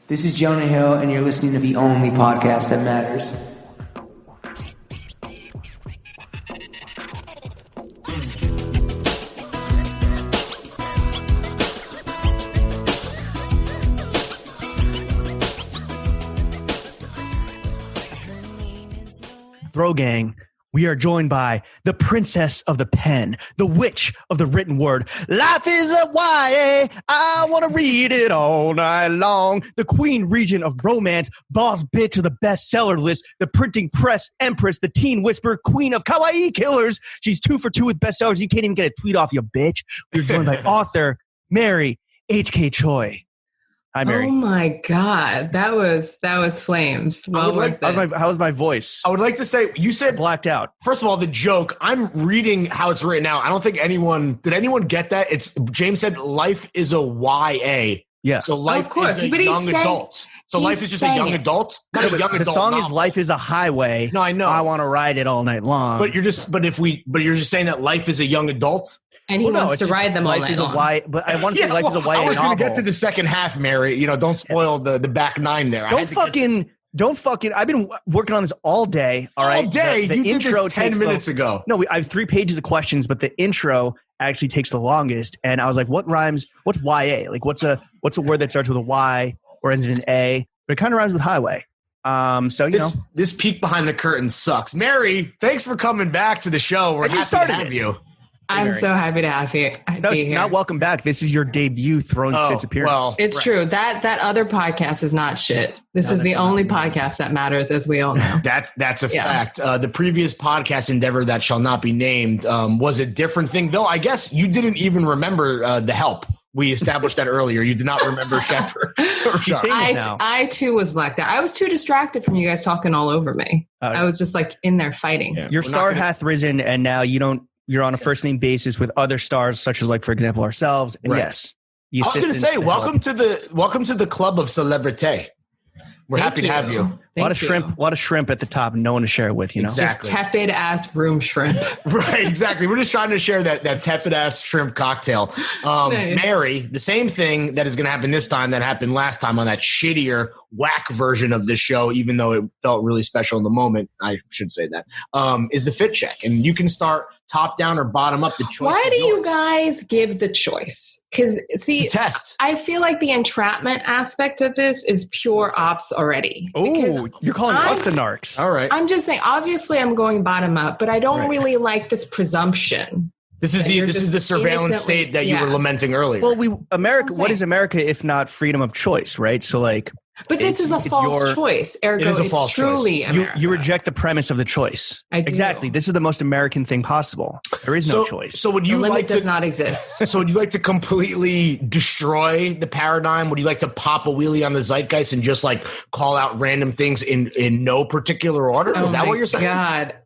This is Jonah Hill, and you're listening to the only podcast that matters. Throw Gang, we are joined by the princess of the pen, the witch of the written word. Life is a YA, I want to read it all night long. The queen regent of romance, boss bitch of the bestseller list, the printing press empress, the teen whisperer, queen of kawaii killers. She's 2 for 2 with bestsellers. You can't even get a tweet off, you bitch. We're joined by author Mary H.K. Choi. Hi, Mary. Oh my God, that was flames. Well worth it. How was my voice? I would like to say, you said blacked out. First of all, the joke, I'm reading how it's written out. I don't think did anyone get that? James said life is a YA. Yeah. So life is a young adult. So life is just a young adult. Not a young adult. The song novel. is "Life is a Highway." No, I know. I want to ride it all night long. But you're just saying that life is a young adult. And he wants to ride them all night long. But I want to say life is a YA novel. I was going to get to the second half, Mary. Don't spoil the back nine there. Don't fucking. I've been working on this all day. All right. All day. You did this 10 minutes ago. No, I have 3 pages of questions, but the intro actually takes the longest. And I was like, what rhymes? What's YA? Like, what's a word that starts with a Y or ends in an A? But it kind of rhymes with highway. This peek behind the curtain sucks. Mary, thanks for coming back to the show. We're happy to have you. I'm so happy to have you. No, not welcome back. This is your debut Throwing Fits appearance. Well, it's true. That other podcast is not shit. This is the only podcast that matters, as we all know. That's a fact. The previous podcast endeavor that shall not be named was a different thing, though. I guess you didn't even remember The Help. We established that earlier. You did not remember Sheffer. I too was blacked out. I was too distracted from you guys talking all over me. I was just like in there fighting. Yeah. Your star hath risen, and now you're on a first name basis with other stars, such as, like, for example, ourselves. And yes, I was going to say, welcome to the club of celebrité. We're happy to have you. A lot of shrimp at the top, and no one to share it with. Exactly. Just tepid ass room shrimp. Right, exactly. We're just trying to share that tepid ass shrimp cocktail. Nice. Mary, the same thing that is going to happen this time that happened last time on that shittier whack version of the show, even though it felt really special in the moment. I should say that is the fit check, and you can start top down or bottom up. The choice. Why do you guys give the choice? Because see, test. I feel like the entrapment aspect of this is pure ops already. Oh, you're calling us the narcs. All right. I'm just saying, obviously I'm going bottom up, but I don't really like this presumption. This is the surveillance state that you were lamenting earlier. Well, what is America if not freedom of choice, right? So, like, but this is a false choice. Ergo, it's truly America. You reject the premise of the choice. I do. Exactly. This is the most American thing possible. There is no choice. So would you does not exist. So would you like to completely destroy the paradigm? Would you like to pop a wheelie on the zeitgeist and just like call out random things in no particular order? Is that what you're saying? God.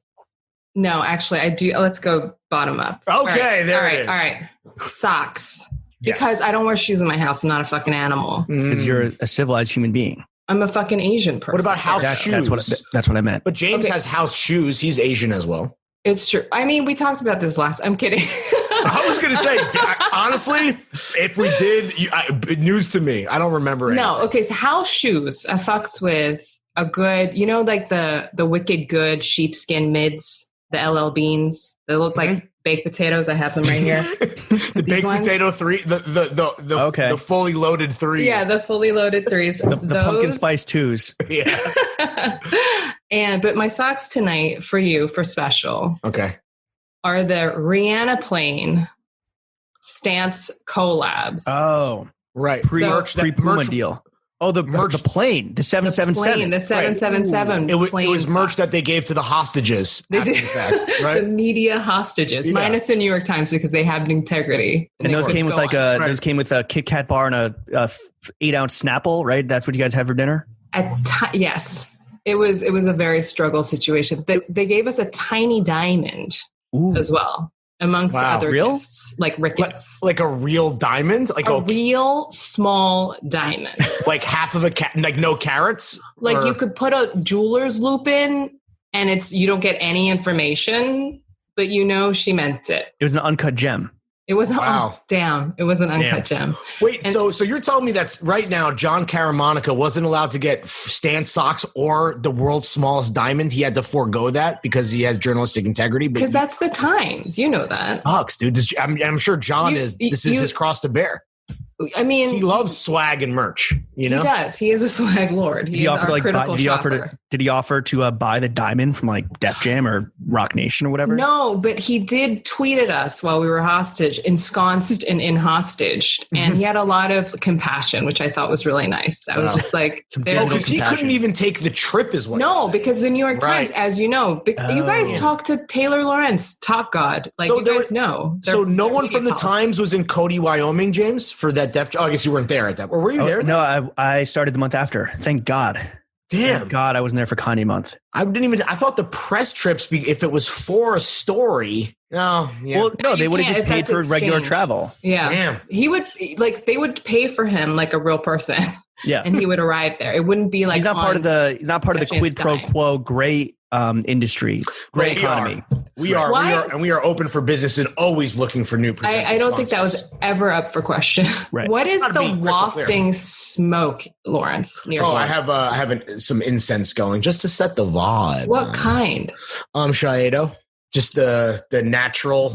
No, actually, I do. Let's go bottom up. Okay, there it is. All right. Socks. Because I don't wear shoes in my house. I'm not a fucking animal. Because you're a civilized human being. I'm a fucking Asian person. What about house shoes? That's what I meant. But James has house shoes. He's Asian as well. It's true. I mean, we talked about this I'm kidding. I was going to say, honestly, if we did, news to me. I don't remember anything. No, okay, so house shoes, I fucks with a good, like the wicked good sheepskin mids, the LL Beans. They look like baked potatoes. I have them right here. The baked potato 3, the fully loaded 3s. Yeah, the fully loaded 3s. The pumpkin spice 2s. Yeah. But my socks tonight for you, for special. Okay. Are the Rihanna Plain Stance collabs. Oh, right. Pre-Puma deal. Oh, the merch, the plane, the 777. The 777. Right. It was merch that they gave to the hostages. They did. Fact, right? The media hostages, minus the New York Times because they have integrity. And those came with those came with a Kit Kat bar and a 8-ounce Snapple, right? That's what you guys had for dinner? Yes. It was a very struggle situation. They gave us a tiny diamond as well. Amongst the other gifts, like rickets. Like a real diamond? Like a real small diamond. Like half of like no carats? Like you could put a jeweler's loop in and you don't get any information, but she meant it. It was an uncut gem. It was Wow. damn. It was an uncut gem. Wait, so you're telling me that right now John Caramonica wasn't allowed to get Stan socks or the world's smallest diamond? He had to forego that because he has journalistic integrity. Because that's the times. You know that. Sucks, dude. I'm sure John this is his cross to bear. I mean, he loves swag and merch. You know, he does. He is a swag lord. He is our critical shopper. Did he offer to buy the diamond from like Def Jam or Rock Nation or whatever? No, but he did tweet at us while we were hostage, ensconced and in hostage, and he had a lot of compassion, which I thought was really nice. I was just like, because he couldn't even take the trip, is what? No, because the New York Times, as you know, you guys talk to Taylor Lawrence, Talk God, like you guys know. So no one from the Times was in Cody, Wyoming, James, for that Def Jam. Oh, I guess you weren't there at that. Or were you there? No, I started the month after. Thank God. Damn. Thank God I wasn't there for Kanye month. I thought the press trips, if it was for a story. No. Yeah. Well, no, they would have just paid for regular travel. Yeah. Damn. He would, they would pay for him like a real person. Yeah. And he would arrive there. It wouldn't be like, he's not part of the quid pro quo great industry, great economy. We are open for business and always looking for new. I don't think that was ever up for question. Right. What is the wafting smoke, Lawrence? I have some incense going just to set the vibe. What kind? Shaedo, just the natural.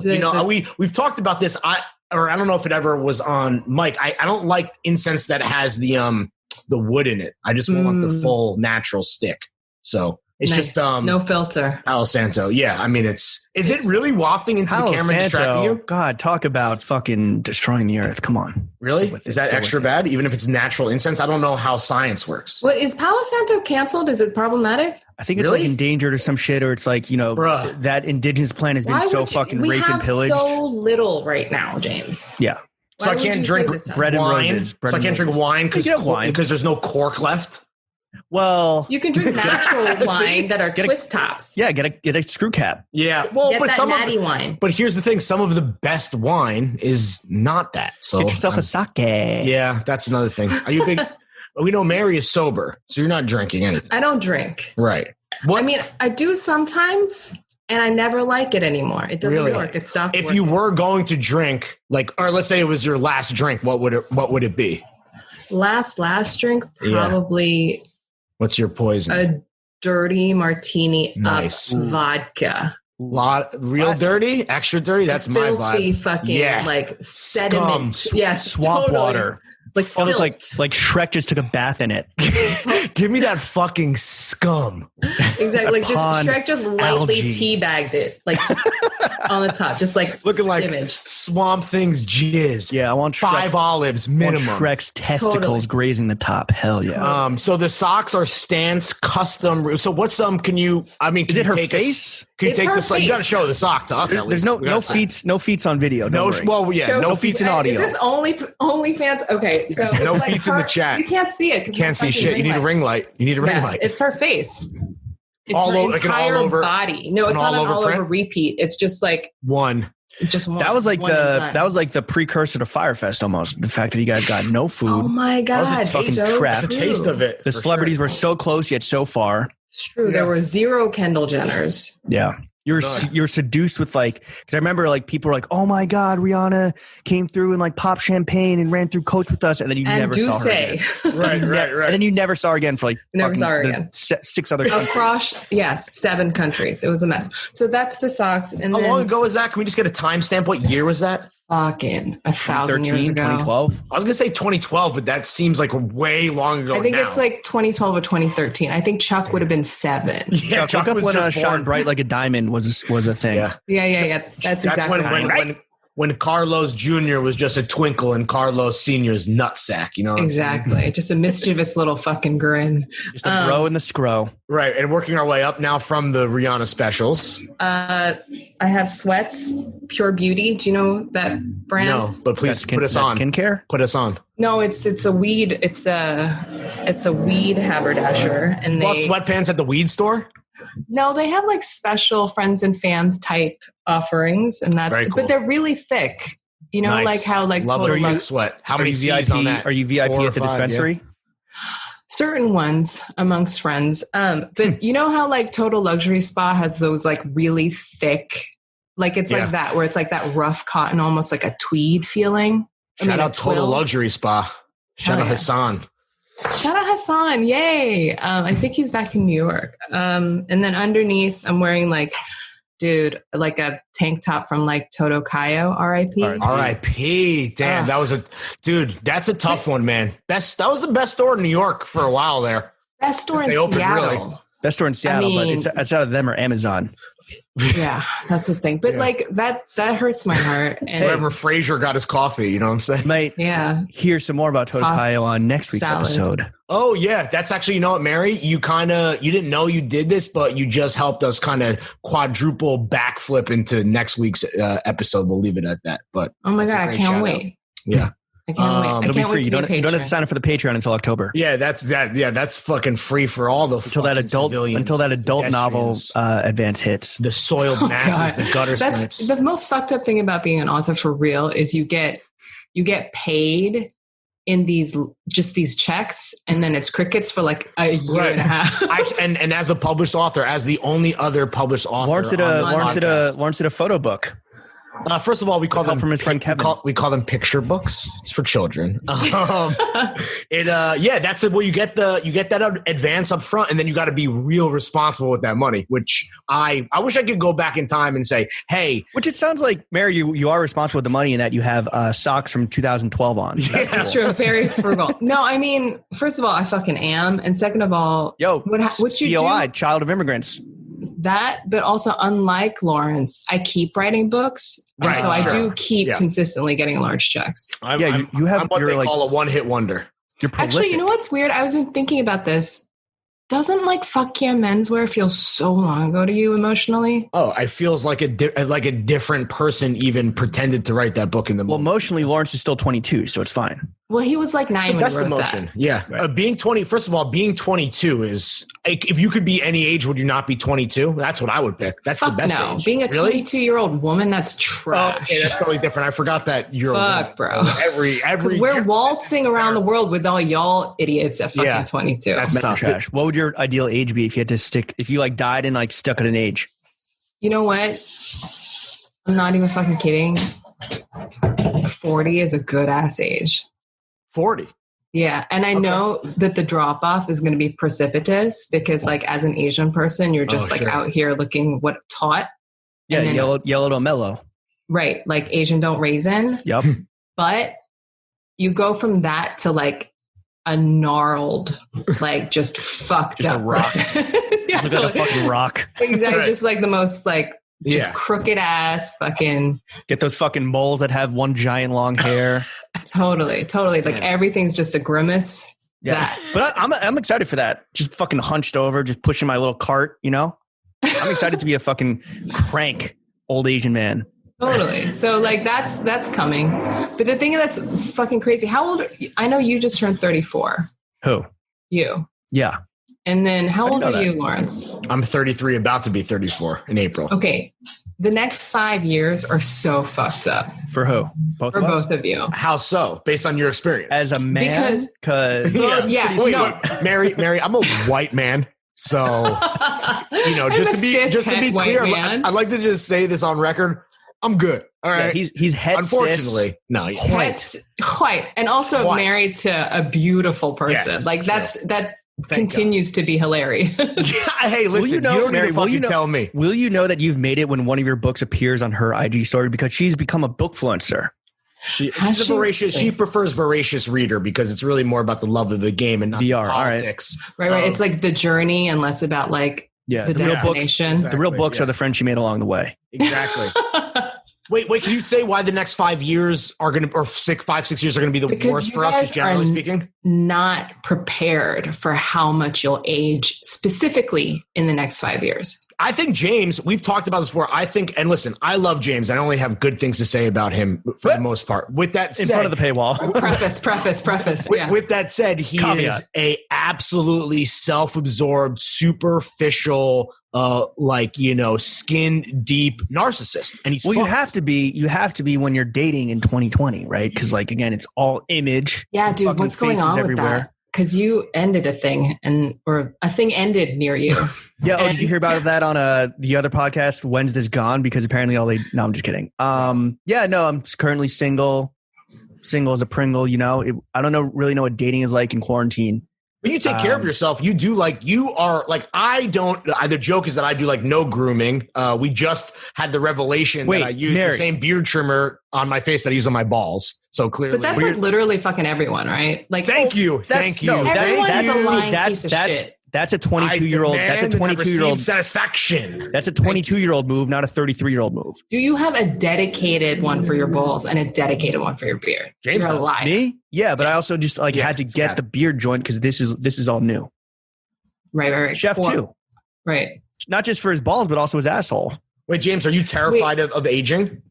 We've talked about this. I don't know if it ever was on Mike. I don't like incense that has the wood in it. I just want the full natural stick. So. It's just no filter. Palo Santo. Yeah, I mean is it really wafting into the camera and distracting you? God, talk about fucking destroying the earth. Come on. Really? Is that extra bad? Even if it's natural incense? I don't know how science works. Well, is Palo Santo canceled? Is it problematic? I think it's like endangered or some shit, or it's like, that indigenous plant has been so fucking raped and pillaged. We have so little right now, James. Yeah. So I can't drink bread and roses. So I can't drink wine because there's no cork left? Well, you can drink natural wine that are twist tops. Yeah, get a screw cap. Yeah, well, get that natty wine. But here's the thing: some of the best wine is not that. So get yourself a sake. Yeah, that's another thing. Are you big? We know Mary is sober, so you're not drinking anything. I don't drink. Right. I mean, I do sometimes, and I never like it anymore. It doesn't work. It stopped. If you were going to drink, or let's say it was your last drink, what would it be? Last drink, probably. Yeah. What's your poison? A dirty martini nice. Up vodka. Dirty? Extra dirty? That's my vibe. Fucking like sediment. Swamp water. Like Shrek just took a bath in it. Give me that fucking scum. Exactly. Like Shrek just lightly teabagged it. Like just on the top. Just like looking like image. Swamp Thing's jizz. Yeah, I want 5 olives minimum. Shrek's testicles grazing the top. Hell yeah. So the socks are Stance custom. So what's is it her face? Can you take this? You got to show the sock to us. There's no feets on video. No feets in audio. Is this only fans? Okay, so no feets in the chat. You can't see it. Can't see shit. You need a ring light. It's her face. It's all her over, entire all over, body. No, it's not an all over repeat. It's just like one. Just one. That was like the precursor to Firefest almost. The fact that you guys got no food. Oh my god, that was fucking crap. The taste of it. The celebrities were so close yet so far. It's true. There were 0 Kendall Jenners. Yeah. You're seduced with because I remember people were like, oh my God, Rihanna came through and popped champagne and ran through Coach with us. And then you never saw her again. Right. And then you never saw her again for never saw her again. 6 other countries. Across, 7 countries. It was a mess. So that's the socks. And how long ago was that? Can we just get a timestamp? What year was that? Fucking 1,000 years ago. 2012? I was going to say 2012, but that seems like way long ago. I think it's 2012 or 2013. I think Chuck would have been 7. Yeah, Chuck was when Shine Bright Like a Diamond was a thing. Yeah. That's exactly when Carlos Jr. was just a twinkle and Carlos Sr.'s nutsack, you know? Exactly. Just a mischievous little fucking grin. Just a bro in the scro. Right. And working our way up now from the Rihanna specials. I have Sweats, Pure Beauty. Do you know that brand? No, but please put us on. Skincare? Put us on. No, it's a weed. It's a weed haberdasher. And you bought sweatpants at the weed store? No, they have special friends and fans type offerings, and that's cool. But they're really thick. You know, nice. like how love sweat. How many C's on that? Are you VIP at the dispensary? Yeah. Certain ones amongst friends. But you know how Total Luxury Spa has those really thick Like it's like that, where it's like that rough cotton, almost like a tweed feeling. Shout out Total Luxury Spa. Shout out Hassan. Shout out Hassan. Yay. I think he's back in New York. And then underneath, I'm wearing like a tank top from like Toto Kayo, R.I.P. R.I.P. Damn, that was that's a tough one, man. That was the best store in New York for a while there. Best store in Seattle. Best store in Seattle, but it's either them or Amazon. Yeah, that's the thing. But like that hurts my heart. And wherever Frazier got his coffee, you know what I'm saying? Might hear some more about Toto Kayo on next week's episode. Oh yeah, that's actually, you know what, Mary? You didn't know you did this, but you just helped us kind of quadruple backflip into next week's episode. We'll leave it at that. But oh my god, I can't wait. Yeah. I can't wait. It'll be free. You don't have to sign up for the Patreon until October. Yeah, that's fucking free for all the until that adult novel advance hits. The soiled masses, the gutter snipes. The most fucked up thing about being an author for real is you get paid in these checks, and then it's crickets for like a year and a half. and as a published author, as the only other published author, Lawrence did a photo book. First of all, we call them from his friend Kevin. We call them picture books. It's for children. That's it. Well, you get that advance up front, and then you got to be real responsible with that money. Which I wish I could go back in time and say, hey. Which it sounds like, Mary, you are responsible with the money in that you have socks from 2012 on. That's true. Very frugal. No, I mean, first of all, I fucking am, and second of all, what you COI, do, child of immigrants. That, but also unlike Lawrence, I keep writing books, and so I do keep consistently getting large checks. I'm what they call a one-hit wonder. You're prolific. Actually, you know what's weird? I was been thinking about this. Doesn't like fuck yeah menswear feel so long ago to you emotionally? Oh, it feels like a different person even pretended to write that book in the moment. Well, emotionally, Lawrence is still 22, so it's fine. Well, he was like 9 when he wrote emotion. That. Yeah. Right. Being 20, first of all, being 22 is, if you could be any age, would you not be 22? That's what I would pick. That's the best age. Being a 22-year-old woman, that's trash. Oh, okay, that's totally different. I forgot that you're bro. Every we're waltzing around the world with all y'all idiots at fucking 22. That's tough. Trash. What would your ideal age be if you had to if you like died and like stuck at an age? You know what? I'm not even fucking kidding. 40 is a good ass age. 40. Yeah. And I know that the drop off is going to be precipitous because like as an Asian person, you're just out here looking taut. Yeah. Then, yellow don't mellow. Right. Like Asian don't raisin. Yep. But you go from that to like a gnarled, like just fucked just up a rock. Yeah, like a fucking rock. Exactly. Right. Just like the most like just crooked ass fucking. Get those fucking moles that have one giant long hair. Totally. Like everything's just a grimace. Yeah. But I'm excited for that. Just fucking hunched over, just pushing my little cart, you know? I'm excited to be a fucking crank old Asian man. Totally. So like that's coming. But the thing that's fucking crazy, how old I know you just turned 34. Who? You. Yeah. And then how old are you, Lawrence? I'm 33, about to be 34 in April. Okay. The next 5 years are so fucked up. For who? Both of you. How so? Based on your experience? As a man? Because Mary, I'm a white man. So, just to be clear, I'd like to just say this on record. I'm good. All right. Yeah, he's het unfortunately. Cis. No, he's white. And also married to a beautiful person. Yes, like that continues to be hilarious. Hey, listen, you don't need to fucking tell me. Will you know that you've made it when one of your books appears on her IG story because she's become a bookfluencer? She prefers voracious reader because it's really more about the love of the game and not VR, politics. Right. It's like the journey and less about like the destination. The real books are the friends she made along the way. Exactly. Wait, can you say why the next 5 years are going to, or 5-6 years are going to be the worst for us, just generally speaking? Not prepared for how much you'll age specifically in the next 5 years. I think James, we've talked about this before. I think, and listen, I love James. I only have good things to say about him for the most part. With that said, in front of the paywall. Preface. With that said, he is a absolutely self-absorbed, superficial, skin deep narcissist. And he's you have to be when you're dating in 2020, right? Because again, it's all image. Yeah, dude, what's going on with that? because you ended a thing or a thing ended near you. Yeah. Oh, did you hear about that on the other podcast? When's this gone? Because apparently no, I'm just kidding. Yeah, no, I'm currently single as a Pringle. You know, I don't really know what dating is like in quarantine. But you take care of yourself. You do I don't. The joke is that I do like no grooming. We just had the revelation that I use the same beard trimmer on my face that I use on my balls. So clearly, but that's like literally fucking everyone, right? Like, thank you. Everyone is a lying piece of shit. That's a 22-year-old. That's a 22-year-old satisfaction. That's a 22-year-old move, not a 33-year-old move. Do you have a dedicated one for your balls and a dedicated one for your beard? James You're a does. liar. Me? Yeah, but I also just had to get the beard joint because this is all new. Right. Chef too. Right. Not just for his balls, but also his asshole. Wait, James, are you terrified of aging?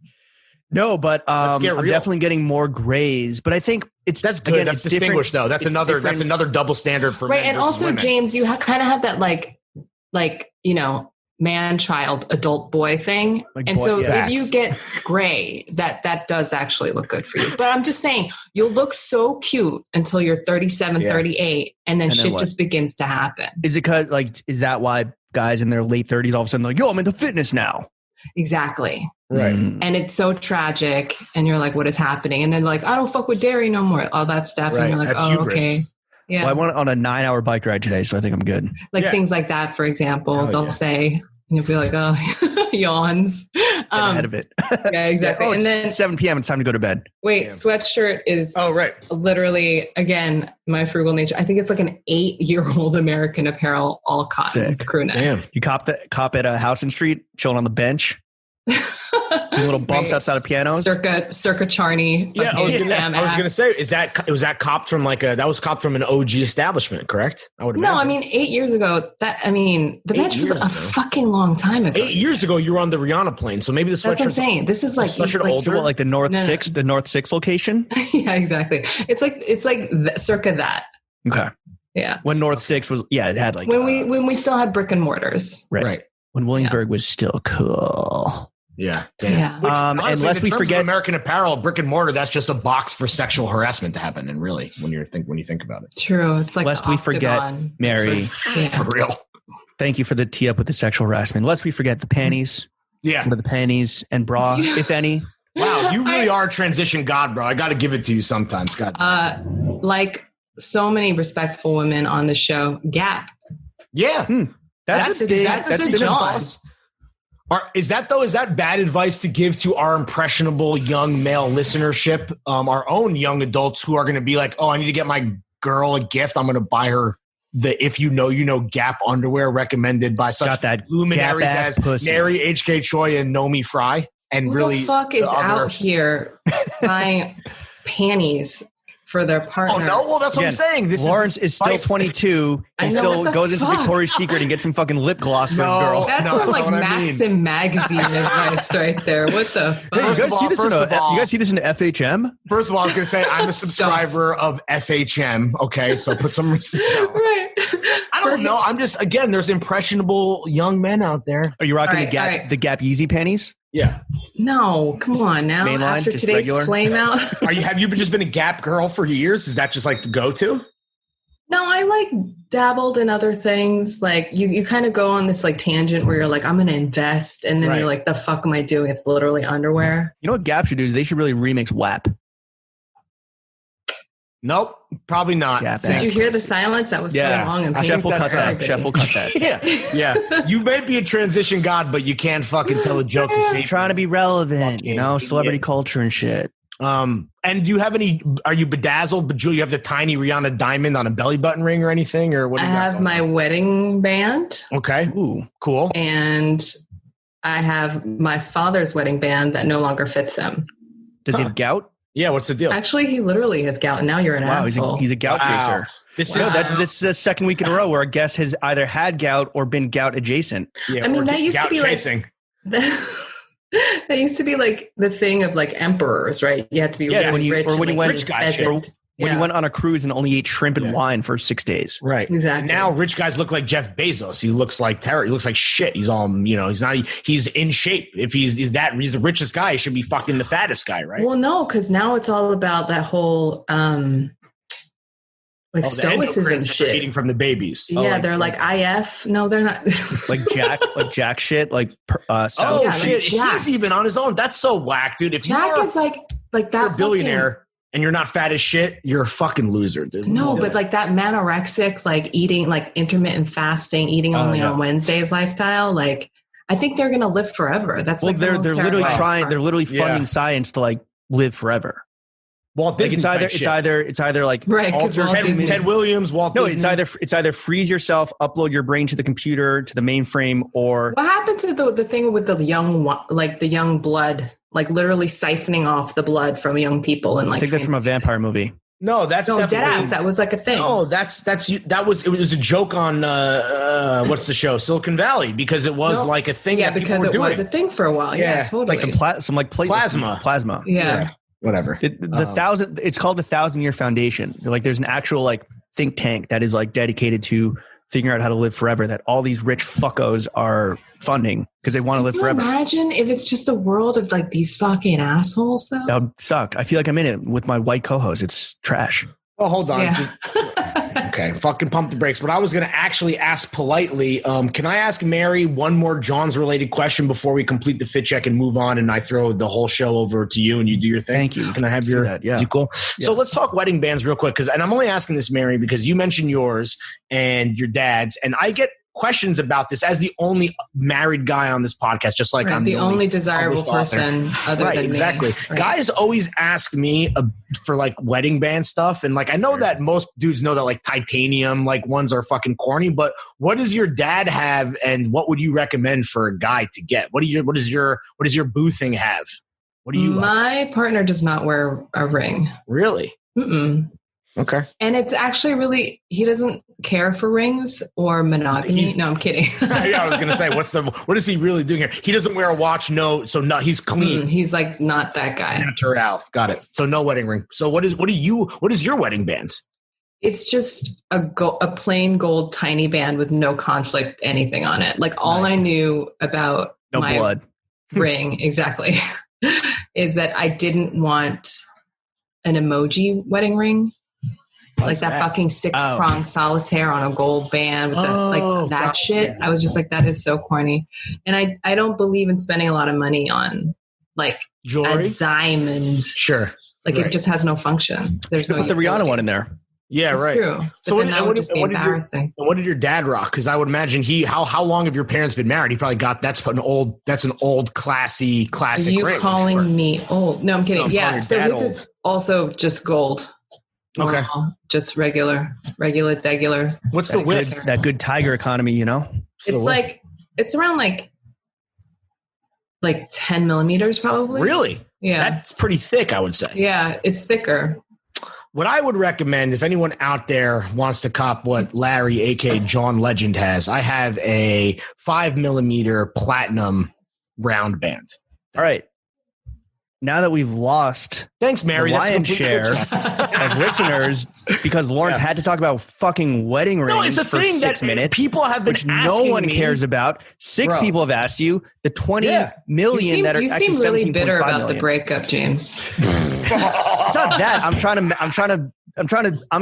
No, but I'm definitely getting more grays. But I think that's good. Again, that's distinguished, though. That's another double standard for men. Right, and also women. James, you kind of have that like man, child, adult boy thing. Like and boy, so yeah. if you get gray, that does actually look good for you. But I'm just saying, you'll look so cute until you're 37, 38, and then shit just begins to happen. Is it because is that why guys in their late 30s all of a sudden yo, I'm into fitness now? Exactly. Right. And it's so tragic. And you're like, what is happening? And then like, I don't fuck with dairy no more. All that stuff. Right. And you're like, That's oh, hubris. okay. Yeah. Well, I went on a 9-hour bike ride today, so I think I'm good. Like things like that, for example, they'll say, and you'll be like, oh, yawns. Get ahead of it. Yeah, exactly. And then 7 p.m. It's time to go to bed. Wait, sweatshirt is literally, again, my frugal nature. I think it's like an 8-year-old American Apparel all cotton crew neck. Damn. You cop at a House and Street, chilling on the bench. Little bumps outside of pianos. Circa Charney. Yeah, I was gonna say, was that copped from an OG establishment, correct? I would imagine. No, I mean 8 years ago. The bench was a fucking long time ago. 8 years ago, you were on the Rihanna plane, so maybe the sweatshirt. That's what I'm saying. This is like sweatshirt older, so like the North 6 location. Yeah, exactly. It's like circa that. Okay. Yeah. When North 6 was, it had like when we still had brick and mortars. Right. When Williamsburg was still cool. Yeah. Yeah. Which, honestly, unless we forget American Apparel, brick and mortar, that's just a box for sexual harassment to happen. And really, when you think about it, true. It's like lest we forget, Mary, for real. Thank you for the tee up with the sexual harassment. Lest we forget the panties. Yeah. What are the panties and bra, if any? Wow, you really are a transition god, bro. I got to give it to you sometimes. God. Like so many respectful women on the show, Gap. Yeah. That's a sauce. Is that bad advice to give to our impressionable young male listenership, our own young adults who are going to be like, oh, I need to get my girl a gift. I'm going to buy her the If You Know Gap underwear recommended by such luminaries as pussy. Mary H.K. Choi and Nomi Fry. And Who really, the fuck is out here buying panties for their partner? Oh no! Well, that's what I'm saying. Lawrence is still 22 and still goes into Victoria's Secret and gets some fucking lip gloss for his girl. That's some like Maxim magazine advice right there. What the fuck? Hey, you guys see this in FHM? First of all, I was going to say I'm a subscriber of FHM. Okay, so put some respect. Right. I don't know. I'm just there's impressionable young men out there. Are you rocking the Gap Yeezy panties? Yeah. No, come on now. Mainline, after today's regular? flame out. Have you just been a Gap girl for years? Is that just like the go-to? No, I like dabbled in other things. Like you kind of go on this like tangent where you're like, I'm going to invest. And then you're like, the fuck am I doing? It's literally underwear. You know what Gap should do is they should really remix WAP. Nope, probably not. Did you hear the silence? That was so long and painful. Chef will cut that. Yeah. You may be a transition god, but you can't fucking tell a joke to save. Trying to be relevant, celebrity culture and shit. And do you have are you bedazzled, Bejeweled? You have the tiny Rihanna diamond on a belly button ring or anything? Or what? I have my wedding band. Okay. Ooh, cool. And I have my father's wedding band that no longer fits him. Does he have gout? Yeah, what's the deal? Actually, he literally has gout, and now you're an asshole. He's a gout chaser. This is the second week in a row where a guest has either had gout or been gout adjacent. Yeah, I mean, that used to be chasing. That used to be like the thing of like emperors, right? You had to be rich. Or when you went rich guy shit. When you went on a cruise and only ate shrimp and wine for 6 days. Right. Exactly. And now rich guys look like Jeff Bezos. He looks like terror. He looks like shit. He's all, he's in shape. If he's the richest guy, he should be fucking the fattest guy, right? Well, no, because now it's all about that whole like stoicism endocrines shit. are eating from the babies. Yeah, they're like IF. No, they're not. like Jack shit. Like shit! Jack. He's even on his own. That's so whack, dude. If Jack is like that. You're a billionaire and you're not fat as shit, you're a fucking loser, dude. No, but like that manorexic, like eating, like intermittent fasting, eating only on Wednesdays lifestyle. Like, I think they're gonna live forever. That's they're literally trying. They're literally funding science to like live forever. Walt Disney. It's either like Ted Williams. Walt Disney. It's either freeze yourself, upload your brain to the computer, to the mainframe, or what happened to the thing with the young blood, like literally siphoning off the blood from young people and like. I think that's from a vampire movie. No, that's deadass. That was like a thing. No, it was a joke on what's the show, Silicon Valley, because it was like a thing. Yeah, because it was a thing for a while. Yeah, totally. It's like some like plasma. Yeah. Whatever. It's called the 1,000-Year Foundation. Like there's an actual like think tank that is like dedicated to figuring out how to live forever, that all these rich fuckos are funding because they want to live forever. Imagine if it's just a world of like these fucking assholes though. That would suck. I feel like I'm in it with my white co-host. It's trash. Oh, hold on. Yeah. Okay, fucking pump the brakes. But I was going to actually ask politely, can I ask Mary one more Johns-related question before we complete the fit check and move on, and I throw the whole show over to you and you do your thing? Thank you. Can I have your – yeah. You cool? Yeah. So let's talk wedding bands real quick, and I'm only asking this, Mary, because you mentioned yours and your dad's, and I get questions about this as the only married guy on this podcast, just like I'm the only desirable person other than exactly. me. Right. Guys always ask me for like wedding band stuff, and like I know that most dudes know that like titanium like ones are fucking corny, but what does your dad have, and what would you recommend for a guy to get? What does your boo thing have? What do you My partner does not wear a ring. Really? Mm-mm. Okay. And it's actually he doesn't care for rings or monogamy. No, I'm kidding. Yeah, I was going to say, what is he really doing here? He doesn't wear a watch. He's clean. He's like not that guy. Natural. Got it. So no wedding ring. So what is your wedding band? It's just a plain gold tiny band with no conflict, anything on it. Like all I knew about my blood ring exactly is that I didn't want an emoji wedding ring. Like that fucking 6-prong solitaire on a gold band with that shit. Yeah. I was just like, that is so corny. And I don't believe in spending a lot of money on like jewelry, diamonds. Sure. Like it just has no function. There's no put the Rihanna one in there. Yeah, it's right. True. So what did your dad rock? Because I would imagine how long have your parents been married? He probably got that's an old classic Are you ring. Calling me old? No, I'm kidding. No, so his is also just gold. Normal, okay. Just regular. What's the width? That good tiger economy, you know? It's around like 10 millimeters probably. Really? Yeah. That's pretty thick, I would say. Yeah, it's thicker. What I would recommend, if anyone out there wants to cop what Larry, aka John Legend, has, I have a 5 millimeter platinum round band. All right. Now that we've lost thanks, Mary, the lion's share of listeners because Lawrence had to talk about fucking wedding rings for 6 minutes. People have been which no one cares about. 6 people have asked you. The 20 million that are you actually seem really bitter about million. The breakup, James. It's not that. I'm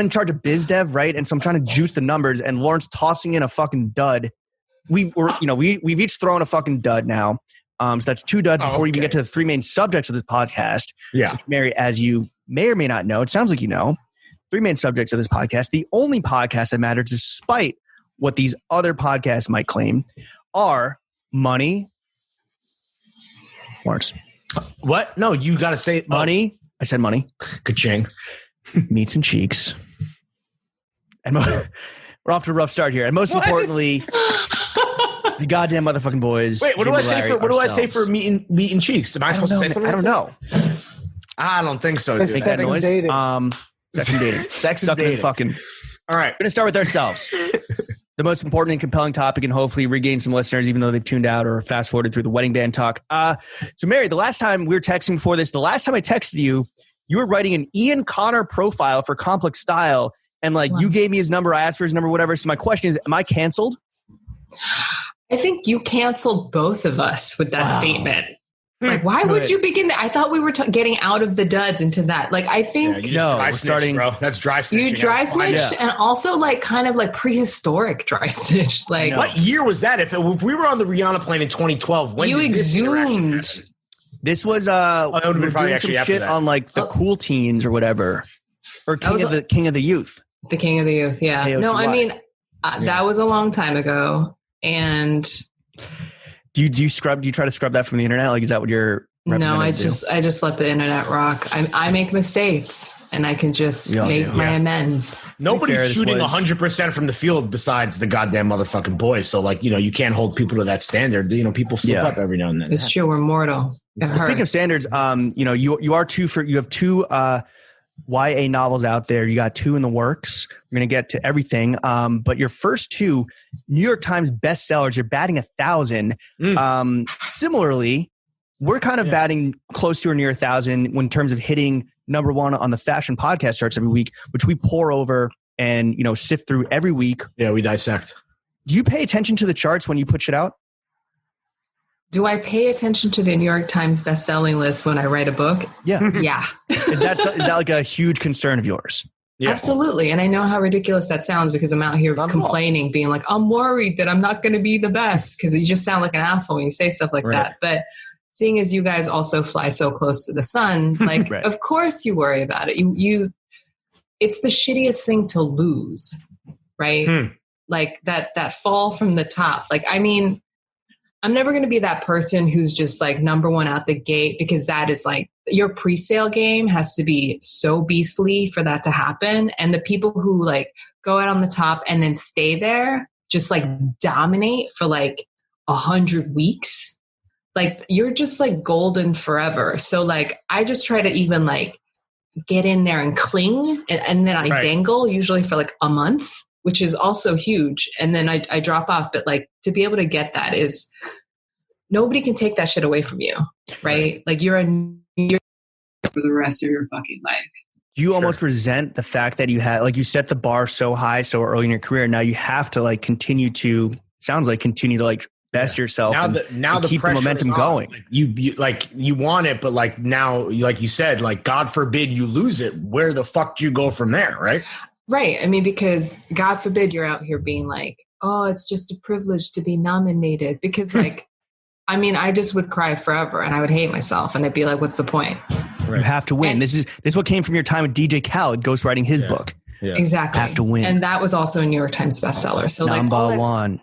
in charge of biz dev, right? And so I'm trying to juice the numbers. And Lawrence tossing in a fucking dud. We've each thrown a fucking dud now. So that's 2 duds before we even get to the 3 main subjects of this podcast. Yeah. Which, Mary, as you may or may not know, it sounds like you know, 3 main subjects of this podcast, the only podcast that matters, despite what these other podcasts might claim, are money. Lawrence. What? No, you got to say money. I said money. Ka-ching. Meats and cheeks. And we're off to a rough start here. And most importantly... The goddamn motherfucking boys. Wait, what do I say for meat and cheeks? Am I supposed to say something? I don't know. I don't think so. Make that noise. Dating. Sex and dating. Sex and dating. Fucking. All right. We're going to start with ourselves. The most important and compelling topic, and hopefully regain some listeners, even though they've tuned out or fast forwarded through the wedding band talk. So Mary, the last time we were texting before this, the last time I texted you, you were writing an Ian Connor profile for Complex Style. And you gave me his number. I asked for his number, whatever. So my question is, am I canceled? I think you canceled both of us with that statement. Like, why would you begin that? I thought we were getting out of the duds into that. Like, I think dry snitch, bro. That's dry snitch. You dry snitch, and also like kind of like prehistoric dry snitch. Like, what year was that? If we were on the Rihanna plane in 2012, when you did exhumed? This was probably doing some shit on like the Cool Teens or whatever, or King of the Youth. The King of the Youth, yeah. K-O-T-Y. No, I mean that was a long time ago, and. Do you scrub? Do you try to scrub that from the internet? Like, is that what you're? No, I just let the internet rock. I make mistakes, and I can just make my amends. Nobody's shooting 100% from the field besides the goddamn motherfucking boys. So, like, you can't hold people to that standard. People slip up every now and then. It's true. We're mortal. Speaking of standards, you have two YA novels out there. You got 2 in the works. We're going to get to everything. But your first 2 New York Times bestsellers, you're batting 1,000. Similarly, we're kind of batting close to or near 1,000 in terms of hitting number 1 on the fashion podcast charts every week, which we pour over and, sift through every week. Yeah, we dissect. Do you pay attention to the charts when you put shit out? Do I pay attention to the New York Times bestselling list when I write a book? Yeah. Yeah. Is that like a huge concern of yours? Yeah. Absolutely. And I know how ridiculous that sounds because I'm out here complaining, being like, I'm worried that I'm not going to be the best, because you just sound like an asshole when you say stuff like that. But seeing as you guys also fly so close to the sun, like, of course you worry about it. It's the shittiest thing to lose, right? Like that fall from the top. Like, I mean, I'm never going to be that person who's just like number 1 out the gate, because that is like your pre-sale game has to be so beastly for that to happen. And the people who like go out on the top and then stay there, just like dominate for like 100 weeks, like you're just like golden forever. So like, I just try to even like get in there and cling, and then I dangle usually for like a month, which is also huge. And then I drop off. But like, to be able to get that is, nobody can take that shit away from you, right? Like you're for the rest of your fucking life. You almost resent the fact that you had, like, you set the bar so high so early in your career. Now you have to like continue to like best yourself. Now the keep the momentum going. Like, you want it, but like now, like you said, like God forbid you lose it. Where the fuck do you go from there, right? Right. I mean, because God forbid you're out here being like, oh, it's just a privilege to be nominated. Because like, I mean, I just would cry forever and I would hate myself. And I'd be like, what's the point? You have to win. This is what came from your time with DJ Khaled ghostwriting his book. Yeah. Exactly. Have to win. And that was also a New York Times bestseller. So number 1.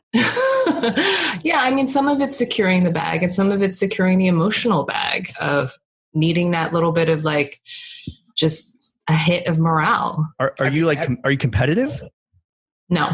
Yeah. I mean, some of it's securing the bag and some of it's securing the emotional bag of needing that little bit of like, just a hit of morale. Are you competitive? No,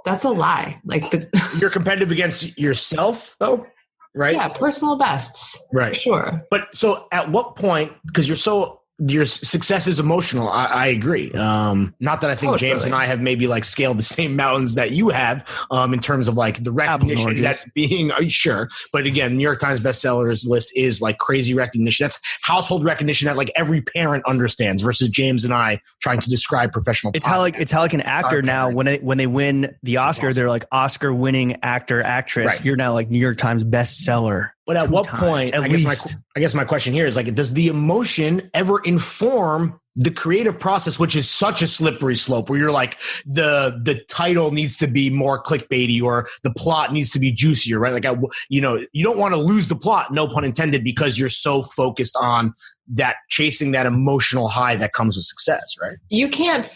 that's a lie. Like you're competitive against yourself though? Right. Yeah. Personal bests. Right. For sure. But so at what point, because your success is emotional. I agree. Not that I think James and I have maybe like scaled the same mountains that you have in terms of like the recognition that's being sure. But again, New York Times bestsellers list is like crazy recognition. That's household recognition that like every parent understands versus James and I trying to describe professional. It's how like an actor now when they win the Oscar, they're like Oscar winning actor, actress. Right. You're now like New York Times bestseller. But at what point, I guess my question here is like, does the emotion ever inform the creative process, which is such a slippery slope where you're like, the title needs to be more clickbaity or the plot needs to be juicier, right? Like, you don't want to lose the plot, no pun intended, because you're so focused on that, chasing that emotional high that comes with success, right? You can't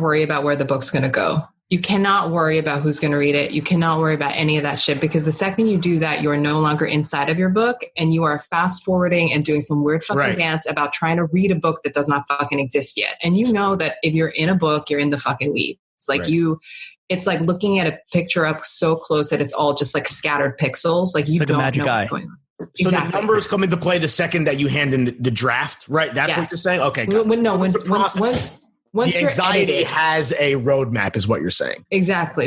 worry about where the book's going to go. You cannot worry about who's going to read it. You cannot worry about any of that shit, because the second you do that, you are no longer inside of your book and you are fast forwarding and doing some weird fucking dance about trying to read a book that does not fucking exist yet. And you know that if you're in a book, you're in the fucking weed. It's like it's like looking at a picture up so close that it's all just like scattered pixels. Like you don't know what's going on. So the numbers come into play the second that you hand in the draft, right? That's what you're saying? Okay. Once the anxiety has a roadmap is what you're saying. Exactly.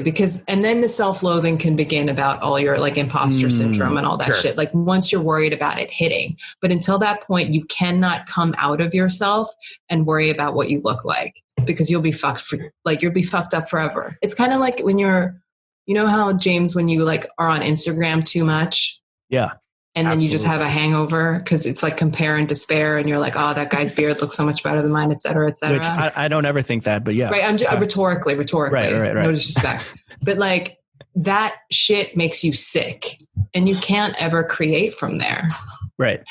And then the self-loathing can begin about all your like imposter syndrome and all that shit. Like once you're worried about it hitting, but until that point, you cannot come out of yourself and worry about what you look like, because you'll be fucked up forever. It's kind of like when you know how, James, when you like are on Instagram too much. Yeah. and then you just have a hangover because it's like compare and despair, and you're like, oh, that guy's beard looks so much better than mine, et cetera, et cetera. Which I don't ever think that, but yeah. Right. I'm just, rhetorically. Right. No disrespect. But like that shit makes you sick and you can't ever create from there. Right.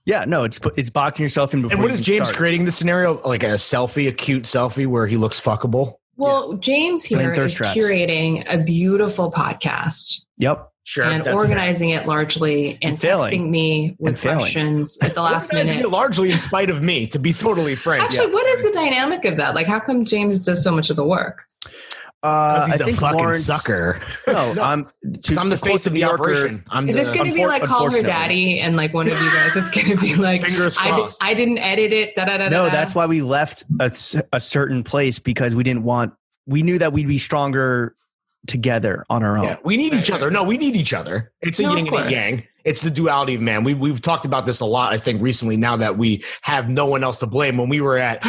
Yeah, no, it's boxing yourself in before. And what is James start. creating the scenario? Like a cute selfie where he looks fuckable? Well, James here is curating a beautiful podcast. Yep. Sure. And organizing it largely and texting me with questions at the last minute. Largely in spite of me, to be totally frank. Actually, what is the dynamic of that? Like, how come James does so much of the work? He's a fucking sucker. No, I'm the face of the operation. Is this going to be like Call Her Daddy and like one of you guys is going to be like, fingers crossed. I didn't edit it. No, that's why we left a certain place because we knew that we'd be stronger together on our own. Yeah, we need each other. No, we need each other. It's a yin and a yang. It's the duality of man. We've talked about this a lot, I think, recently, now that we have no one else to blame. When we were at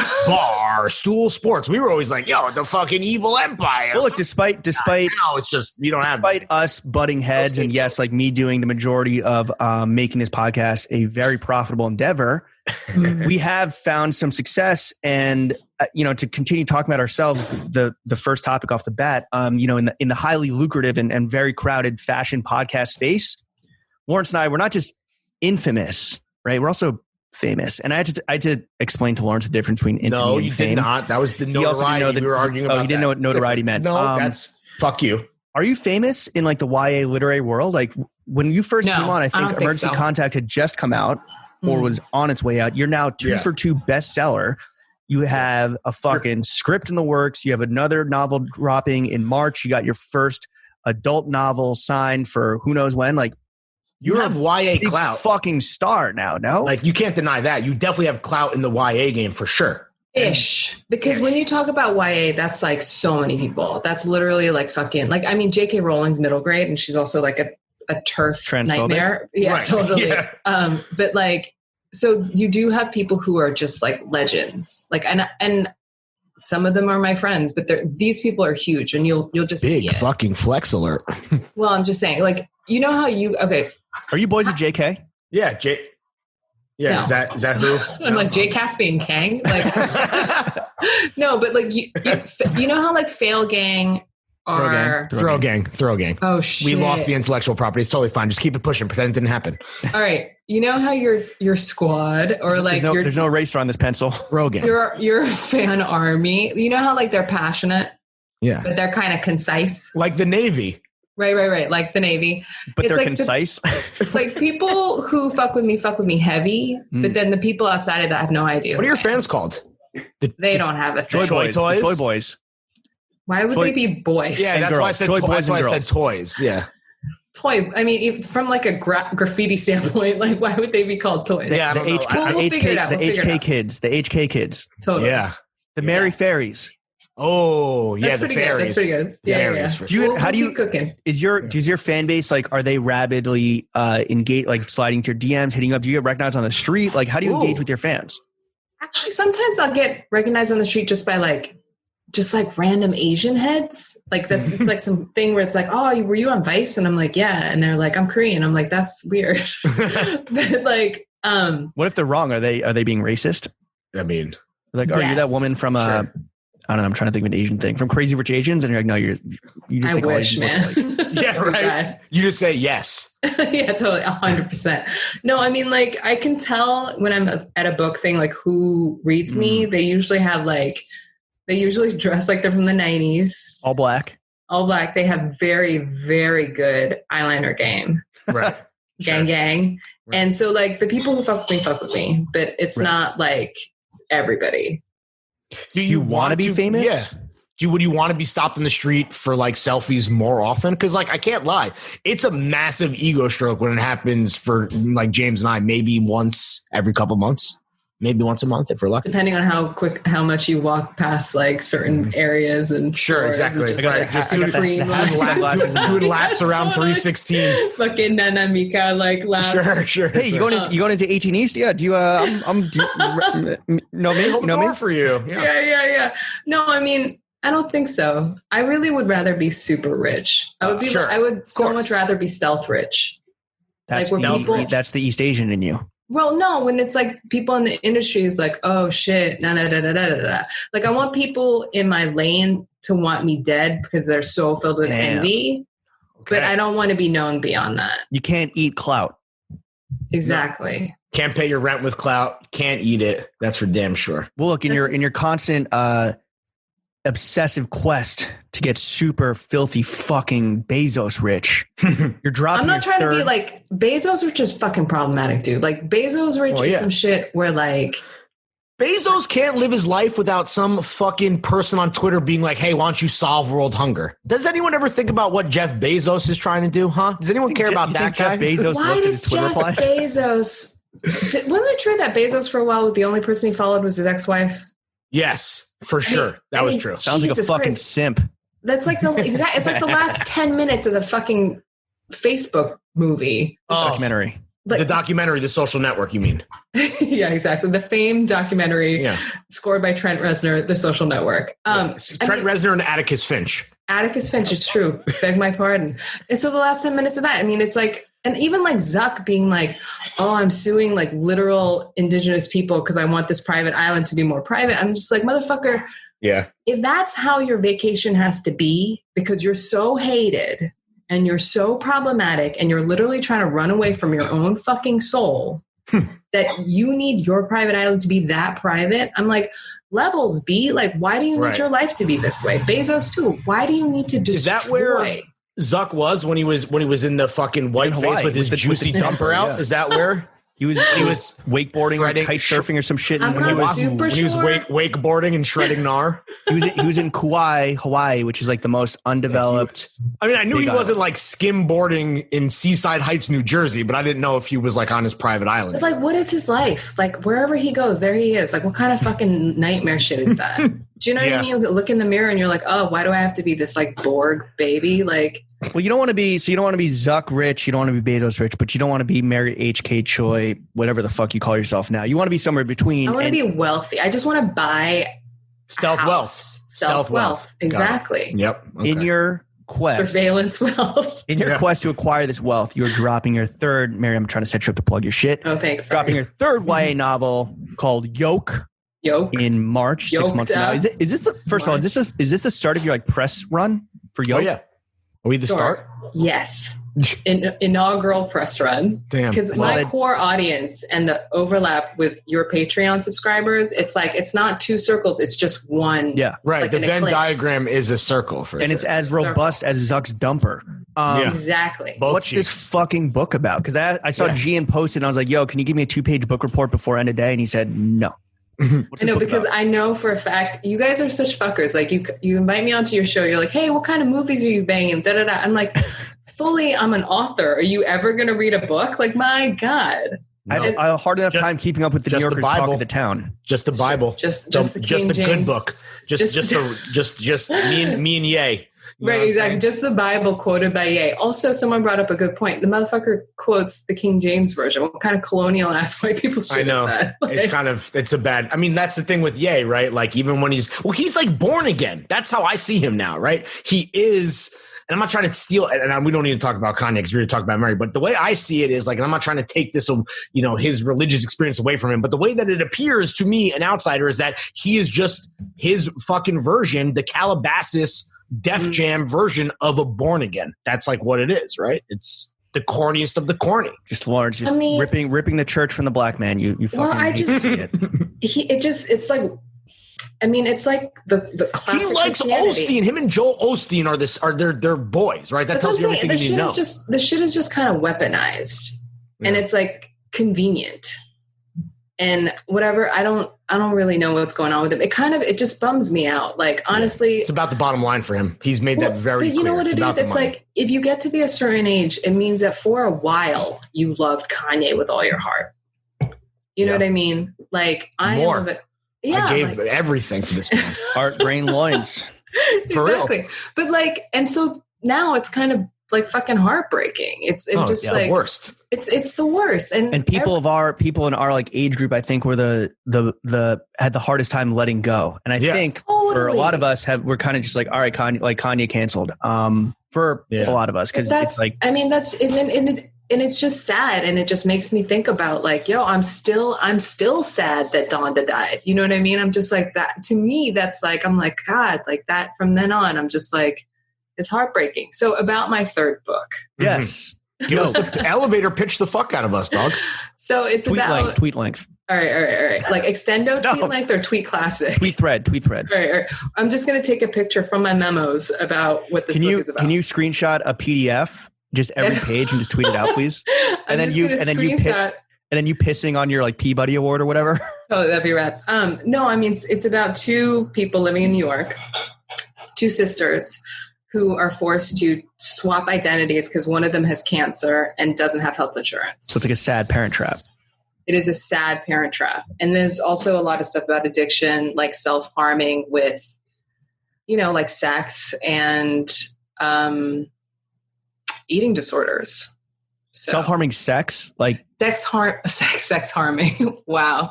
Stool Sports, we were always like, yo, the fucking evil empire. Well, look, despite now it's just, you don't have despite us butting heads and yes, like me doing the majority of making this podcast a very profitable endeavor, we have found some success. And to continue talking about ourselves, the first topic off the bat, in the highly lucrative and very crowded fashion podcast space, Lawrence and I, we're not just infamous, right? We're also famous. And I had to explain to Lawrence the difference between infamy and fame. Did not. That was the notoriety we were arguing about. Oh, he didn't know what notoriety meant. No, that's fuck you. Are you famous in like the YA literary world? Like when you first came on, I think Emergency Contact had just come out or was on its way out. You're now 2 for 2 bestseller. You have a fucking script in the works. You have another novel dropping in March. You got your first adult novel signed for who knows when. Like, you have YA clout. Fucking star now, no? Like, you can't deny that. You definitely have clout in the YA game for sure. Because when you talk about YA, that's like so many people. That's literally like fucking, like, I mean, J.K. Rowling's middle grade, and she's also like a turf nightmare. Yeah, right. Totally. Yeah. But like, so you do have people who are just like legends. Like, and some of them are my friends, but these people are huge, and you'll just see it. Big fucking flex alert. Well, I'm just saying, like, you know how are you boys with JK? Yeah, Yeah, no. Is that who? I'm like J. Caspian Kang. Like, no, but like you know how like Fail Gang are Throw gang. Oh shit! We lost the intellectual property. It's totally fine. Just keep it pushing. Pretend it didn't happen. All right. You know how your squad or like there's no eraser on this pencil. Rogan. Your fan army. You know how like they're passionate. Yeah. But they're kind of concise. Like the Navy. Right. Like the Navy. But they're like concise. Like people who fuck with me heavy, but then the people outside of that have no idea. What are your fans called? They don't have a thing. Choi Boys. Why would they be boys? Yeah, that's why I said I said toys. Yeah. Toy. I mean, from like a graffiti standpoint, like why would they be called toys? The HK kids. Totally. Yeah. The Merry Fairies. Oh, yeah, the fairies. That's pretty good. Yeah. Cooking? Does your fan base, like, are they rabidly engaged, like sliding to your DMs, hitting you up? Do you get recognized on the street? Like, how do you engage with your fans? Actually, sometimes I'll get recognized on the street just by just random Asian heads. Like it's like some thing where it's like, oh, were you on Vice? And I'm like, yeah. And they're like, I'm Korean. I'm like, that's weird. But like, what if they're wrong? Are they being racist? I mean, like, are you that woman from sure. I don't know. I'm trying to think of an Asian thing from Crazy Rich Asians, and you're like, no, you just I think wish, man. Yeah, right. You just say yes. Yeah, totally, 100%. No, I mean, like, I can tell when I'm at a book thing, like who reads me. They usually dress like they're from the 90s, all black. They have very, very good eyeliner game, right? Gang. Right. And so, like, the people who fuck with me, but it's not like everybody. Do you want to be famous? Yeah. Would you want to be stopped in the street for like selfies more often? Because like I can't lie, it's a massive ego stroke when it happens for like James and I. Maybe once every couple months, maybe once a month if we're lucky. Depending on how much you walk past like certain areas and sure, exactly. Doing laps around 316. Fucking Nana Mika like laps. Sure. Hey, you going into 18 East? Yeah. Do you? Know me? Hold the door for you. Yeah. No, I mean, I don't think so. I really would rather be super rich. I would so much rather be stealth rich. That's like where people, that's the East Asian in you. Well, no, when it's like people in the industry is like, oh shit, nah, nah, nah, nah, nah, nah, nah. Like I want people in my lane to want me dead because they're so filled with envy. Okay. But I don't want to be known beyond that. You can't eat clout. Exactly. No. Can't pay your rent with clout. Can't eat it. That's for damn sure. Well, look, in your constant obsessive quest to get super filthy fucking Bezos rich, you're dropping. I'm not trying to be like Bezos rich is fucking problematic, dude. Like Bezos rich is some shit where like Bezos can't live his life without some fucking person on Twitter being like, hey, why don't you solve world hunger? Does anyone ever think about what Jeff Bezos is trying to do, huh? Does anyone care about that guy? Jeff Bezos why looks at does his Twitter Jeff replies? Bezos wasn't it true that Bezos for a while was the only person he followed was his ex-wife? Yes, for sure. That was true. Sounds like a fucking simp. That's like it's like the last 10 minutes of the fucking Facebook movie. Documentary. Like, the documentary, The Social Network, you mean? Yeah, exactly. The famed documentary scored by Trent Reznor, The Social Network. Trent Reznor and Atticus Finch. Atticus Finch, it's true. Beg my pardon. And so the last 10 minutes of that, I mean, it's like, and even like Zuck being like, oh, I'm suing like literal indigenous people because I want this private island to be more private. I'm just like, motherfucker. Yeah. If that's how your vacation has to be because you're so hated and you're so problematic and you're literally trying to run away from your own fucking soul that you need your private island to be that private, I'm like, levels B, like, why do you need your life to be this way? Bezos too. Why do you need to destroy? Is that where Zuck was when he was in the fucking white face with his juicy dumper out? Is that where? He was wakeboarding or kite surfing or some shit. I'm not super sure. He was wakeboarding and shredding gnar. He was in Kauai, Hawaii, which is like the most undeveloped. I mean, I knew he wasn't like skimboarding in Seaside Heights, New Jersey, but I didn't know if he was like on his private island. But like, what is his life? Like, wherever he goes, there he is. Like, what kind of fucking nightmare shit is that? Do you know what I mean? Look in the mirror and you're like, oh, why do I have to be this like Borg baby? Like, well, you don't want to be Zuck rich, you don't want to be Bezos rich, but you don't want to be Mary H.K. Choi, whatever the fuck you call yourself now. You want to be somewhere between. I want to be wealthy. I just want to buy stealth wealth. Stealth wealth. Exactly. Yep. Okay. In your quest. Surveillance wealth. In your quest to acquire this wealth, you're dropping your third, Mary, I'm trying to set you up to plug your shit. Oh, thanks. Dropping your third YA novel called Yoke. In March, 6 months from now. Is this the first of all? Is this the start of your like press run for Yoke? Oh yeah, are we the start? Yes, inaugural press run. Damn, because my core audience and the overlap with your Patreon subscribers, it's like it's not two circles; it's just one. Yeah, right. Like the Venn diagram is a circle, and it's as robust as Zuck's dumper. Exactly. What's this fucking book about? Because I saw Gian post it, and I was like, "Yo, can you give me a 2-page book report before end of day?" And he said, "No." I know because I know for a fact you guys are such fuckers. Like you invite me onto your show. You're like, hey, what kind of movies are you banging? Da da da. I'm like, fully, I'm an author. Are you ever going to read a book? Like, my God. No. I have hard enough time keeping up with the New Yorker's Talk of the Town. Just the Bible. Just the good book. Just me and Ye. Right, exactly. Just the Bible quoted by Ye. Also, someone brought up a good point. The motherfucker quotes the King James Version. What kind of colonial ass white people shit I know. is that? Like, it's a bad. I mean, that's the thing with Ye, right? Like even when he's like born again. That's how I see him now, right? He is. And I'm not trying to steal, and we don't need to talk about Kanye because we're going to talk about Mary. But the way I see it is like, and I'm not trying to take this, his religious experience away from him. But the way that it appears to me, an outsider, is that he is just his fucking version, the Calabasas Def Jam version of a born again. That's like what it is, right? It's the corniest of the corny. Just Lawrence, ripping the church from the black man. You fucking. Well, I just it's like. I mean, it's like the classic. He likes Osteen. Him and Joel Osteen are they're boys, right? That tells you everything you need to know. The shit is just kind of weaponized, and it's like convenient, and whatever. I don't really know what's going on with it. It just bums me out. Like honestly, it's about the bottom line for him. He's made that very clear. But you know what it is? It's like if you get to be a certain age, it means that for a while you loved Kanye with all your heart. You know what I mean? Like I love it. Yeah, I gave everything for this man. Heart, brain, loins. For exactly. real. But like, and so now it's kind of like fucking heartbreaking. It's just like the worst. It's the worst. And people in our like age group, I think, were the had the hardest time letting go. And I think for a lot of us we're kind of just like, all right, Kanye canceled. For a lot of us, because it's like, I mean, and it's just sad. And it just makes me think about like, yo, I'm still sad that Donda died. You know what I mean? I'm just like that. To me, that's like, I'm like, God, like that from then on, I'm just like, it's heartbreaking. So about my third book. Yes. Give us the elevator pitch the fuck out of us, dog. So it's tweet length. All right. Like extendo tweet length or tweet classic? Tweet thread. All right. I'm just going to take a picture from my memos about what this book is about. Can you screenshot a PDF, just every page, and just tweet it out, please? And then you pissing on your like Peabody Award or whatever. Oh, that'd be rad. No, I mean it's about two people living in New York, two sisters who are forced to swap identities because one of them has cancer and doesn't have health insurance. So it's like a sad parent trap. It is a sad parent trap. And there's also a lot of stuff about addiction, like self-harming with, like sex and eating disorders. So, self-harming sex? Like sex harming. Wow.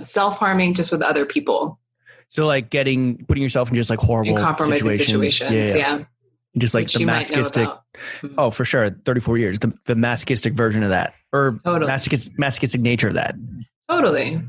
Self-harming just with other people. So like putting yourself in just like horrible compromising situations. Yeah. Just like which the masochistic. Oh, for sure. 34 years. The masochistic version of that, or masochistic nature of that. Totally.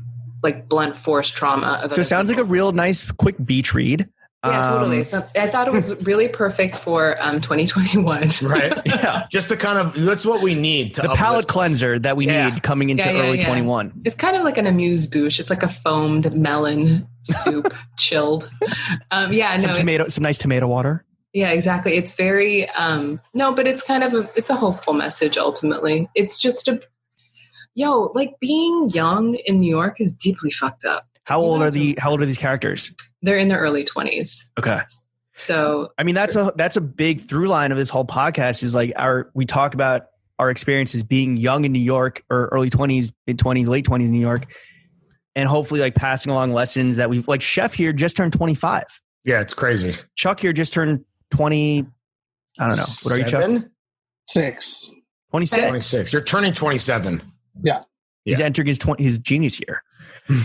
Like blunt force trauma. So it sounds like a real nice, quick beach read. Yeah, totally. So I thought it was really perfect for 2021. Right. Yeah. Just to kind of, that's what we need. The palate cleanser that we need coming into early 21. It's kind of like an amuse-bouche. It's like a foamed melon soup, chilled. Some nice tomato water. Yeah, exactly. It's very, but it's kind of it's a hopeful message ultimately. It's just like being young in New York is deeply fucked up. How old are these characters? They're in their early 20s. Okay. So, I mean, that's a big through line of this whole podcast is like we talk about our experiences being young in New York or early 20s, mid 20s, late 20s in New York. And hopefully like passing along lessons that we've like Chef here just turned 25. Yeah. It's crazy. Chuck here just turned 20. I don't know. What are you, Chuck? 6. 26. You're turning 27. Yeah. He's entering his genius year.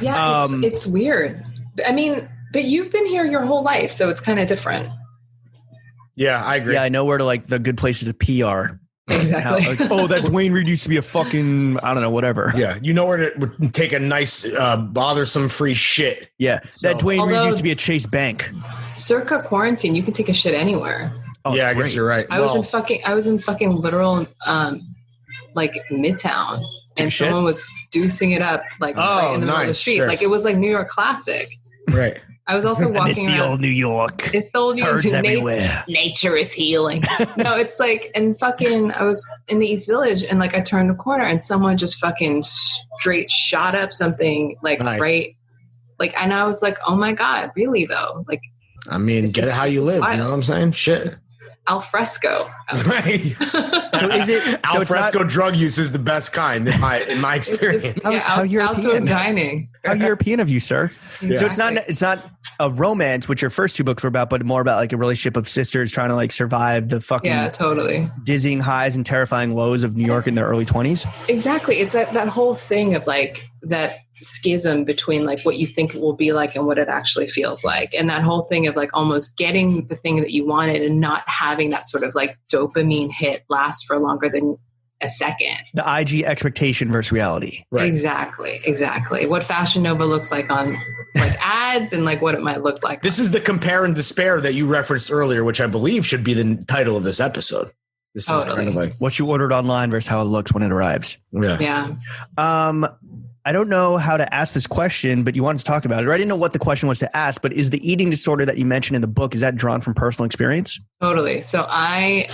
Yeah. It's weird. I mean, but you've been here your whole life, so it's kind of different. Yeah, I agree. Yeah, I know where to like the good places to PR. Exactly. That Dwayne Reed used to be a fucking, I don't know, whatever. Yeah, you know where to take a nice, bothersome free shit. Yeah, that Dwayne Reed used to be a Chase Bank. Circa quarantine, you can take a shit anywhere. Oh, yeah, I guess you're right. I was in fucking literal, like Midtown, and someone was deucing it up like right in the middle of the street. Sure. Like it was like New York classic. Right. I was also walking around. It's the old New York. It's the old New York. Everywhere. Nature is healing. No, it's like, and fucking, I was in the East Village and like I turned a corner and someone just fucking straight shot up something like right. Like, and I was like, oh my God, really though? Like, I mean, get it how you live. Wild. You know what I'm saying? Shit. Al fresco. Right. So is it al fresco drug use is the best kind in my experience. Just, how outdoor dining. How European of you, sir. Exactly. So it's not a romance, which your first two books were about, but more about like a relationship of sisters trying to like survive the fucking totally dizzying highs and terrifying lows of New York in their early 20s. Exactly. It's that whole thing of like that schism between like what you think it will be like and what it actually feels like. And that whole thing of like almost getting the thing that you wanted and not having that sort of like dopamine hit last for longer than a second. The IG expectation versus reality. Right. Exactly. What Fashion Nova looks like on like ads and like what it might look like. This is the compare and despair that you referenced earlier, which I believe should be the title of this episode. This is kind of like what you ordered online versus how it looks when it arrives. Yeah. I don't know how to ask this question, but you wanted to talk about it. Or I didn't know what the question was to ask, but is the eating disorder that you mentioned in the book, is that drawn from personal experience? Totally. So I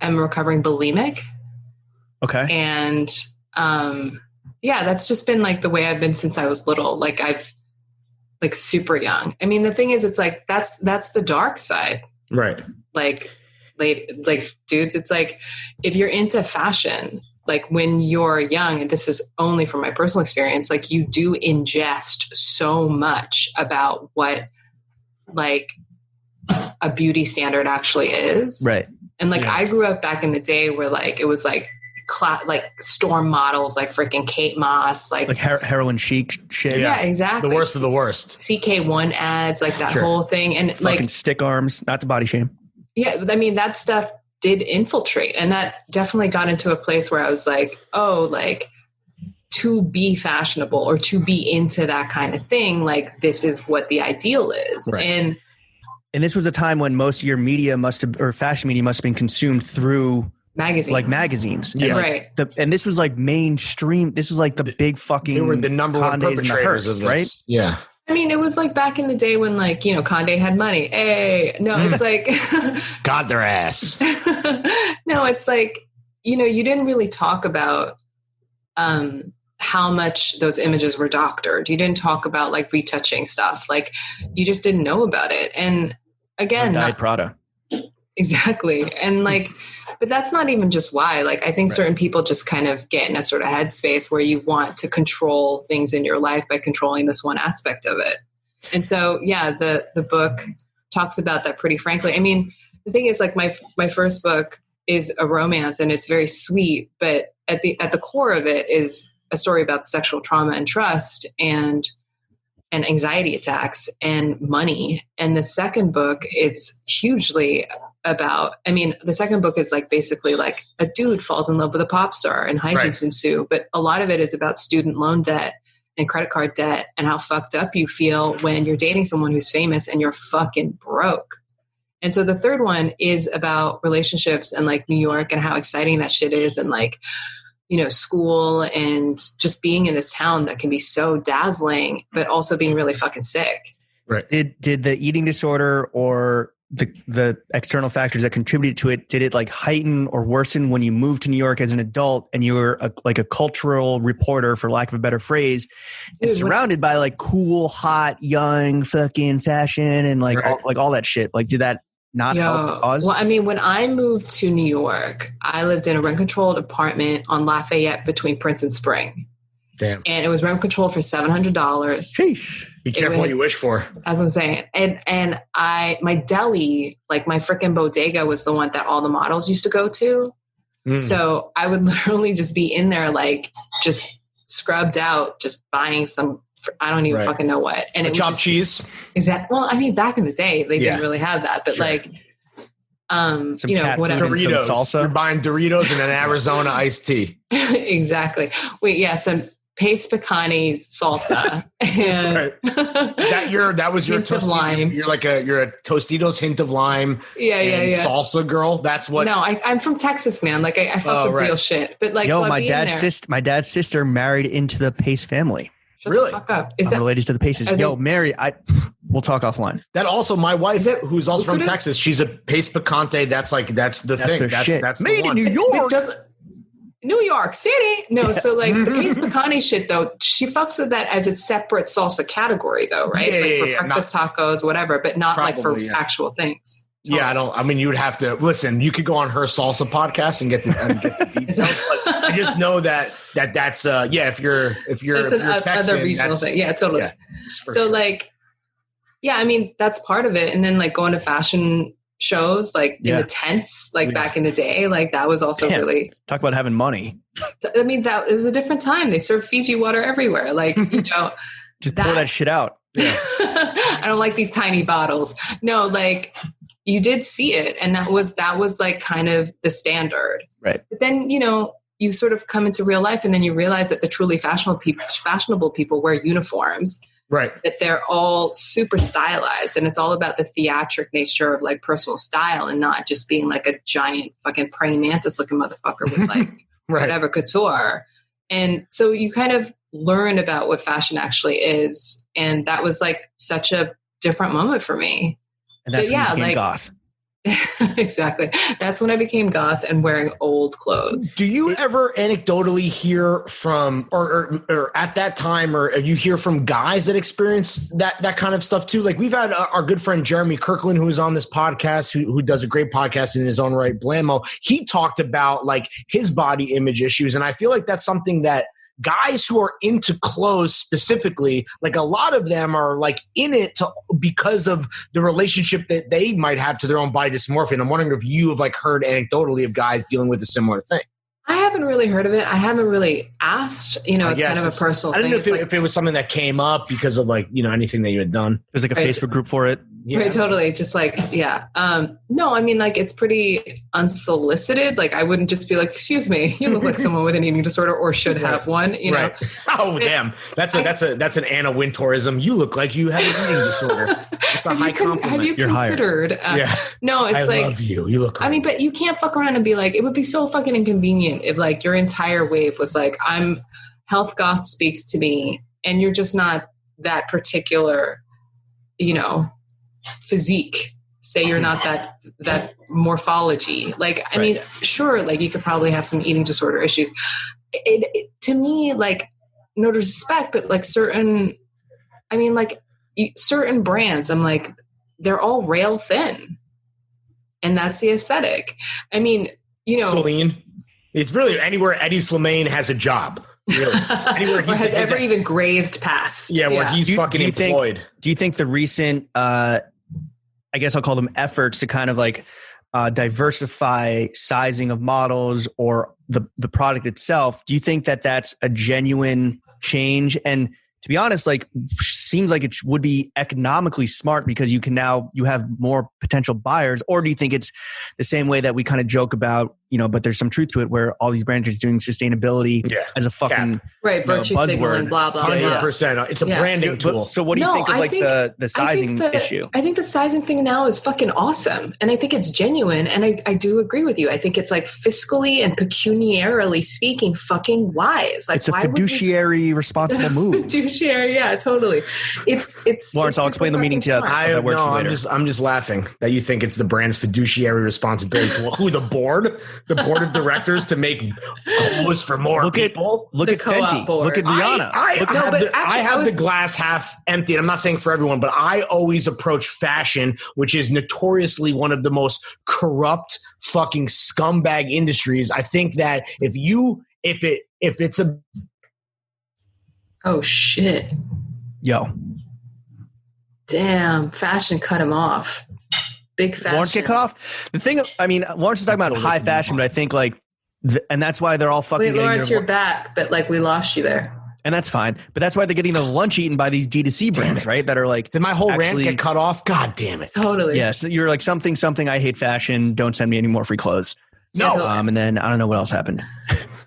am recovering bulimic. Okay. And that's just been like the way I've been since I was little. Like I've like super young. I mean, the thing is, it's like, that's the dark side. Right. Like dudes, it's like, if you're into fashion, like when you're young, and this is only from my personal experience, like you do ingest so much about what like a beauty standard actually is. Right. And like, I grew up back in the day where like, it was like, like storm models, like freaking Kate Moss, like heroin chic shit. Yeah, exactly. The worst of the worst. CK1 ads, like that whole thing. And fucking like stick arms, not to body shame. Yeah. I mean, that stuff did infiltrate. And that definitely got into a place where I was like, oh, like to be fashionable or to be into that kind of thing, like this is what the ideal is. Right. And this was a time when most of your media or fashion media must have been consumed through magazines. Yeah. Right. And this was like mainstream. This was like the big fucking. They were the number one perpetrators of this. Right? Yeah. I mean, it was like back in the day when like, you know, Condé had money. Hey, no, it's like. Got their ass. No, it's like, you know, you didn't really talk about how much those images were doctored. You didn't talk about like retouching stuff. Like you just didn't know about it. And again, Prada. Exactly. And like, but that's not even just why. Like, I think certain people just kind of get in a sort of headspace where you want to control things in your life by controlling this one aspect of it. And so, yeah, the book talks about that pretty frankly. I mean, the thing is, like, my first book is a romance and it's very sweet, but at the core of it is a story about sexual trauma and trust and anxiety attacks and money. And the second book, it's hugely about, I mean, the second book is like basically like a dude falls in love with a pop star and hijinks ensue, but a lot of it is about student loan debt and credit card debt and how fucked up you feel when you're dating someone who's famous and you're fucking broke. And so the third one is about relationships and like New York and how exciting that shit is and like, you know, school and just being in this town that can be so dazzling, but also being really fucking sick. Right. Did the eating disorder or the external factors that contributed to it, did it like heighten or worsen when you moved to New York as an adult and you were like a cultural reporter, for lack of a better phrase, and surrounded by like cool, hot, young fucking fashion and like all that shit? Like, did that not help the cause? Well, I mean, when I moved to New York, I lived in a rent-controlled apartment on Lafayette between Prince and Spring. Damn. And it was rent-controlled for $700. Sheesh. Be careful what you wish for. As I'm saying. And my deli, like my freaking bodega was the one that all the models used to go to. So I would literally just be in there, like just scrubbed out, just buying some, I don't even fucking know what. And it chopped cheese. Exactly. Well, I mean, back in the day, they didn't really have that, but like, you know, whatever. Doritos. Salsa. You're buying Doritos and an Arizona iced tea. Exactly. Wait, yeah, some paste pecani salsa and that was your hint of lime. You're a Tostitos hint of lime. Yeah. Salsa girl. That's what. No, I'm from Texas, man. Like I fuck with real shit. But like, yo, so my dad's sister married into the Pace family. Shut the fuck up. Is I'm related to the Paces. Yo, Mary, we'll talk offline. That also, my wife, who's also from Texas, she's a Pace Picante. That's the thing. That's made in New York. New York City. No, so like the Pace Picante shit though, she fucks with that as its separate salsa category though, right? For breakfast tacos, whatever, but not like for actual things. Totally. Yeah, I mean, you would have to listen. You could go on her salsa podcast and get the details. But I just know that's if you're Texan, other regional thing. Yeah, totally. Yeah, so like, yeah, I mean, that's part of it. And then like going to fashion shows, like in the tents, like back in the day, like that was also really talk about having money. I mean, that it was a different time. They served Fiji water everywhere. Like, you know, just pour that shit out. Yeah. I don't like these tiny bottles. No, like you did see it. And that was like kind of the standard. Right. But then, you know, you sort of come into real life and then you realize that the truly fashionable people wear uniforms. Right. That they're all super stylized and it's all about the theatric nature of like personal style and not just being like a giant fucking praying mantis looking motherfucker with like whatever couture. And so you kind of learn about what fashion actually is. And that was like such a different moment for me. And that's when you became goth. Exactly. That's when I became goth and wearing old clothes. Do you ever anecdotally hear from, or at that time, or you hear from guys that experience that kind of stuff too? Like we've had our good friend Jeremy Kirkland, who is on this podcast, who does a great podcast in his own right, Blammo. He talked about like his body image issues, and I feel like that's something that guys who are into clothes specifically, like a lot of them are like in it because of the relationship that they might have to their own body dysmorphia. And I'm wondering if you have like heard anecdotally of guys dealing with a similar thing. I haven't really heard of it. I haven't really asked, you know, it's kind of a personal thing. I don't know if it was something that came up because of like, you know, anything that you had done. There's like a Facebook group for it. Yeah. Right, totally. Just like, yeah. No, I mean, like, it's pretty unsolicited. Like, I wouldn't just be like, excuse me, you look like someone with an eating disorder or should have one, you know? Oh, damn. That's an Anna Wintorism. You look like you have an eating disorder. It's a high compliment. Have you considered? No, it's I love you. You look great. I mean, but you can't fuck around and be like, it would be so fucking inconvenient if like your entire wave was like, I'm health goth speaks to me, and you're just not that particular, you know, physique. Say you're not that morphology. Like, I mean, sure, like you could probably have some eating disorder issues. To me, like, no disrespect, but like certain brands, I'm like, they're all rail thin, and that's the aesthetic. I mean, you know, Celine. It's really anywhere Eddie Slimane has a job. Really, anywhere or has ever even grazed past. Yeah, where he's fucking employed. Do you think the recent, I guess I'll call them efforts to kind of like diversify sizing of models or the product itself, do you think that that's a genuine change? And to be honest, like, seems like it would be economically smart because you have more potential buyers. Or do you think it's the same way that we kind of joke about, you know, but there's some truth to it, where all these brands are doing sustainability as a fucking virtue signaling, blah blah blah. 100%. It's a branding tool. So what do you think of like the sizing issue? I think the sizing thing now is fucking awesome, and I think it's genuine. And I do agree with you. I think it's like fiscally and pecuniarily speaking, fucking wise. Like, it's a fiduciary responsible move. Fiduciary, yeah, totally. It's Lawrence, I'll explain the meaning to you. I'm just laughing that you think it's the brand's fiduciary responsibility. Who, the board? The board of directors to make clothes for more people? Look at Fenty. Board. Look at Rihanna. I have the glass half empty. And I'm not saying for everyone, but I always approach fashion, which is notoriously one of the most corrupt fucking scumbag industries. I think that if it's a... Oh, shit. Yo. Damn, fashion cut him off. Big fashion. Lawrence get cut off. The thing, I mean, Lawrence is talking about high fashion, but I think like, and that's why they're all fucking. Wait, Lawrence, you're back, but like we lost you there. And that's fine, but that's why they're getting their lunch eaten by these D2C brands, right? That are like, did my whole rant get cut off? God damn it! Totally. Yeah, so you're like something. I hate fashion. Don't send me any more free clothes. No. And then I don't know what else happened.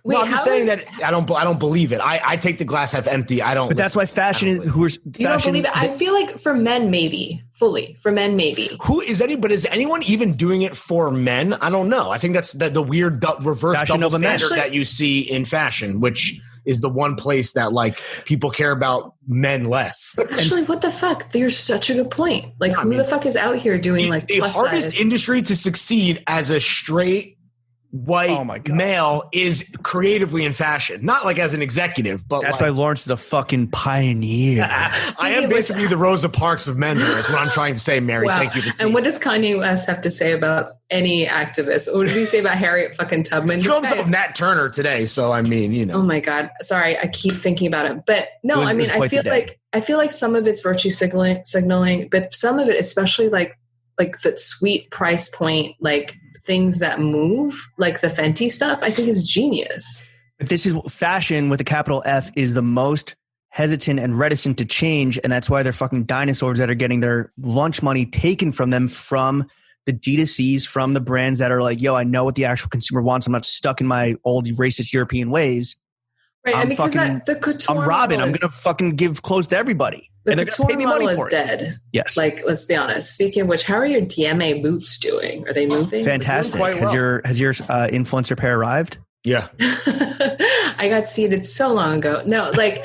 Wait, no, I'm just saying that I don't believe it. I take the glass half empty. I don't. But that's why fashion is. You don't believe it? I feel like for men, maybe fully. For men, maybe. But is anyone even doing it for men? I don't know. I think that's the weird reverse fashion double standard Actually, that you see in fashion, which is the one place that like people care about men less. Actually, what the fuck? You're such a good point. Like, who the fuck is out here doing like the hardest size? industry to succeed as a straight white male is creatively in fashion, not like as an executive, but that's why Lawrence is a fucking pioneer. I am basically the Rosa Parks of menswear. Is what I'm trying to say, Mary. Wow. Thank you. And what does Kanye West have to say about any activist? What did he say about Harriet fucking Tubman? He calls himself Nat Turner today, so I mean, you know. Oh my God, sorry, I keep thinking about it, but no, I mean, I feel like some of it's virtue signaling, but some of it, especially like that sweet price point, like things that move, like the Fenty stuff, I think is genius. But this is fashion with a capital F is the most hesitant and reticent to change. And that's why they're fucking dinosaurs that are getting their lunch money taken from them, from the D2Cs, from the brands that are like, yo, I know what the actual consumer wants. I'm not stuck in my old racist European ways. Right. And because the couture I'm Robin. I'm going to fucking give clothes to everybody. The couture model is dead. Yes. Like, let's be honest. Speaking of which, how are your DMA boots doing? Are they moving? Fantastic. Has your influencer pair arrived? Yeah. I got seated so long ago. No, like.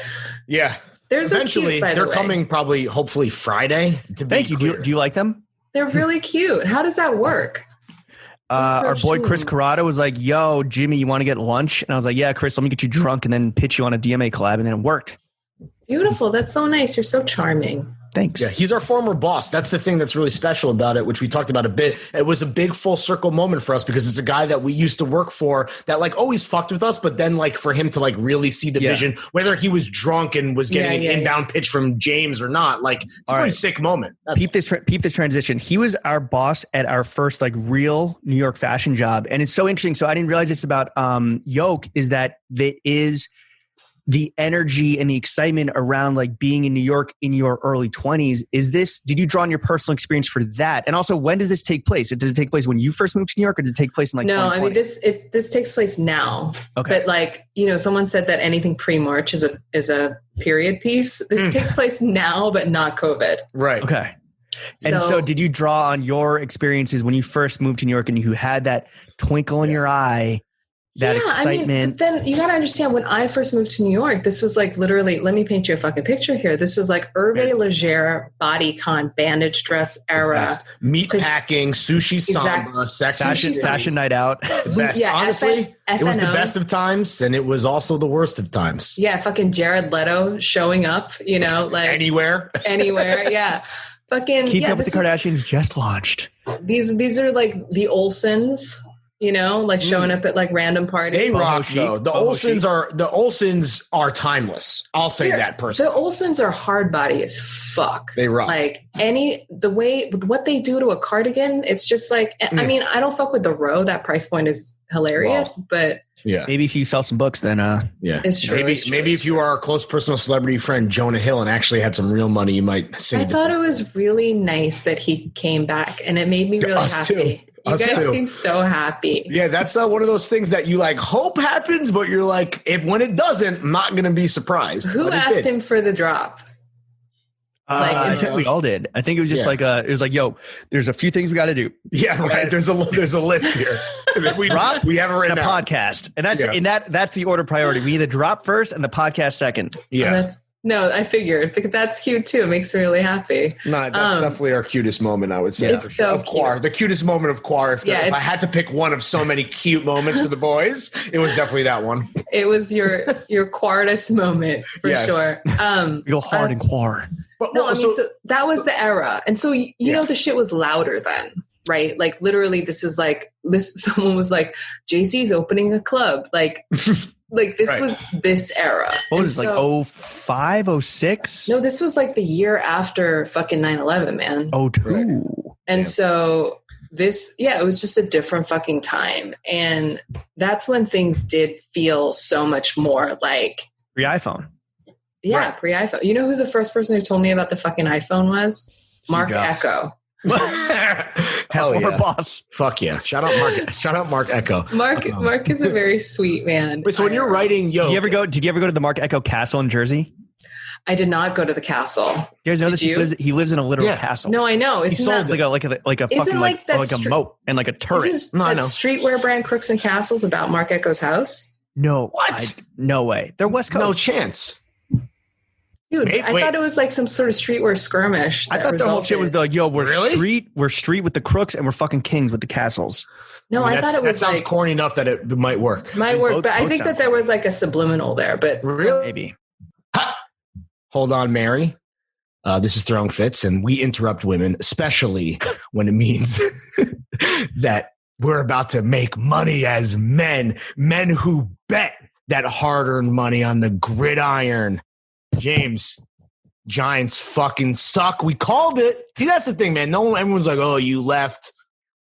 Yeah. There's eventually they're coming probably hopefully Friday. Thank you. Do you like them? They're really cute. How does that work? Our boy Chris Corrado was like, yo, Jimmy, you want to get lunch? And I was like, yeah, Chris, let me get you drunk and then pitch you on a DMA collab. And then it worked. Beautiful. That's so nice. You're so charming. Thanks. Yeah, he's our former boss. That's the thing that's really special about it, which we talked about a bit. It was a big full circle moment for us because it's a guy that we used to work for that like always fucked with us. But then like for him to like really see the vision, whether he was drunk and was getting an inbound pitch from James or not, like it's a pretty sick moment. Peep this transition. He was our boss at our first like real New York fashion job. And it's so interesting. So I didn't realize this about Yoke is that the energy and the excitement around like being in New York in your early 20s. Did you draw on your personal experience for that? And also, when does this take place? Does it take place when you first moved to New York, or does it take place in like No, 2020? I mean, this takes place now. Okay. But like, someone said that anything pre-March is a period piece. This takes place now, but not COVID. Right. Okay. And so did you draw on your experiences when you first moved to New York and you had that twinkle in your eye, that excitement? I mean, but then you got to understand, when I first moved to New York, this was like literally, let me paint you a fucking picture here. This was like Hervé Leger, bodycon, bandage dress era. Meat packing, sushi samba, fashion night out. Best. Yeah, honestly, it was the FNO. best of times, and it was also the worst of times. Yeah, fucking Jared Leto showing up, like anywhere. Yeah. Fucking Keep Up with the Kardashians just launched. These are like the Olsens, like showing up at like random parties. They rock though. The Olsens are timeless. I'll say that personally. The Olsens are hard body as fuck. They rock. Like what they do to a cardigan, it's just like, I mean, I don't fuck with the Row. That price point is hilarious, but yeah, maybe if you sell some books, then it's true. Maybe if you are a close personal celebrity friend, Jonah Hill, and actually had some real money, you might sing. I thought it was really nice that he came back, and it made me really happy. You guys seem so happy. Yeah, that's one of those things that you like hope happens, but you're like, when it doesn't, I'm not going to be surprised. Who asked him for the drop? I think we all did. I think it was just it was like, yo, there's a few things we got to do. Yeah, right. There's a list here. we have it right now. A podcast, and that's the order priority. We need the drop first and the podcast second. Yeah. No, I figured. That's cute too. It makes me really happy. No, that's definitely our cutest moment, I would say. It's so of Quar. The cutest moment of Quar. If I had to pick one of so many cute moments for the boys, it was definitely that one. It was your Quartus moment for sure. Go hard in Quar. But, so that was the era. And so, you know, the shit was louder then, right? Like literally someone was like, Jay-Z's opening a club. Like this was this era. What was it, like 05, 06? No, this was like the year after fucking 9/11, man. 02. And so it was just a different fucking time. And that's when things did feel so much more like pre-iPhone. Yeah, pre-iPhone. You know who the first person who told me about the fucking iPhone was? Mark Echo. Hell yeah. Our boss. Fuck yeah. Shout out Mark Echo. Mark is a very sweet man. Wait, so when you're writing, did you ever go to the Mark Echo Castle in Jersey? I did not go to the castle. You guys know this? He lives in a literal castle. No, I know. He sold like a fucking like a moat and like a turret. Isn't that streetwear brand Crooks and Castles about Mark Echo's house? No. What? No way. They're West Coast. No chance. Dude, I thought it was like some sort of streetwear skirmish. I thought the whole shit was we're street with the crooks and we're fucking kings with the castles. No, I thought it was that sounds corny enough that it might work. But I think that there was like a subliminal there. But really, maybe. Hold on, Mary. This is Throwing Fits, and we interrupt women, especially when it means that we're about to make money as men who bet that hard-earned money on the gridiron. James, Giants fucking suck. We called it. See, that's the thing, man. Everyone's like, oh, you left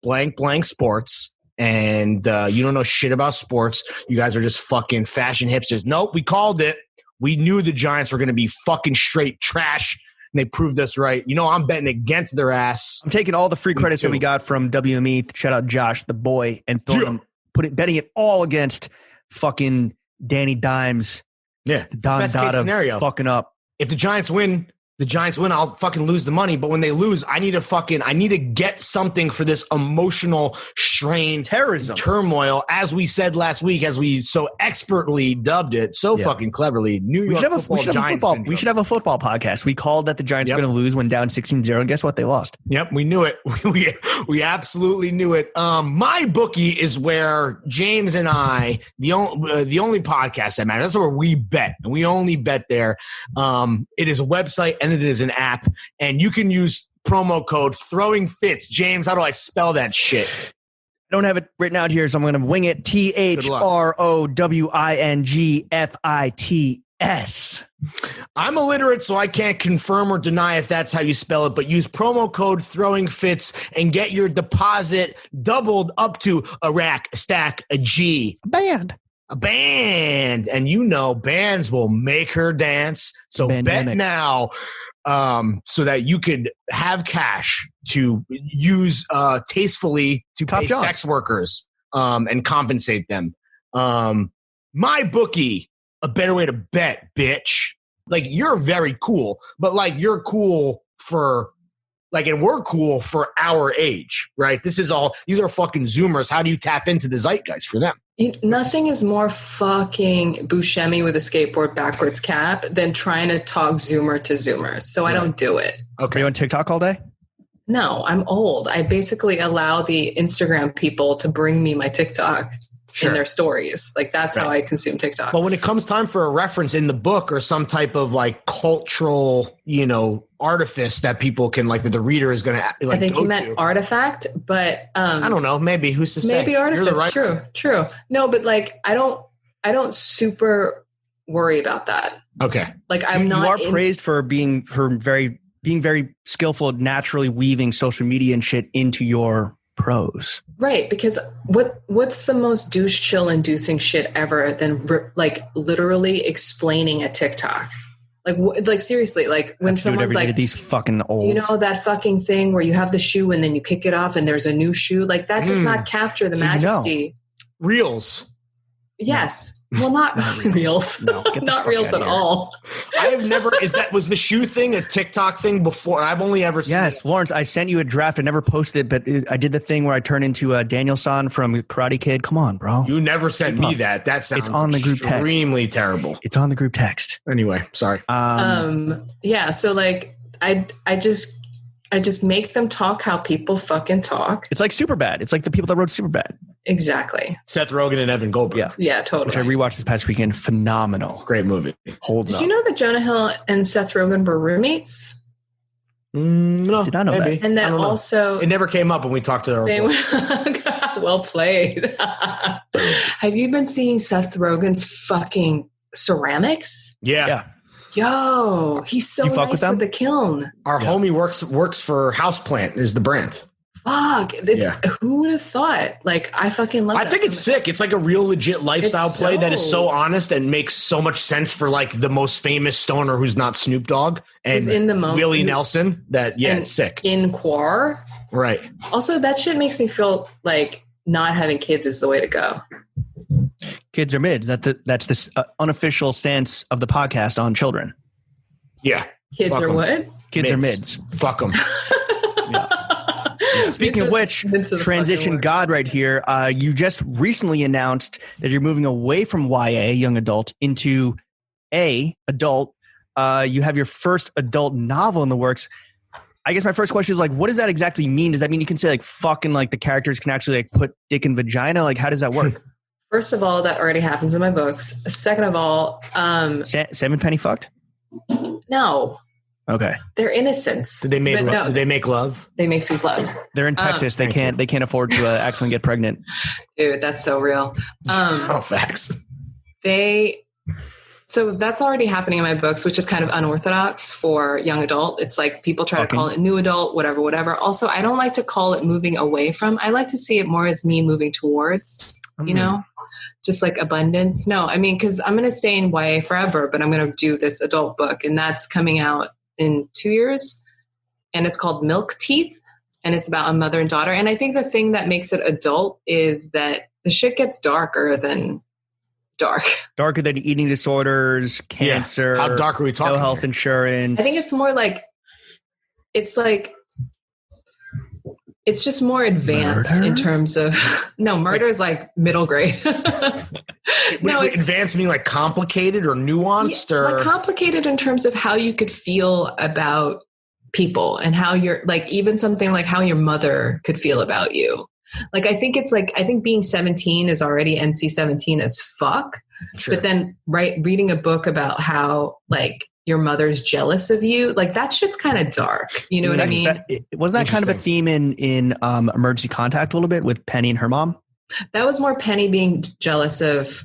blank sports and you don't know shit about sports. You guys are just fucking fashion hipsters. Nope, we called it. We knew the Giants were going to be fucking straight trash, and they proved us right. You know, I'm betting against their ass. I'm taking all the free credits that we got from WME. Shout out Josh, the boy, and betting it all against fucking Danny Dimes. Yeah, Don best case scenario. Fucking up. If the Giants win, I'll fucking lose the money. But when they lose, I need to get something for this emotional strain, terrorism, turmoil, as we said last week, as we so expertly dubbed it, fucking cleverly. New York football Giants syndrome. We should have a football podcast. We called that the Giants were going to lose when down 16-0, and guess what? They lost. Yep, we knew it. We absolutely knew it. My bookie is where James and I, the only podcast that matters. That's where we bet, and we only bet there. It is a website and it is an app, and you can use promo code Throwing Fits. James, how do I spell that shit? I don't have it written out here, so I'm going to wing it. THROWINGFITS. I'm illiterate, so I can't confirm or deny if that's how you spell it, but use promo code Throwing Fits and get your deposit doubled up to a rack, a stack, a G. Band. a band, and bands will make her dance. So bet now, so that you could have cash to use tastefully to pay sex workers and compensate them. My bookie, a better way to bet, bitch. Like, you're very cool, but like, you're cool for like, and we're cool for our age, right? These are fucking Zoomers. How do you tap into the zeitgeist for them? Nothing is more fucking Buscemi with a skateboard backwards cap than trying to talk Zoomer to Zoomers. So I don't do it. Okay. Are you on TikTok all day? No, I'm old. I basically allow the Instagram people to bring me my TikTok in their stories. Like, that's how I consume TikTok. But when it comes time for a reference in the book or some type of like cultural, artifice that people can like, that the reader is going to like, I think you meant artifact, but I don't know. Maybe who's to say? Maybe artifact. True. No, but like, I don't super worry about that. Okay. Like, I'm not. You are praised for being very skillful at naturally weaving social media and shit into your prose. Right, because what's the most douche chill inducing shit ever than like literally explaining a TikTok? Like seriously, like when someone's like, these fucking olds. That fucking thing where you have the shoe and then you kick it off and there's a new shoe, like that does not capture the majesty. Reels. Yes. Well, not reels. No, not reels at all. I have never. Was the shoe thing a TikTok thing before? I've only ever seen. Yes, Lawrence. I sent you a draft. I never posted it, but I did the thing where I turned into Daniel-san from Karate Kid. Come on, bro. You never sent me that. That sounds on the group extremely terrible. It's on the group text. Anyway, sorry. Yeah. So like, I just make them talk how people fucking talk. It's like Superbad. It's like the people that wrote Superbad. Exactly. Seth Rogen and Evan Goldberg. Yeah, totally. Which I rewatched this past weekend. Phenomenal. Great movie. Holds up. Did you know that Jonah Hill and Seth Rogen were roommates? No. Did not know that. And that also... It never came up when we talked to her. Well played. Have you been seeing Seth Rogen's fucking ceramics? Yeah. Yo, he's so nice with the kiln. Our homie works for Houseplant is the brand. Fuck. Who would have thought? Like, I fucking love that. I think it's sick. It's like a real legit lifestyle play that is so honest and makes so much sense for like the most famous stoner who's not Snoop Dogg and in the moment, Willie Nelson. It's sick. In Quar. Right. Also, that shit makes me feel like not having kids is the way to go. Kids are mids. That's this unofficial stance of the podcast on children. Yeah. Kids are what? Kids are mids. Fuck them. Speaking of which, transition God right here. You just recently announced that you're moving away from YA, young adult, into adult. You have your first adult novel in the works. I guess my first question is like, what does that exactly mean? Does that mean you can say like fucking like the characters can actually like put dick in vagina? Like, how does that work? First of all, that already happens in my books. Second of all, Seven Penny fucked? No. Okay. They're innocents. Did they make love? Did they make love? They make sweet love. They're in Texas. They can't afford to accidentally get pregnant. Dude, that's so real. Facts. So that's already happening in my books, which is kind of unorthodox for young adult. It's like people try to call it new adult, whatever. Also, I don't like to call it moving away from. I like to see it more as me moving towards, just like abundance. No, I mean, because I'm going to stay in YA forever, but I'm going to do this adult book, and that's coming out in 2 years, and it's called Milk Teeth, and it's about a mother and daughter. And I think the thing that makes it adult is that the shit gets darker than darker than eating disorders, cancer. Yeah. How dark are we talking? No health insurance. I think it's more like it's just more advanced in terms of murder is like middle grade. Advanced mean like complicated or nuanced or like complicated in terms of how you could feel about people and how you're like even something like how your mother could feel about you. Like I think being 17 is already NC-17 as fuck. Sure. But then reading a book about how like your mother's jealous of you, like that shit's kind of dark. You know what I mean? Wasn't that kind of a theme in Emergency Contact a little bit with Penny and her mom? That was more Penny being jealous of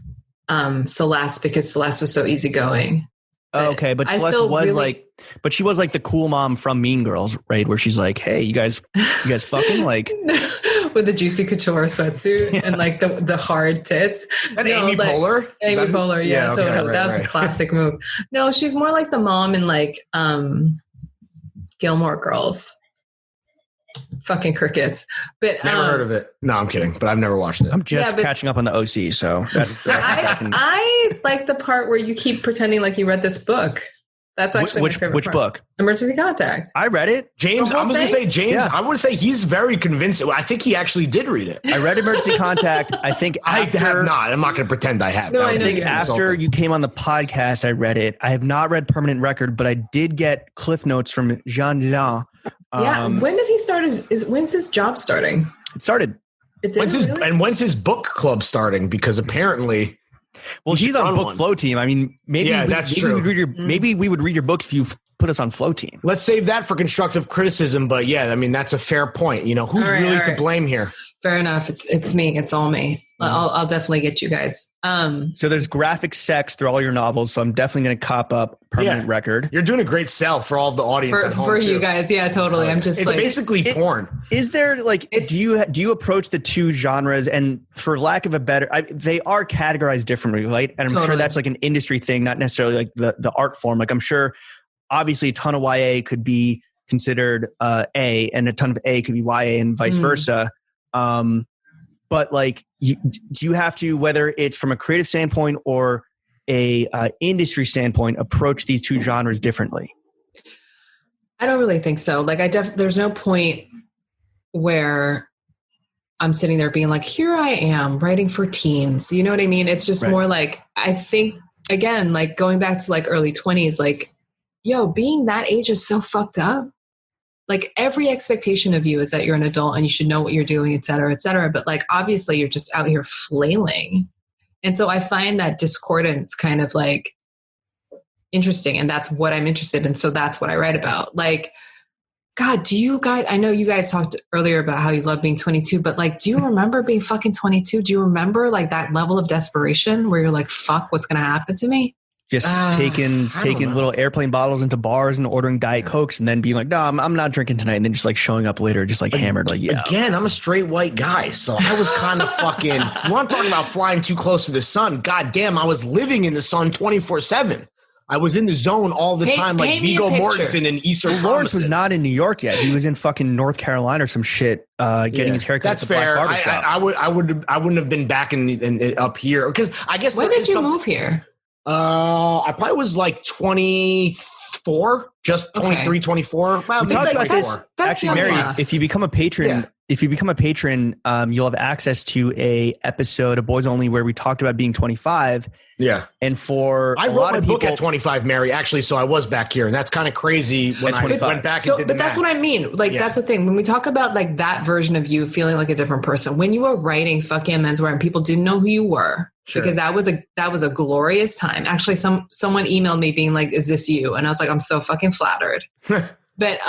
Celeste because Celeste was so easygoing. Okay, but Celeste was but she was like the cool mom from Mean Girls, right? Where she's like, "Hey, you guys fucking like." with the Juicy Couture sweatsuit and like the hard tits. And Amy Poehler? Amy Poehler, yeah, okay, totally. right, That was a classic move. No, she's more like the mom in like Gilmore Girls. Fucking crickets. But never heard of it. No, I'm kidding, but I've never watched it. I'm just catching up on the OC, so that's I like the part where you keep pretending like you read this book. That's actually which book? Emergency Contact. I read it. James, I was going to say James. Yeah. I would say he's very convincing. I think he actually did read it. I read Emergency Contact. I think I have not. I'm not going to pretend I have. No, I think after you came on the podcast, I read it. I have not read Permanent Record, but I did get cliff notes from Jean Lian. Yeah. When did he start? When's his job starting? It started. When's his book club starting? Because apparently. Well, he's on book flow team. I mean, maybe that's true. Maybe we would read your book if you put us on flow team. Let's save that for constructive criticism. But yeah, I mean, that's a fair point. You know, who's really to blame here? Fair enough. It's me. It's all me. I'll definitely get you guys. So there's graphic sex through all your novels. So I'm definitely going to cop up Permanent Record. You're doing a great sell for all of the audience at home for you guys. Yeah, totally. I'm just it's basically porn. Is there like, do you approach the two genres and for lack of a better, they are categorized differently, right? And I'm sure that's like an industry thing, not necessarily like the art form. Like I'm sure obviously a ton of YA could be considered A and a ton of A could be YA and vice versa. But like, do you have to, whether it's from a creative standpoint or a industry standpoint, approach these two genres differently? I don't really think so. Like there's no point where I'm sitting there being like, here I am writing for teens. You know what I mean? It's just more like, I think again, like going back to like early 20s, like, yo, being that age is so fucked up. Like every expectation of you is that you're an adult and you should know what you're doing, et cetera, et cetera. But like, obviously you're just out here flailing. And so I find that discordance kind of like interesting. And that's what I'm interested in. So that's what I write about. Like, God, do you guys, I know you guys talked earlier about how you love being 22, but like, do you remember being fucking 22? Do you remember like that level of desperation where you're like, fuck, what's going to happen to me? Just taking little airplane bottles into bars and ordering Diet Cokes and then being like, no, I'm not drinking tonight. And then just like showing up later, just like hammered. Like, yeah. Again, I'm a straight white guy. So I was kind of fucking, when I'm talking about flying too close to the sun, God damn, I was living in the sun 24/7. I was in the zone all the time, like Viggo Mortensen in Eastern Lawrence was not in New York yet. He was in fucking North Carolina or some shit, getting his haircut. That's fair. I wouldn't have been back in up here because I guess. When did you move here? I probably was like 24, just 23, 24. Well, we talked about this. Actually, Mary, if you become a patron, you'll have access to a episode of Boys Only where we talked about being 25. Yeah. And for I wrote my book at 25, Mary, actually, so I was back here. And that's kind of crazy when I went back and did But that's what I mean. Like, that's the thing. When we talk about like that version of you feeling like a different person, when you were writing Fuck Yeah Menswear and people didn't know who you were, because that was a glorious time. Actually, someone emailed me being like, is this you? And I was like, I'm so fucking flattered. But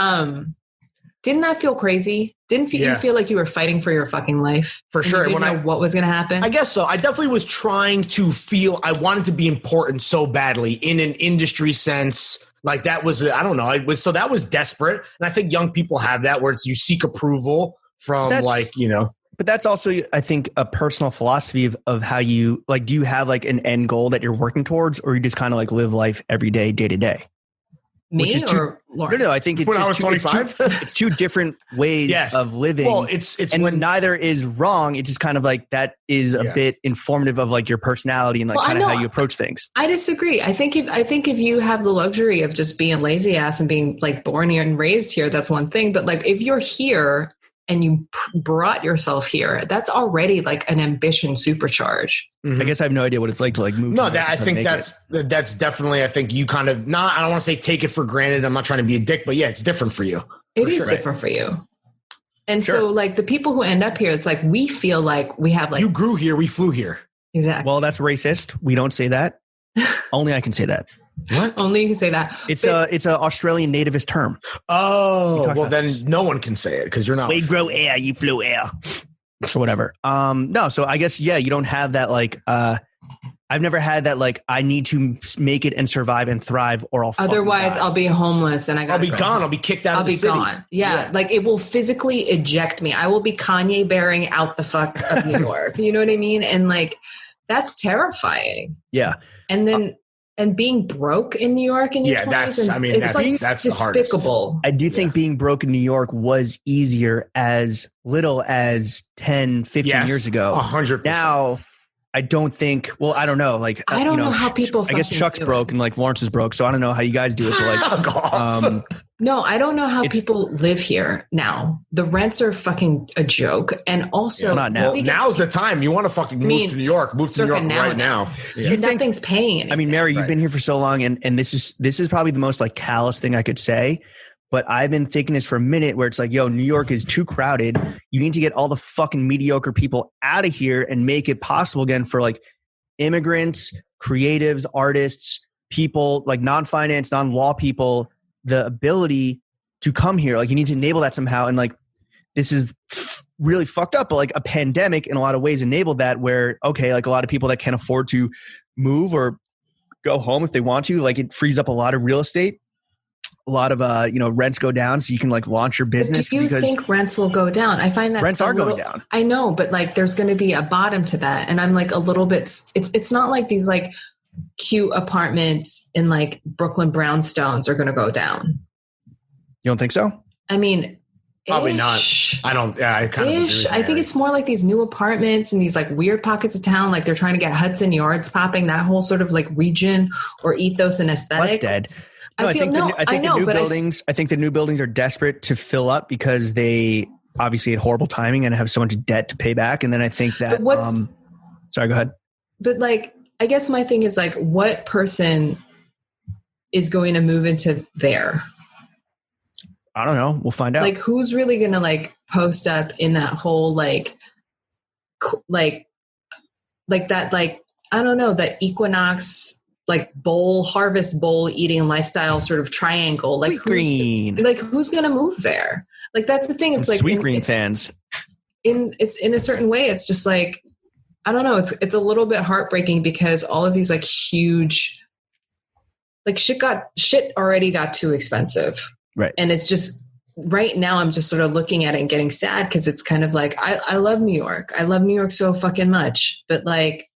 didn't that feel crazy? Didn't you feel like you were fighting for your fucking life? For sure. You didn't know what was going to happen? I guess so. I definitely was trying to feel, I wanted to be important so badly in an industry sense. Like that was, I don't know. So that was desperate. And I think young people have that where it's you seek approval from But that's also, I think, a personal philosophy of how you, like, do you have like an end goal that you're working towards or you just kind of like live life every day, day to day? Me or Lauren? No, I think it's when I was 25. It's two different ways of living. Well, it's and when neither is wrong, it's just kind of like that is a bit informative of like your personality and like kind of how you approach things. I disagree. I think if you have the luxury of just being lazy ass and being like born here and raised here, that's one thing. But like if you're here and you brought yourself here, that's already like an ambition supercharge. Mm-hmm. I guess I have no idea what it's like to like move. No, I think that's definitely, I think you kind of I don't want to say take it for granted. I'm not trying to be a dick, but yeah, it's different for you. It is different for you. And so like the people who end up here, it's like, we feel like we have like. You grew here, we flew here. Exactly. Well, that's racist. We don't say that. Only I can say that. What? Only you can say that. It's a Australian nativist term. Oh, well then no one can say it because you're not. We grow air, you flew air. Or whatever. No, so I guess, you don't have that like, I I've never had that. Like, I need to make it and survive and thrive, or I'll. Otherwise, I'll be homeless and I'll be gone. I'll be kicked out of the city. I'll be gone. Yeah, like it will physically eject me. I will be Kanye bearing out the fuck of New York. You know what I mean? And like, that's terrifying. Yeah. And then. And being broke in New York in your 20s, that's despicable. I do think being broke in New York was easier as little as 10, 15 years ago. 100%. Now, I don't think, well, I don't know. Like, I don't know how people I guess Chuck's broke and like Lawrence is broke. So I don't know how you guys do it. But like, no, I don't know how people live here now. The rents are fucking a joke. And also, not now. Now's the time. You want to fucking move to New York. Move to New York right now. Yeah. Nothing's paying anything. I mean, Mary, you've been here for so long, and this is probably the most like callous thing I could say. But I've been thinking this for a minute where it's like, yo, New York is too crowded. You need to get all the fucking mediocre people out of here and make it possible again for like immigrants, creatives, artists, people like non-finance, non-law people, the ability to come here. Like, you need to enable that somehow. And like, this is really fucked up, but like a pandemic in a lot of ways enabled that, where, okay, like a lot of people that can't afford to move or go home if they want to, like it frees up a lot of real estate. A lot of rents go down, so you can like launch your business. Do you think rents will go down? I find that rents are going down. I know, but like there's going to be a bottom to that, and I'm like a little bit. It's not like these like cute apartments in like Brooklyn brownstones are going to go down. You don't think so? I mean, probably not. I don't. Yeah, I kind of agree with I think it's more like these new apartments in these like weird pockets of town. Like they're trying to get Hudson Yards popping, that whole sort of like region or ethos and aesthetic. That's dead. No, I think the new buildings are desperate to fill up because they obviously had horrible timing and have so much debt to pay back. And then I think that sorry, go ahead. But like, I guess my thing is like, what person is going to move into there? I don't know. We'll find out. Like, who's really going to like post up in that whole like that, like, I don't know, that Equinox, like harvest bowl eating lifestyle sort of triangle. Like who's going to move there? Like, that's the thing. It's like Sweet Green fans. It's in a certain way. It's just like, I don't know. It's a little bit heartbreaking because all of these like huge, like shit already got too expensive. Right. And it's just right now I'm just sort of looking at it and getting sad because it's kind of like, I love New York. I love New York so fucking much, but like,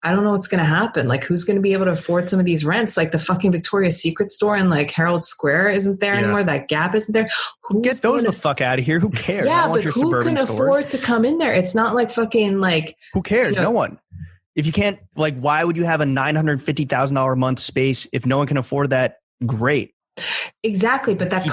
I don't know what's going to happen. Like, who's going to be able to afford some of these rents? Like the fucking Victoria's Secret store in like Herald Square isn't there anymore. That Gap isn't there. Get those the fuck out of here. Who cares? Yeah, but who can afford to come in there? It's not like fucking like. Who cares? No one. If you can't, like, why would you have a $950,000 a month space if no one can afford that? Great. Exactly, but that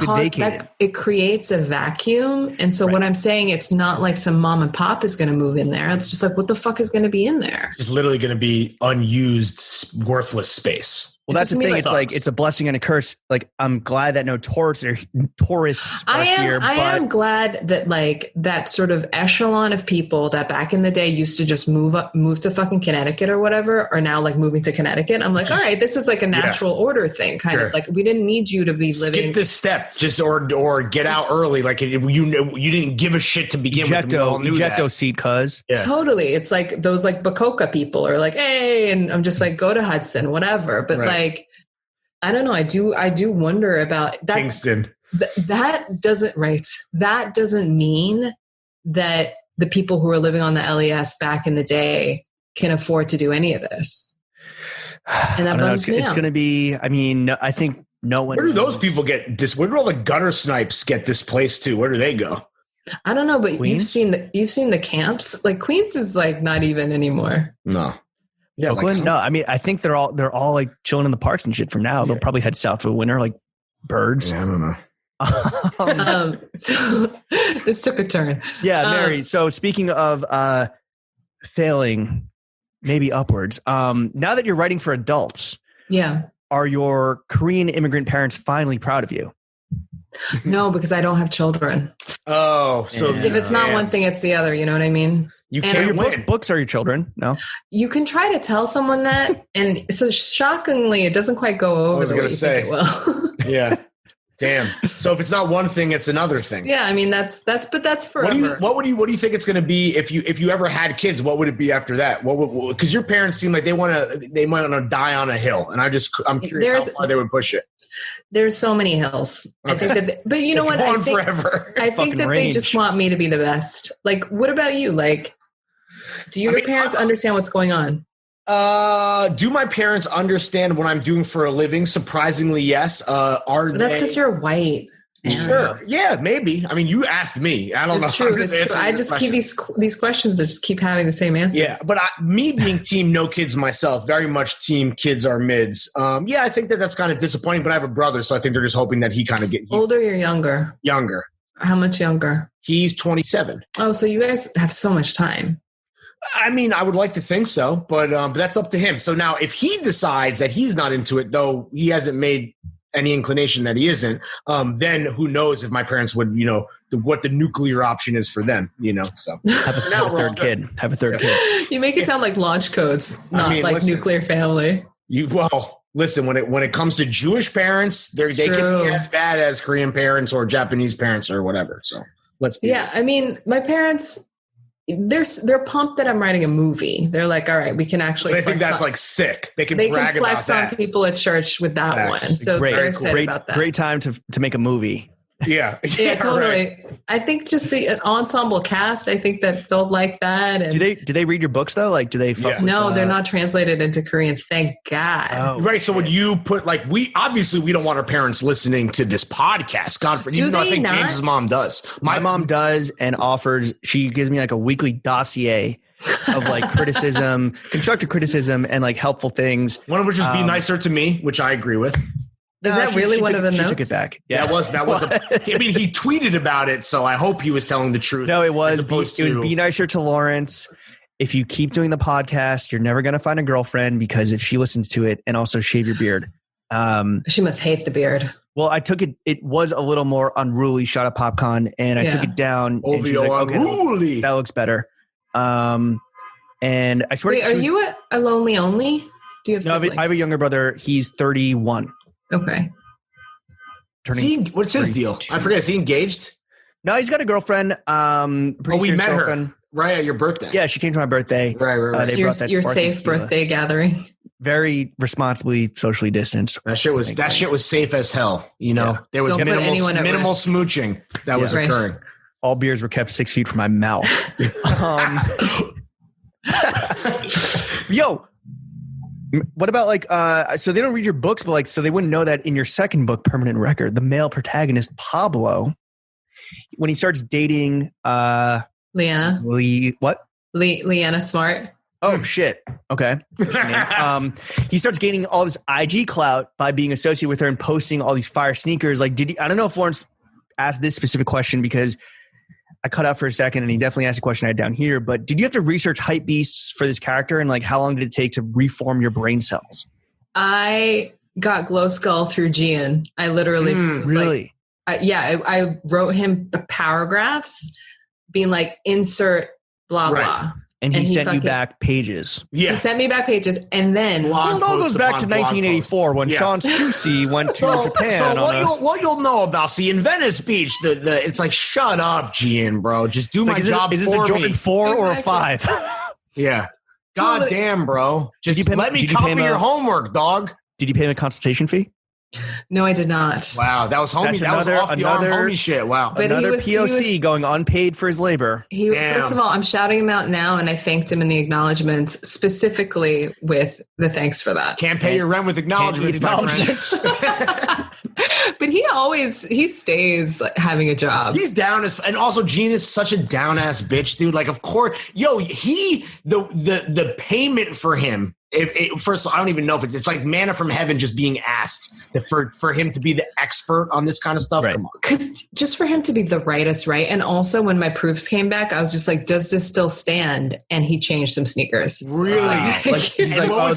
it creates a vacuum. And so what I'm saying, it's not like some mom and pop is going to move in there. It's just like, what the fuck is going to be in there? It's literally going to be unused, worthless space. Well, that's the thing. It's like it's a blessing and a curse. Like, I'm glad that no tourists are here. I am glad that like that sort of echelon of people that back in the day used to just move to fucking Connecticut or whatever are now like moving to Connecticut. I'm like, all right, this is like a natural order thing, kind of like we didn't need you to be living. Skip this step, just or get out early. Like you didn't give a shit to begin with. We all knew ejecto seat, cuz totally. It's like those like Bacoca people are like, hey, and I'm just like, go to Hudson, whatever. But like, I don't know. I do wonder about that. Kingston. That doesn't mean that the people who are living on the LES back in the day can afford to do any of this. And that it's going to be. I mean, I think no one. Where do those people get this? Where do all the gutter snipes get displaced to? Where do they go? I don't know, but Queens? you've seen the camps. Like Queens is like not even anymore. No. Yeah, Oakland? No, I mean, I think they're all like chilling in the parks and shit from now. They'll probably head south for the winter, like birds. Yeah, I don't know. So this took a turn. Yeah, Mary. So speaking of failing, maybe upwards. Now that you're writing for adults, are your Korean immigrant parents finally proud of you? No, because I don't have children. Oh, so if it's not one thing, it's the other. You know what I mean? You can't win. Books are your children. No, you can try to tell someone that, and so shockingly, it doesn't quite go over the way you think it will. Yeah. Damn. So if it's not one thing, it's another thing. Yeah, I mean that's forever. What do you think it's going to be if you ever had kids? What would it be after that? Because your parents seem like they might want to die on a hill, and I'm curious how far they would push it. There's so many hills. Okay. I think that, but you know what? I think that they just want me to be the best. Like, what about you? Like, do your parents understand what's going on? Do my parents understand what I'm doing for a living? Surprisingly, yes. That's because you're white. Sure. Yeah, maybe. I mean, you asked me. I don't know. It's true. I just keep these questions that just keep having the same answers. Yeah, but me being team no kids myself, very much team kids are mids. Yeah, I think that's kind of disappointing, but I have a brother, so I think they're just hoping that he kind of older or younger? Younger. How much younger? He's 27. Oh, so you guys have so much time. I mean, I would like to think so, but that's up to him. So now if he decides that he's not into it, though he hasn't made any inclination that he isn't, then who knows if my parents would, what the nuclear option is for them, so. Have a third kid. Have a third kid. You make it sound like launch codes, not nuclear family. Listen, when it comes to Jewish parents, they can be as bad as Korean parents or Japanese parents or whatever. So let's be I mean, my parents, they're pumped that I'm writing a movie. They're like, all right, we can actually. They think that's sick. They can brag flex about that. on people at church with that one. So they're excited about that. Great time to make a movie. Yeah. Yeah, totally. Right. I think just see an ensemble cast. I think that they'll like that. And do they read your books though? Like, do they? No, they're not translated into Korean. Thank God. Oh, right. So when you put we don't want our parents listening to this podcast. God forbid. Even though I think James's mom does. My mom does and offers. She gives me a weekly dossier of criticism, constructive criticism, and helpful things. One of which is be nicer to me, which I agree with. Is that really one of the notes? She took it back. Yeah, that was. I mean, he tweeted about it, so I hope he was telling the truth. No, it was. It was be nicer to Lawrence. If you keep doing the podcast, you're never going to find a girlfriend because if she listens to it, and also shave your beard. She must hate the beard. Well, I took it. It was a little more unruly shot of popcorn, and I took it down. OVO unruly. That looks better. And I swear. Wait, are you a lonely only? Do you have? No, I have a younger brother. He's 31. Okay. What's his deal? I forget. Is he engaged? No, he's got a girlfriend. We met her right at your birthday. Yeah, she came to my birthday. Right. Your safe birthday gathering. Very responsibly socially distanced. That shit was safe as hell. There was minimal smooching that was occurring. All beers were kept 6 feet from my mouth. Yo. What about so they don't read your books, but so they wouldn't know that in your second book, Permanent Record, the male protagonist, Pablo, when he starts dating Leanna. Leanna Smart. Oh shit. Okay. He starts gaining all this IG clout by being associated with her and posting all these fire sneakers. I don't know if Lawrence asked this specific question because I cut out for a second and he definitely asked a question I had down here, but did you have to research hype beasts for this character and how long did it take to reform your brain cells? I got Glow Skull through Gian. I literally really? I wrote him paragraphs being insert blah, blah. And he sent you back pages. Yeah. He sent me back pages. And then... It all goes back to 1984 when Sean Stussy went to Japan. So what you'll know about, in Venice Beach, it's shut up, Gian, bro. Just do my job for me. Is this a Jordan 4 or a 5? Yeah. God damn, bro. Just let me copy your homework, dog. Did you pay him a consultation fee? No, I did not. Wow, that was homie. That was off the arm homie shit. Wow, but another POC going unpaid for his labor. First of all, I'm shouting him out now, and I thanked him in the acknowledgments, specifically with the thanks for that. Can't pay your rent with acknowledgments, my friend. But he stays having a job. He's down and also Gene is such a down ass bitch, dude. Of course, the payment for him. First of all, I don't even know if it's manna from heaven just being asked for him to be the expert on this kind of stuff. Right. Come on. Because just for him to be the rightest, right? And also when my proofs came back, I was just does this still stand? And he changed some sneakers. Really?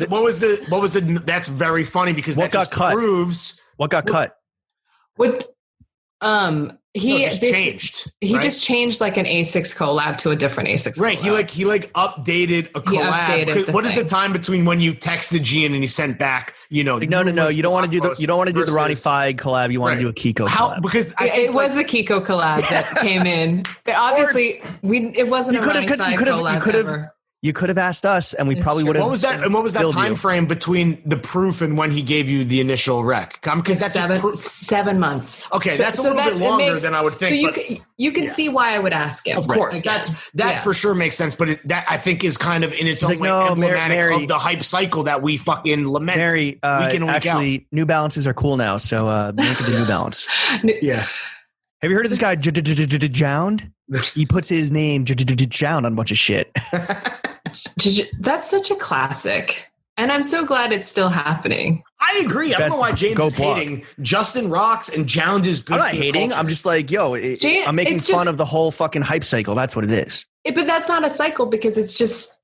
What was the that's very funny because what got cut? Proves what got cut. What He changed. He right? just changed like an A6 collab to a different A6 Right. collab. He updated a collab. What is the time between when you texted Gian and he sent back, no. You don't want to do the Ronnie Feig collab. You want to do a Kiko collab. Because it was a Kiko collab that came in. But obviously it wasn't a Ronnie Feig collab. You could have asked us, and we probably would have. What was that? And what was that time frame between the proof and when he gave you the initial rec? Because that's 7 months. Okay, that's a little bit longer than I would think. So you can see why I would ask him. Of course, that for sure makes sense. But that I think is kind of in its own way emblematic of the hype cycle that we fucking lament. Mary, week in and week out. New Balances are cool now, so make it the New Balance. Yeah. Have you heard of this guy, Jound? He puts his name, Jound, on a bunch of shit. That's such a classic. And I'm so glad it's still happening. I agree. I don't know why James is hating. Justin rocks and Jound is good. I'm not hating. I'm just like, I'm making fun of the whole fucking hype cycle. That's what it is. But that's not a cycle because it's just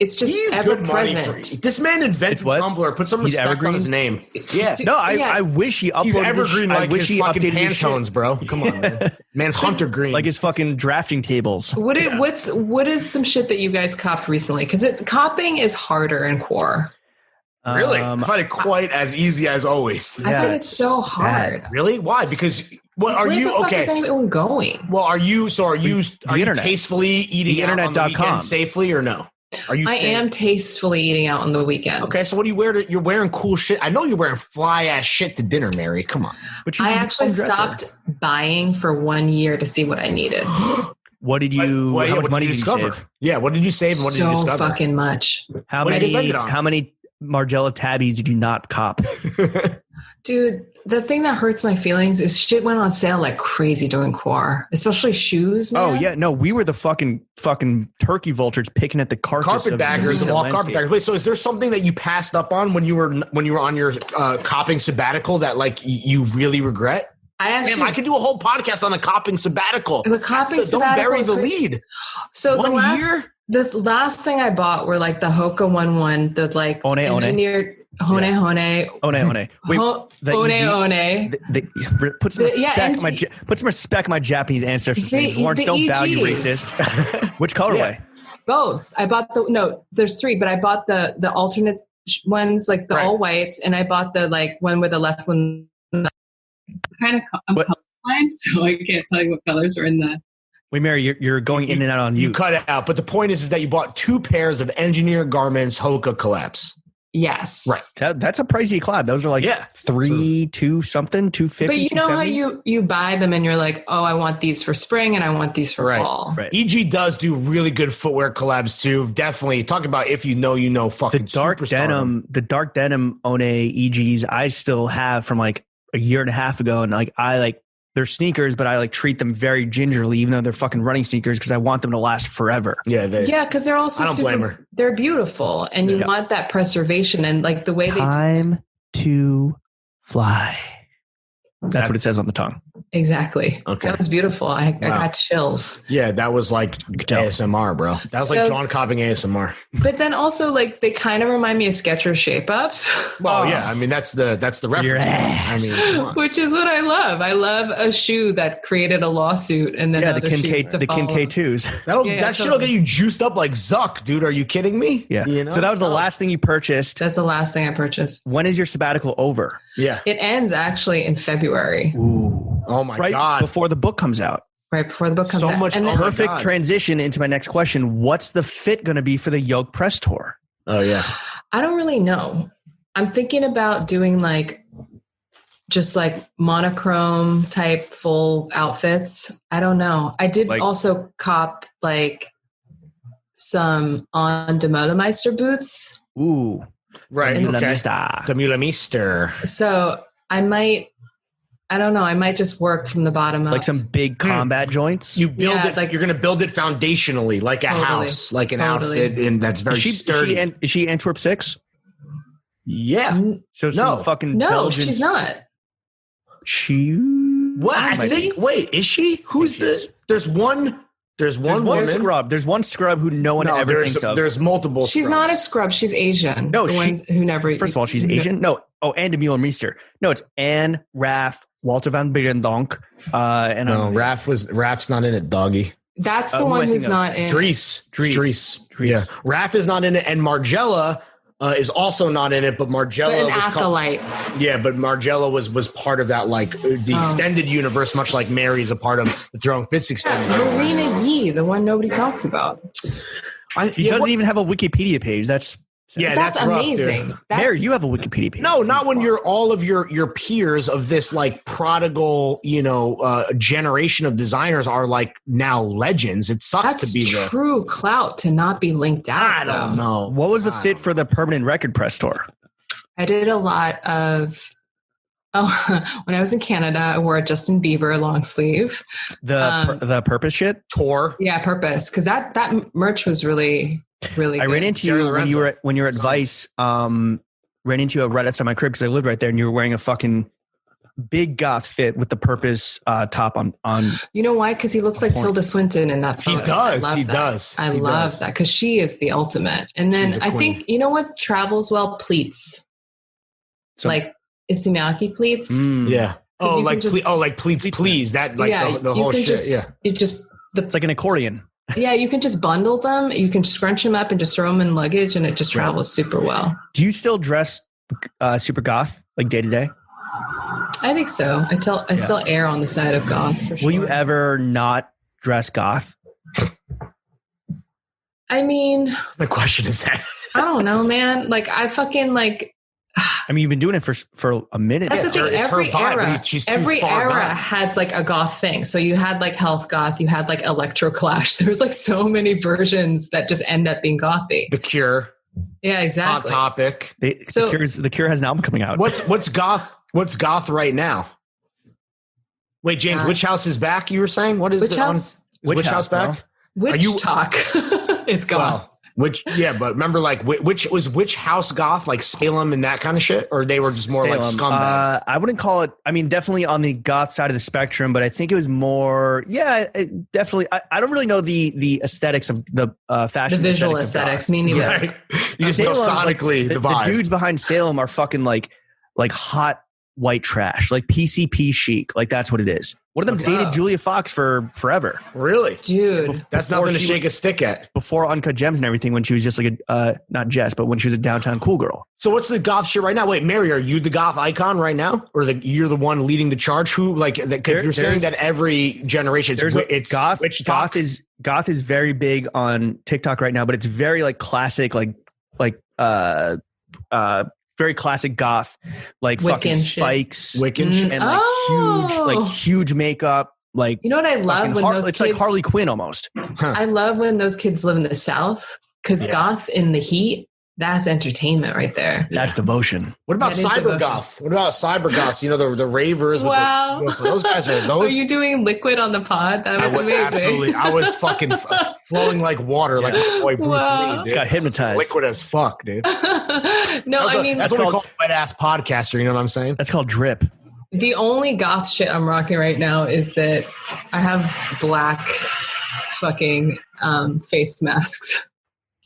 ever present. This man invented Tumblr. Put some respect on his name. Yeah. No, I wish he uploaded. He's evergreen like his fucking Pantones, bro. Come on, man. Man's Hunter Green. Like his fucking drafting tables. What is some shit that you guys copped recently? Because copping is harder in Quora. Really? I find it quite as easy as always. I find it so hard. Really? Why? Because where the fuck is anyone going? Well, are you tastefully eating out on the weekend safely or no? I am tastefully eating out on the weekend. Okay, so what do you wear? You're wearing cool shit. I know you're wearing fly ass shit to dinner, Mary. Come on. But I actually stopped buying for 1 year to see what I needed. What did you? How much money did you save? Yeah, what did you save? And what did you discover? So fucking much. How many Margiela tabbies did you not cop? Dude, the thing that hurts my feelings is shit went on sale like crazy during Quora, especially shoes, man. Oh, yeah. No, we were the fucking turkey vultures picking at the carpetbaggers of all carpetbaggers. Wait, so is there something that you passed up on when you were on your copping sabbatical that like you really regret? I could do a whole podcast on a copping sabbatical. The copping sabbatical. Don't bury the lead. So the last thing I bought were like the Hoka 1-1, the like engineered Hone. Put some respect on my Japanese ancestors' names. Lawrence, don't bow, you racist. Which colorway? Yeah. Both. I bought there's 3, but I bought the alternate ones, like the all whites, and I bought the like one with the left one. I'm colorblind, so I can't tell you what colors are in the. Wait, Mary, you're going in and out on you. You cut it out, but the point is that you bought 2 pairs of engineered garments Hoka collabs. Yes. Right. That's a pricey collab. Those are like 2 something, 250. But you know how you buy them and you're like, oh, I want these for spring and I want these for fall. Right. EG does do really good footwear collabs too. Definitely talk about if you know, fucking the dark denim One EGs I still have from like a year and a half ago, and like they're sneakers, but I like treat them very gingerly, even though they're fucking running sneakers, because I want them to last forever. Yeah, because they're also I don't blame her. They're beautiful, and you want that preservation and like the way time to fly. That's what it says on the tongue. Exactly. Okay. That was beautiful. I got chills. Yeah, that was like ASMR, bro. That was like John copping ASMR. But then also like they kind of remind me of Skechers shape ups. Well, yeah. I mean, that's the reference. I mean, which is what I love. I love a shoe that created a lawsuit and then the Kim K2s. That shit'll get you juiced up like Zuck, dude. Are you kidding me? Yeah. So that was the last thing you purchased. That's the last thing I purchased. When is your sabbatical over? Yeah. It ends actually in February. Ooh. Oh my God. Before the book comes out. Right before the book comes out. So much. Perfect transition into my next question. What's the fit going to be for the Yoke Press Tour? Oh, yeah. I don't really know. I'm thinking about doing like just like monochrome type full outfits. I don't know. I did also cop like some on de Molemeister boots. Ooh. Right. The Mülemeister. So I don't know. I might just work from the bottom up. Like some big combat joints? You build it like you're going to build it foundationally, like a house, like an outfit, and that's very sturdy. Is she Antwerp 6? Yeah. So some fucking Belgian. No, she's not. What? I think. Wait, is she? Who's this? There's one scrub. There's one scrub who no one ever thinks of. There's multiple. She's not a scrub. She's Asian. No, who never. First of all, she's Asian. No. Oh, and Müller Meester. No, it's Anne Raff Walter van Beirendonk. And No, Raph's not in it, doggy. That's the one who's not in. Dries. Yeah, Raph is not in it, and Margella is also not in it. But Margella An acolyte. but Margella was part of that, like the extended universe, much like Mary is a part of the Throwing Fits extended universe. Marina Yee, the one nobody talks about. She doesn't even have a Wikipedia page. That's that's amazing. Rough, Mary, you have a Wikipedia page. No, not when you're all of your peers of this like prodigal, generation of designers are like now legends. It sucks That's to be true clout to not be linked out. I don't know. What was the fit for the permanent record press tour? I did a lot of. When I was in Canada, I wore a Justin Bieber long sleeve. The Purpose shit tour. Yeah, Purpose, because that merch was really good. I ran into you when you were at Vice. Ran into you right outside my crib because I lived right there, and you were wearing a fucking big goth fit with the Purpose top on. You know why? Because he looks like Tilda Swinton in that photo. He does. I love that because she is the ultimate. And then I think you know what travels well? Pleats, like Isimaki pleats. Yeah. Pleats, please. That like the whole shit. It's like an accordion. Yeah, you can just bundle them. You can scrunch them up and just throw them in luggage, and it just travels super well. Do you still dress super goth, like day to day? I think so. I still err on the side of goth. For sure. Will you ever not dress goth? I mean, my question is that I don't know, man. Like I fucking like. I mean, you've been doing it for a minute. That's the thing. Every era back. has like a goth thing. So you had like health goth, you had like electro clash. There was like so many versions that just end up being gothy. The Cure. Yeah, exactly. Hot Topic. The Cure has an album coming out. What's goth? What's goth right now? Wait, James, Witch House is back. You were saying what is Witch House? Witch House back? Witch Talk is gone. Well, but remember, like, Witch House goth, like Salem and that kind of shit, or they were just more like scumbags? I wouldn't call it. I mean, definitely on the goth side of the spectrum, but I think it was more. Yeah, definitely. I don't really know the aesthetics of the fashion, the visual aesthetics. Me neither. Right. You just know sonically the vibe. The dudes behind Salem are fucking like hot white trash, like PCP chic. Like that's what it is. One of them dated Julia Fox for forever. Really? Dude. That's nothing to shake a stick at. Before Uncut Gems and everything, when she was just like not Jess, but when she was a downtown cool girl. So what's the goth shit right now? Wait, Mary, are you the goth icon right now? Or you're the one leading the charge? Who, like, you're saying that every generation, it's goth. Goth is very big on TikTok right now, but it's very like classic, very classic goth, like Wiccan fucking shit. spikes, Wiccan and huge makeup. Like, you know what I love when those it's kids, like Harley Quinn almost. I love when those kids live in the South because goth in the heat, that's entertainment right there. That's devotion. What about cyber goth? What about cyber goths? You know, the ravers. Wow. Those guys are those. Are you doing liquid on the pod? That was amazing. Absolutely. I was fucking flowing like water, like my boy Bruce Lee. It's got hypnotized. Liquid as fuck, dude. That's what we call a wet ass podcaster. You know what I'm saying? That's called drip. The only goth shit I'm rocking right now is that I have black fucking face masks.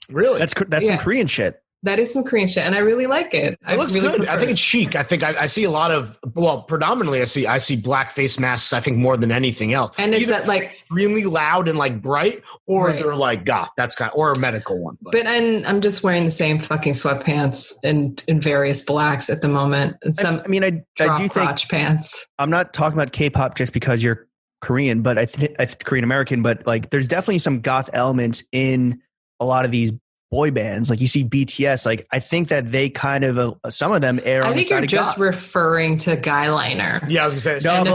Really? That's some Korean shit. That is some Korean shit, and I really like it. It looks really good. I think it's chic. I think I see a lot of, predominantly I see black face masks, I think, more than anything else. And it's either that like extremely loud and like bright, or they're like goth. That's or a medical one. But I'm just wearing the same fucking sweatpants and in various blacks at the moment. And some I do crotch think pants. I'm not talking about K-pop just because you're Korean, but I think Korean American, but like there's definitely some goth elements in a lot of these boy bands. Like you see BTS, like I think that they kind of some of them air on the side of goth. I think you're just referring to Guyliner. Yeah, I was gonna say no, but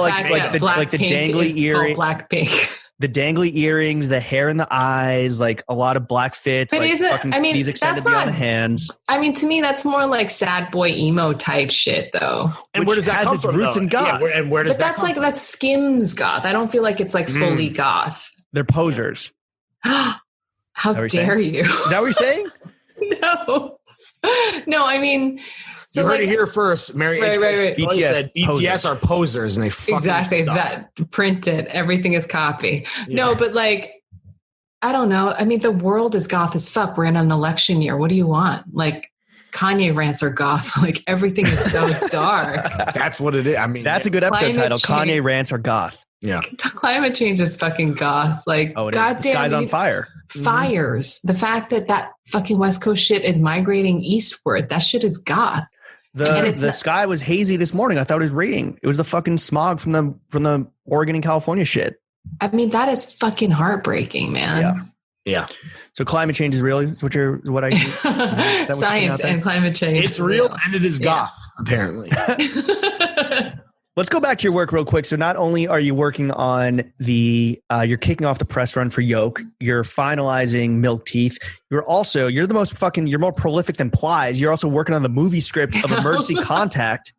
like the dangly earrings, Blackpink. The dangly earrings, the hair in the eyes, like a lot of black fits, but like fucking sleeves extended beyond the hands. I mean, to me, that's more like sad boy emo type shit, though. And where does that come its roots in goth? Yeah, and where does that come from? That's Skims goth. I don't feel like it's like fully goth. They're posers. How dare you? Is that what you're saying? No, I mean, so you heard it here first, Mary. Right. BTS said BTS are posers, and they fucking exactly suck. that printed. Everything is copy. Yeah. No, but like, I don't know. I mean, the world is goth as fuck. We're in an election year. What do you want? Like, Kanye rants are goth. Like everything is so dark. That's what it is. I mean, that's a good episode title. Change. Kanye rants are goth. Yeah. Climate change is fucking goth. Like, goddamn, the sky's on fire. Fires. The fact that fucking West Coast shit is migrating eastward. That shit is goth. The sky was hazy this morning. I thought it was raining. It was the fucking smog from the Oregon and California shit. I mean, that is fucking heartbreaking, man. Yeah. So climate change is real. Is what I science and climate change. It's real and it is goth, apparently. Let's go back to your work real quick. So not only are you working on you're kicking off the press run for Yolk, you're finalizing Milk Teeth. You're more prolific than Plies. You're also working on the movie script of Emergency Contact.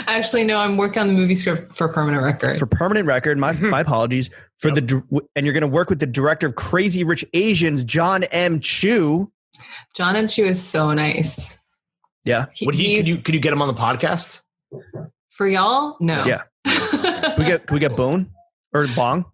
Actually, no, I'm working on the movie script for Permanent Record. For Permanent Record, my apologies. And you're going to work with the director of Crazy Rich Asians, John M. Chu. John M. Chu is so nice. Yeah. Could you get him on the podcast? For y'all? No. Yeah. Can we get Boone or Bong?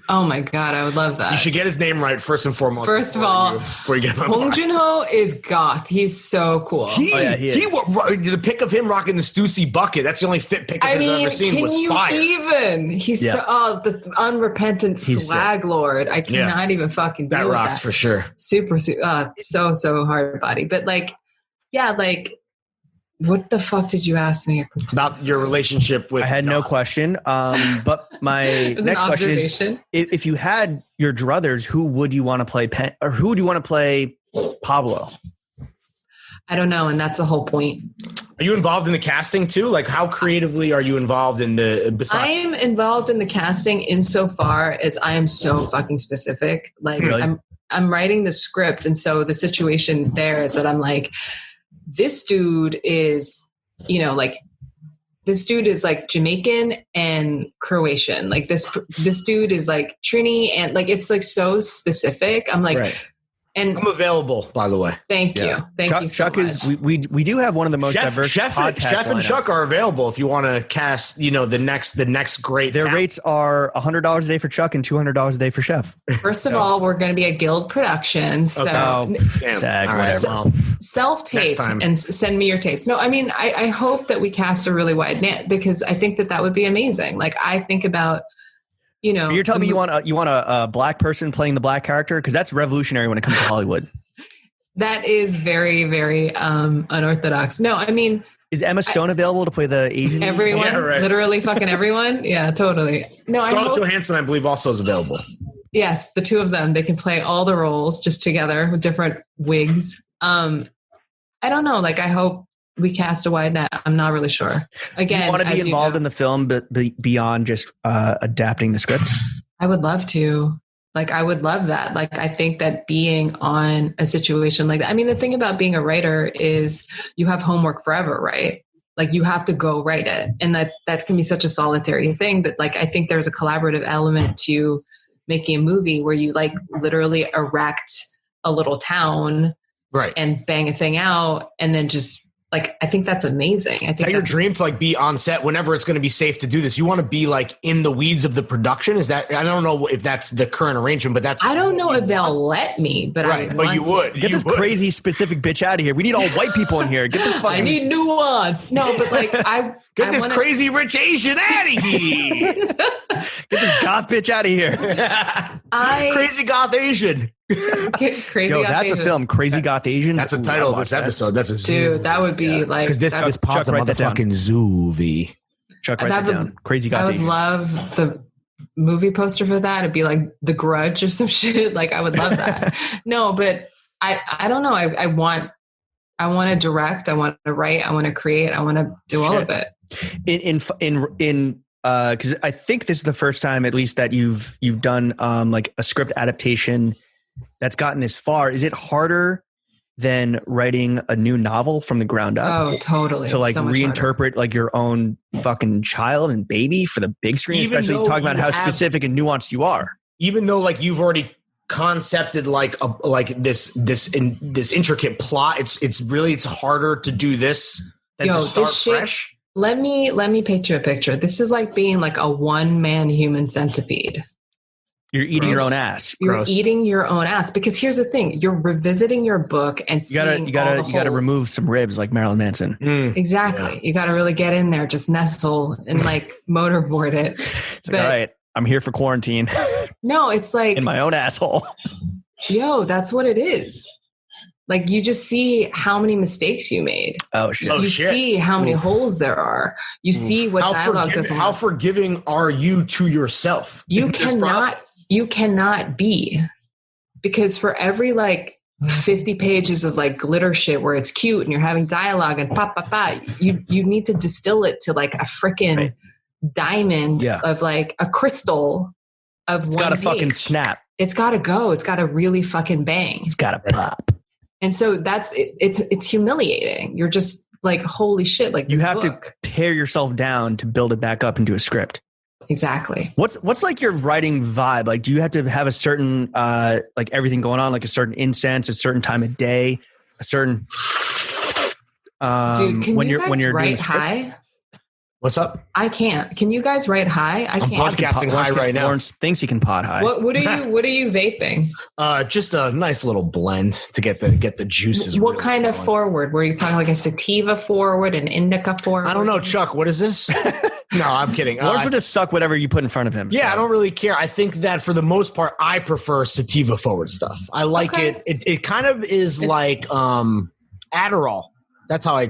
Oh my God, I would love that. You should get his name right first and foremost. First of all, before you get him on Bong Joon-ho is goth. He's so cool. He is. The pic of him rocking the Stussy bucket. That's the only fit pic I've ever seen. Was fire. He's the unrepentant slag lord. I cannot even fucking deal with that. That rocks for sure. Super, so hard body. But what the fuck did you ask me? About your relationship with... I had no question. But my next question is, if you had your druthers, who would you want to play or who would you want to play Pablo? I don't know. And that's the whole point. Are you involved in the casting too? Like how creatively are you involved in I am involved in the casting insofar as I am so fucking specific. Like really? I'm writing the script. And so the situation there is that I'm like, this dude is, this dude is like Jamaican and Croatian. Like this dude is like Trini and like, it's like so specific. I'm like, right. And I'm available, by the way. Thank you. Thank you so Chuck much. is we do have one of the most diverse Chef podcasts. And Chuck are available if you want to cast, the next great. Their rates are $100 a day for Chuck and $200 a day for Chef. First of all, we're going to be a guild production, so SAG, whatever. Self-tape and send me your tapes. No, I mean I hope that we cast a really wide net because I think that would be amazing. Like I think about. You're telling me you want a black person playing the black character? Because that's revolutionary when it comes to Hollywood. That is very, very unorthodox. No, I mean... Is Emma Stone available to play the Asian? Everyone? Yeah, right. Literally fucking everyone? Yeah, totally. No, Scarlett Johansson, I believe, also is available. Yes, the two of them. They can play all the roles just together with different wigs. I don't know. Like, I hope we cast a wide net. I'm not really sure. Again, you want to be involved in the film, but beyond just adapting the script? I would love to. Like, I would love that. Like, I think that being on a situation like that. I mean, the thing about being a writer is you have homework forever, right? Like, you have to go write it, and that can be such a solitary thing. But like, I think there's a collaborative element to making a movie where you like literally erect a little town, right, and bang a thing out, and then just. Like, I think that's amazing. I think is that your dream to like be on set whenever it's going to be safe to do this? You want to be like in the weeds of the production? Is that, I don't know if that's the current arrangement, but that's. I don't know if they'll let me, but right, but you would. Get this crazy specific bitch out of here. We need all white people in here. Get this fucking. I need nuance. No, but like Get this crazy rich Asian out of here. Get this goth bitch out of here. Crazy goth Asian. Crazy Yo, goth that's Asian. a film. Crazy Goth Asian. That's the title of this episode. That's a dude. That would be like because this pod's a motherfucking zoovie. Chuck, write that down. Crazy Goth Asian. I would love the movie poster for that. It'd be like The Grudge or some shit. Like I would love that. No, but I don't know. I want to direct. I want to write. I want to create. I want to do all of it. In because I think this is the first time, at least, that you've done like a script adaptation that's gotten this far. Is it harder than writing a new novel from the ground up? Oh, totally. To like so reinterpret like your own fucking child and baby for the big screen, especially talking about how specific and nuanced you are. Even though like you've already concepted this intricate plot, it's harder to do this than to start fresh. Let me paint you a picture. This is like being like a one-man human centipede. You're eating your own ass. You're eating your own ass, because here's the thing: you're revisiting your book and you gotta remove some ribs like Marilyn Manson. Exactly. Yeah. You gotta really get in there, just nestle and like motorboard it. But, all right, I'm here for quarantine. No, it's like in my own asshole. Yo, that's what it is. Like, you just see how many mistakes you made. Oh shit! You see how many holes there are. You see what dialogue doesn't. How forgiving are you to yourself? You cannot be, because for every like 50 pages of like glitter shit where it's cute and you're having dialogue and you need to distill it to like a freaking diamond of like a crystal of it's one gotta page. Fucking snap. It's gotta go. It's gotta really fucking bang. It's gotta pop. And so that's it's humiliating. You're just like, holy shit! Like, you have to tear yourself down to build it back up into a script. Exactly. What's like your writing vibe? Like, do you have to have a certain like everything going on, like a certain incense, a certain time of day, a certain dude, can you guys write high? What's up? I can't. Can you guys write high? I can't. I'm podcasting high right now. Lawrence thinks he can pot high. What are you vaping? Just a nice little blend to get the juices. What really kind of forward? Were you talking like a sativa forward, an indica forward? I don't know, Chuck. What is this? No, I'm kidding. Lawrence would just suck whatever you put in front of him. Yeah, so. I don't really care. I think that for the most part, I prefer sativa forward stuff. I like it. It kind of is like Adderall. That's how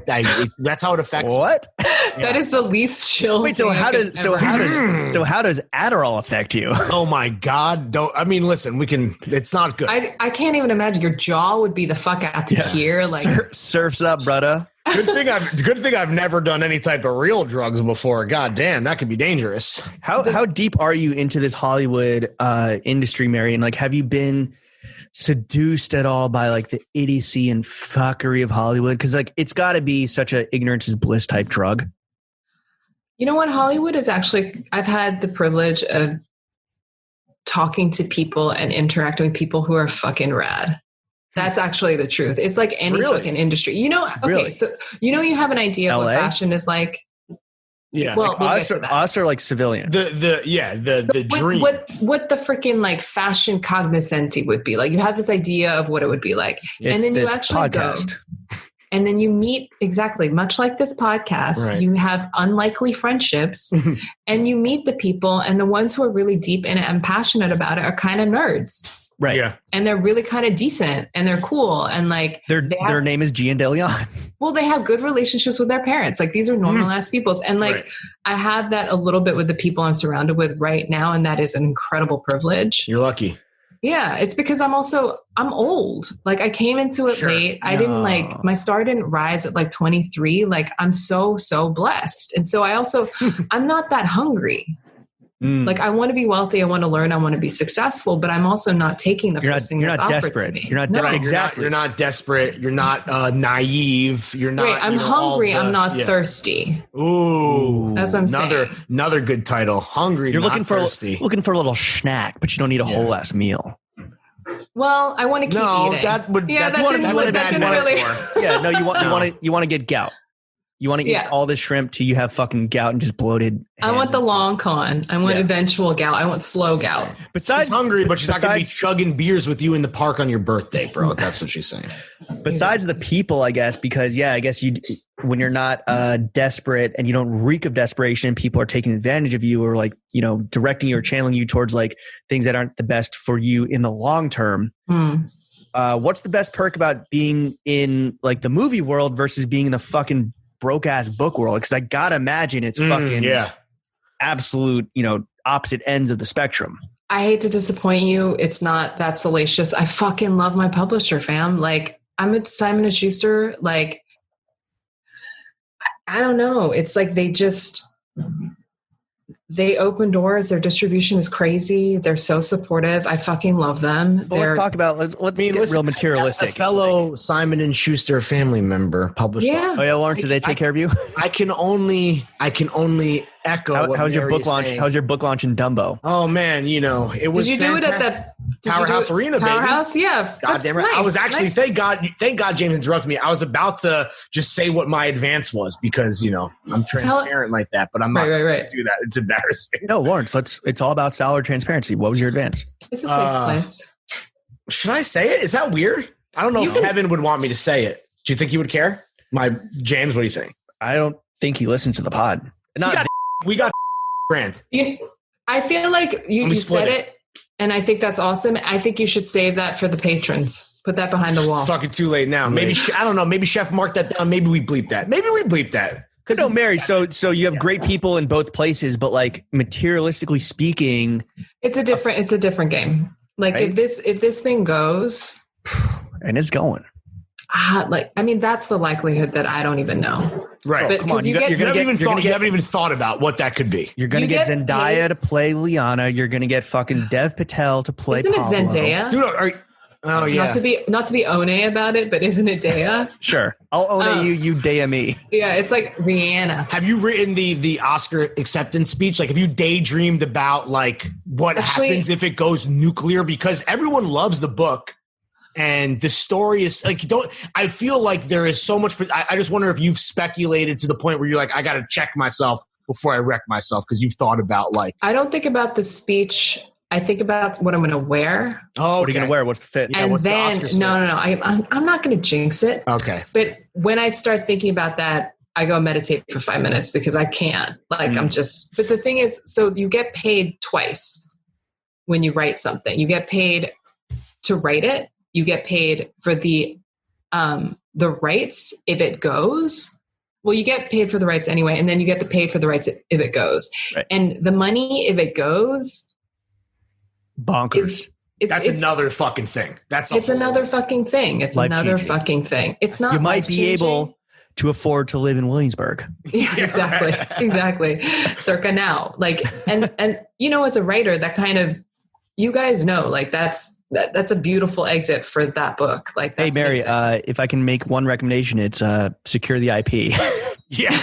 that's how it affects what? Me. That is the least chill. Wait, so how does Adderall affect you? Oh my God! Listen, it's not good. I can't even imagine. Your jaw would be the fuck out to here. Like surfs up, brother. Good thing I've never done any type of real drugs before. God damn, that could be dangerous. How deep are you into this Hollywood industry, Marion? Like, have you been seduced at all by like the idiocy and fuckery of Hollywood? Because like it's got to be such a ignorance is bliss type drug. You know what? Hollywood is actually, I've had the privilege of talking to people and interacting with people who are fucking rad. That's actually the truth. It's like any fucking industry. You know, okay, so you have an idea of what fashion is like. Yeah, well, like us are like civilians. The dream. What the freaking like fashion cognoscenti would be like. You have this idea of what it would be like, and then you actually podcast. Go, and then you meet exactly much like this podcast. Right. You have unlikely friendships, and you meet the people, and the ones who are really deep in it and passionate about it are kind of nerds. Right. Yeah. And they're really kind of decent and they're cool. And like their name is Gian DeLeon. Well, they have good relationships with their parents. Like these are normal ass peoples. And like I have that a little bit with the people I'm surrounded with right now. And that is an incredible privilege. You're lucky. Yeah. It's because I'm old. Like I came into it late. I didn't my star didn't rise at like 23. Like I'm so blessed. And so I'm not that hungry. Like I want to be wealthy, I want to learn, I want to be successful, but I'm also not taking the first thing that's offered to me. You're not desperate. Exactly. You're not desperate. You're not naive. You're not. Wait, I'm hungry. I'm not thirsty. Ooh, that's what I'm saying. Another good title. Hungry. You're not looking for thirsty. Looking for a little snack, but you don't need a whole ass meal. Well, I want to keep eating. You want to get gout. You want to eat all this shrimp till you have fucking gout and just bloated. I want the long con. I want eventual gout. I want slow gout. Besides, she's hungry, but she's not going to be chugging beers with you in the park on your birthday, bro. That's what she's saying. Besides the people, I guess, because I guess when you're not desperate and you don't reek of desperation, people are taking advantage of you or like, directing you or channeling you towards like things that aren't the best for you in the long term. What's the best perk about being in like the movie world versus being in the fucking broke ass book world? Because I gotta imagine it's fucking absolute, opposite ends of the spectrum. I hate to disappoint you. It's not that salacious. I fucking love my publisher, fam. Like I'm at Simon & Schuster. Like, I don't know. It's like they open doors. Their distribution is crazy. They're so supportive. I fucking love them. Let's talk about, let's get real materialistic. A fellow Simon & Schuster family member published. Yeah. Oh yeah, Lawrence, did they take care of you? I can only echo. How's your book launch? How's your book launch in Dumbo? Oh man, it was. Did you do it at Powerhouse Arena, baby. Powerhouse, yeah. Goddamn right. Nice, I was actually, nice. thank God James interrupted me. I was about to just say what my advance was because, I'm transparent like that, but I'm not going to do that. It's embarrassing. No, Lawrence, it's all about salary transparency. What was your advance? It's a safe place. Should I say it? Is that weird? I don't know if Kevin would want me to say it. Do you think he would care? James, what do you think? I don't think he listens to the pod. We got Grant. I feel like you said it, and I think that's awesome. I think you should save that for the patrons. Put that behind the wall. Talking too late now. Maybe I don't know. Maybe Chef marked that down. Maybe we bleep that. Because Mary. So you have great people in both places, but like materialistically speaking, it's a different game. Like right? if this thing goes, and it's going. That's the likelihood that I don't even know. Right. But come on. You haven't even thought about what that could be. You're going to get Zendaya to play Liana. You're going to get fucking Dev Patel to play Isn't Pablo. it Zendaya? Dude, yeah. Not to be One about it, but isn't it Daya? Sure. I'll own you Daya me. Yeah, it's like Rihanna. Have you written the Oscar acceptance speech? Like, have you daydreamed about like what happens if it goes nuclear? Because everyone loves the book. And the story is like, I feel like there is so much. I just wonder if you've speculated to the point where you're like, I got to check myself before I wreck myself. Cause you've thought about like, I don't think about the speech. I think about what I'm going to wear. Oh, what are you going to wear? What's the fit? And then, no. I'm not going to jinx it. Okay. But when I start thinking about that, I go meditate for 5 minutes because I can't. Like, but the thing is, so you get paid twice when you write something. You get paid to write it. You get paid for the rights if it goes. Well, you get paid for the rights anyway, and then you get paid for the rights if it goes. Right. And the money, if it goes, bonkers. That's another fucking thing. It's another fucking thing. It's another fucking thing. It's not. You might be able to afford to live in Williamsburg. Yeah, exactly. Exactly. Circa now. Like, and as a writer, that kind of, you guys know, like that's a beautiful exit for that book. Like, that's hey Mary, if I can make one recommendation, it's secure the IP. Yeah,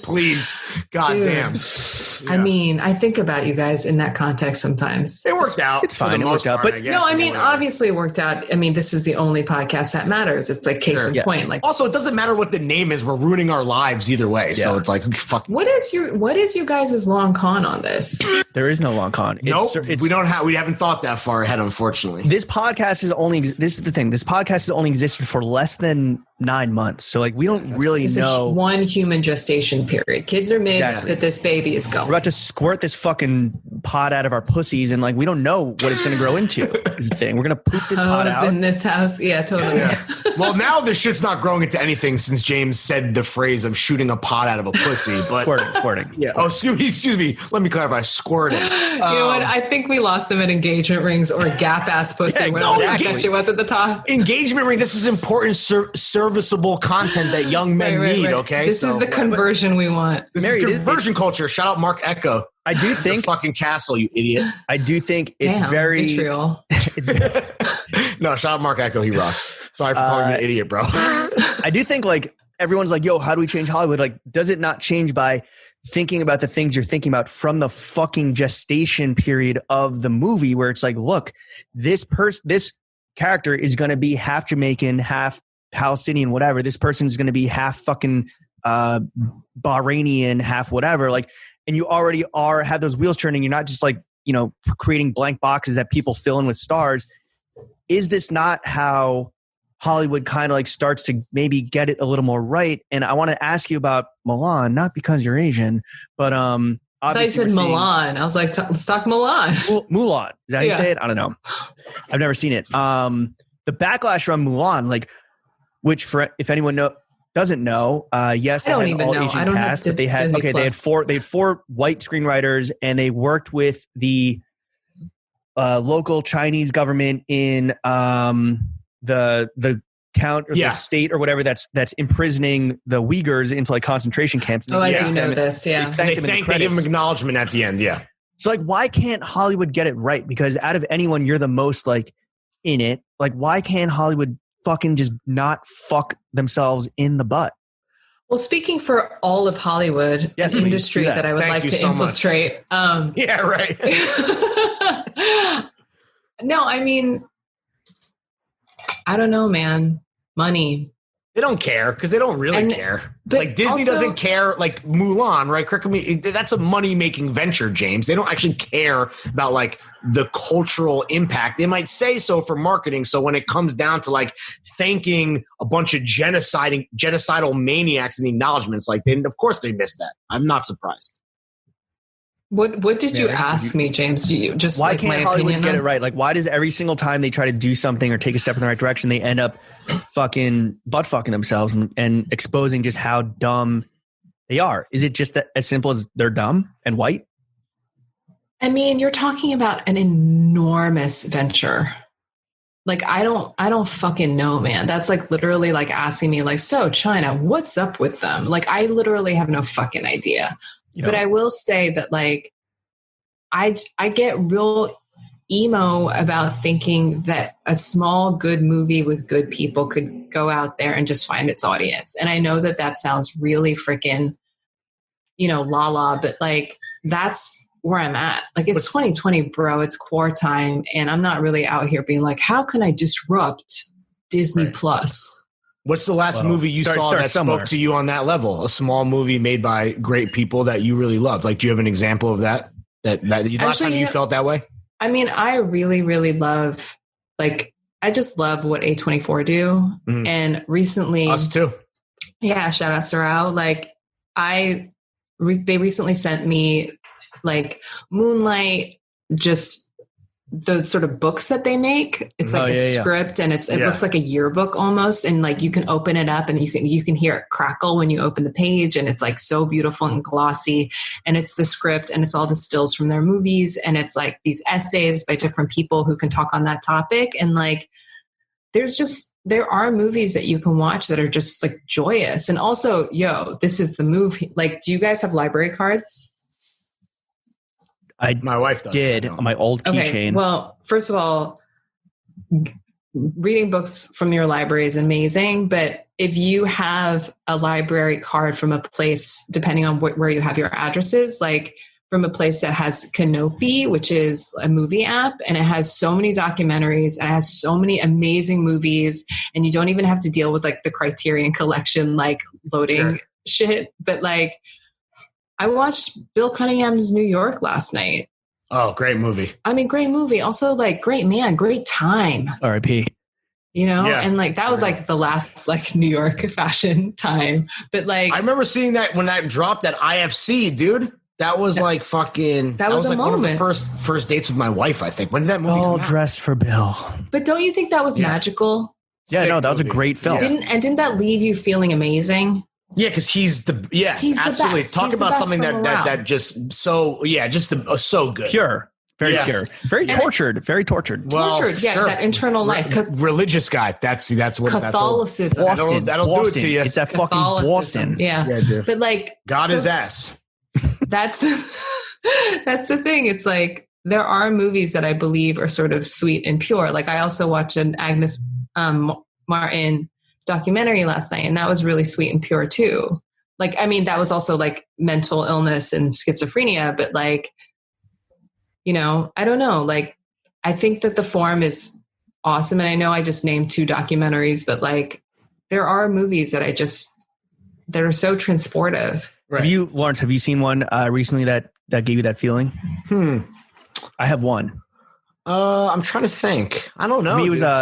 please. God damn. Yeah. I mean, I think about you guys in that context sometimes. It worked out. It's fine. It worked out. But obviously it worked out. I mean, this is the only podcast that matters. It's like case in point. Like, also, it doesn't matter what the name is. We're ruining our lives either way. Yeah. So it's like, fuck. What is you guys' long con on this? There is no long con. We haven't thought that far ahead, unfortunately. This podcast this is the thing. This podcast has only existed for less than 9 months. So like, we don't really know. One human gestation period. Kids are mids that this baby is going. We're about to squirt this fucking pot out of our pussies, and like, we don't know what it's going to grow into. Is the thing. We're going to poop this pot out in this house. Yeah, totally. Yeah. Well, now this shit's not growing into anything since James said the phrase of shooting a pot out of a pussy. But squirting. Yeah. Oh, excuse me. Let me clarify. Squirting. You know what? I think we lost them at engagement rings or gap ass pussy. That shit was at the top. Engagement ring. This is important, serviceable content that young men need. Right. Okay. This is the conversion we want. This is conversion culture. Shout out Mark Echo. I do think fucking castle, you idiot. I do think it's very vitriol. No, shout out Mark Echo. He rocks. Sorry for calling you an idiot, bro. I do think like everyone's like, yo, how do we change Hollywood? Like, does it not change by thinking about the things you're thinking about from the fucking gestation period of the movie, where it's like, look, this character is going to be half Jamaican, half Palestinian, whatever. This person is going to be half fucking Bahrainian, half whatever. Like, and you already have those wheels turning. You're not just like, creating blank boxes that people fill in with stars. Is this not how Hollywood kind of like starts to maybe get it a little more right? And I want to ask you about Milan, not because you're Asian, but obviously I thought you said Milan. I was like, let's talk Milan. Mulan. Is that how you say it? I don't know. I've never seen it. The backlash from Mulan, like, which if anyone doesn't know, yes, they had an all Asian cast, but they had four white screenwriters, and they worked with the local Chinese government in the count or the state or whatever that's imprisoning the Uyghurs into like concentration camps. Oh, I do know this. Yeah, they give them acknowledgement at the end. Yeah, so like, why can't Hollywood get it right? Because out of anyone, you're the most like in it. Like, why can't Hollywood fucking just not fuck themselves in the butt? Well, speaking for all of Hollywood, an industry that I would like to infiltrate. Yeah, right. No, I mean, I don't know, man. Money. They don't care because they don't really care. Like Disney also doesn't care. Like Mulan, right? That's a money-making venture, James. They don't actually care about like the cultural impact. They might say so for marketing. So when it comes down to like thanking a bunch of genocidal maniacs in the acknowledgments, like then of course they missed that. I'm not surprised. What did you ask me, James? Do you just why can't Hollywood get it right? Like, why does every single time they try to do something or take a step in the right direction, they end up fucking butt fucking themselves and exposing just how dumb they are? Is it just that as simple as they're dumb and white? I mean, you're talking about an enormous venture. Like, I don't fucking know, man. That's like literally like asking me like, so China, what's up with them? Like, I literally have no fucking idea. But I will say that like, I get real emo about thinking that a small good movie with good people could go out there and just find its audience. And I know that sounds really freaking, la, but like, that's where I'm at. Like, it's 2020, bro. It's core time. And I'm not really out here being like, how can I disrupt Disney Plus? What's the last movie you saw that spoke to you on that level? A small movie made by great people that you really loved. Like, do you have an example of that? That last time you felt that way? I mean, I really, really love, like, I just love what A24 do. Mm-hmm. And recently, us too. Yeah, shout out Sorrel. Like, they recently sent me like Moonlight, just the sort of books that they make. It's like a script, and it looks like a yearbook almost. And like, you can open it up and you can hear it crackle when you open the page, and it's like so beautiful and glossy. And it's the script, and it's all the stills from their movies, and it's like these essays by different people who can talk on that topic. And like, there are movies that you can watch that are just like joyous. And also, this is the movie. Like, do you guys have library cards? My wife did on my old keychain. Okay, well, first of all, reading books from your library is amazing. But if you have a library card from a place, depending on where you have your addresses, like from a place that has Canopy, which is a movie app, and it has so many documentaries and it has so many amazing movies, and you don't even have to deal with like the Criterion Collection, like loading shit. But like, I watched Bill Cunningham's New York last night. Oh, great movie. I mean, great movie. Also, like, great man, great time. R.I.P. And like, that was like the last like New York fashion time. But like, I remember seeing that when that dropped at IFC, dude. That was like fucking. That was like moment. One of the first dates with my wife, I think. When did that movie all come out? Dressed for Bill. But don't you think that was magical? Yeah, Sick that was a great film. Didn't that leave you feeling amazing? Yeah, because he's absolutely. Talk about something that just so good. Pure. Very pure. Very tortured. Very tortured. Well, that internal life. Religious guy. That's what Catholicism. That'll do it to you. It's that fucking Boston. Yeah dude. But like, God is ass. That's the thing. It's like, there are movies that I believe are sort of sweet and pure. Like, I also watched an Agnes Martin documentary last night, and that was really sweet and pure too. Like, I mean, that was also like mental illness and schizophrenia, but like, I don't know. Like, I think that the form is awesome. And I know I just named 2 documentaries, but like, there are movies that that are so transportive. Right. Lawrence, have you seen one recently that gave you that feeling? I have one. I'm trying to think. I don't know.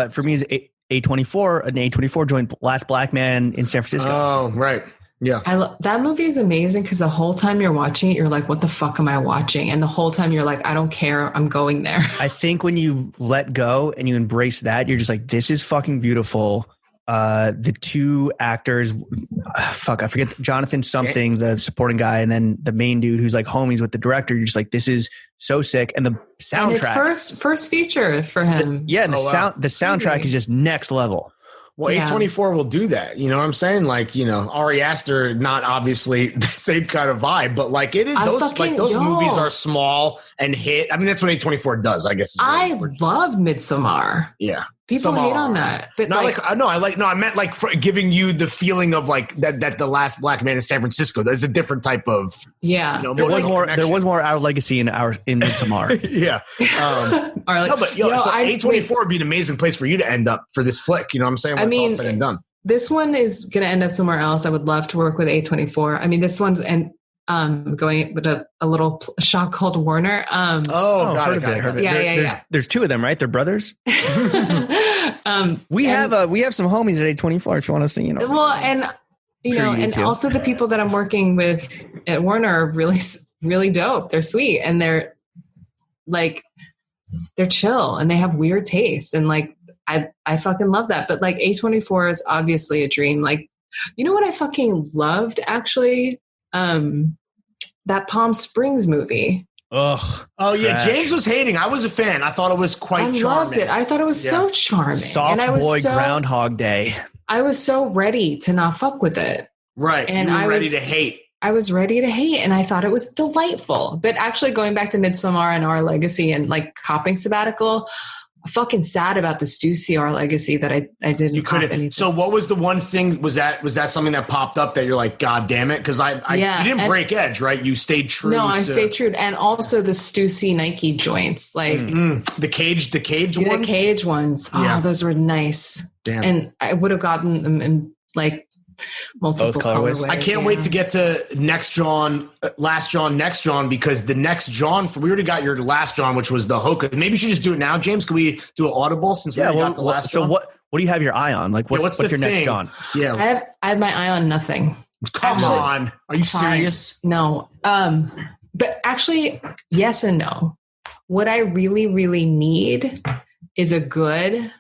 For me, it was A24, an A24 joint, Last Black Man in San Francisco. Oh, right. Yeah. That movie is amazing because the whole time you're watching it, you're like, what the fuck am I watching? And the whole time you're like, I don't care. I'm going there. I think when you let go and you embrace that, you're just like, this is fucking beautiful. The 2 actors, I forget, Jonathan something, the supporting guy, and then the main dude who's like homies with the director. You're just like, this is so sick. And the soundtrack. And it's first feature for him. The soundtrack is just next level. Well, A24 will do that. You know what I'm saying? Like, Ari Aster, not obviously the same kind of vibe, but like it is those movies are small and hit. I mean, that's what A24 does, I guess. I love Midsommar. Yeah. People hate on that, but I meant like for giving you the feeling of like that the last black man in San Francisco. There's a different type of there was more Our Legacy in Midsommar. Yeah. But A24 would be an amazing place for you to end up for this flick. You know what I'm saying? When it's all said and done. This one is going to end up somewhere else. I would love to work with A24. I mean, this one's going with a little shop called Warner. Got it. There's two of them, right? They're brothers. We have some homies at A24 if you want to see, Well, and also the people that I'm working with at Warner are really, really dope. They're sweet and they're chill and they have weird taste and like I fucking love that. But like A24 is obviously a dream. Like, you know what I fucking loved actually? That Palm Springs movie. Ugh. Oh yeah, trash. James was hating. I was a fan. I thought it was quite charming. I loved it. I thought it was so charming. Soft and boy Groundhog Day. I was so ready to not fuck with it. Right. And I was ready to hate. I was ready to hate and I thought it was delightful. But actually going back to Midsommar and Our Legacy and like copping sabbatical, I'm fucking sad about the Stussy Our Legacy that I didn't cop anything. So what was the one thing, was that something that popped up that you're like, God damn it? Because you didn't break edge, right? You stayed true. No, I stayed true. And also the Stussy Nike joints, like the cage ones? The cage ones. Oh, those were nice. Damn. And I would have gotten them in like multiple colorways. I can't wait to get to Last John, Next John, because the Next John, we already got your Last John, which was the Hoka. Maybe you should just do it now, James. Can we do an audible since we already got the Last John? So what do you have your eye on? Like what's your Next John? Yeah. I have my eye on nothing. Come on. Are you serious? No. But actually, yes and no. What I really, really need is a good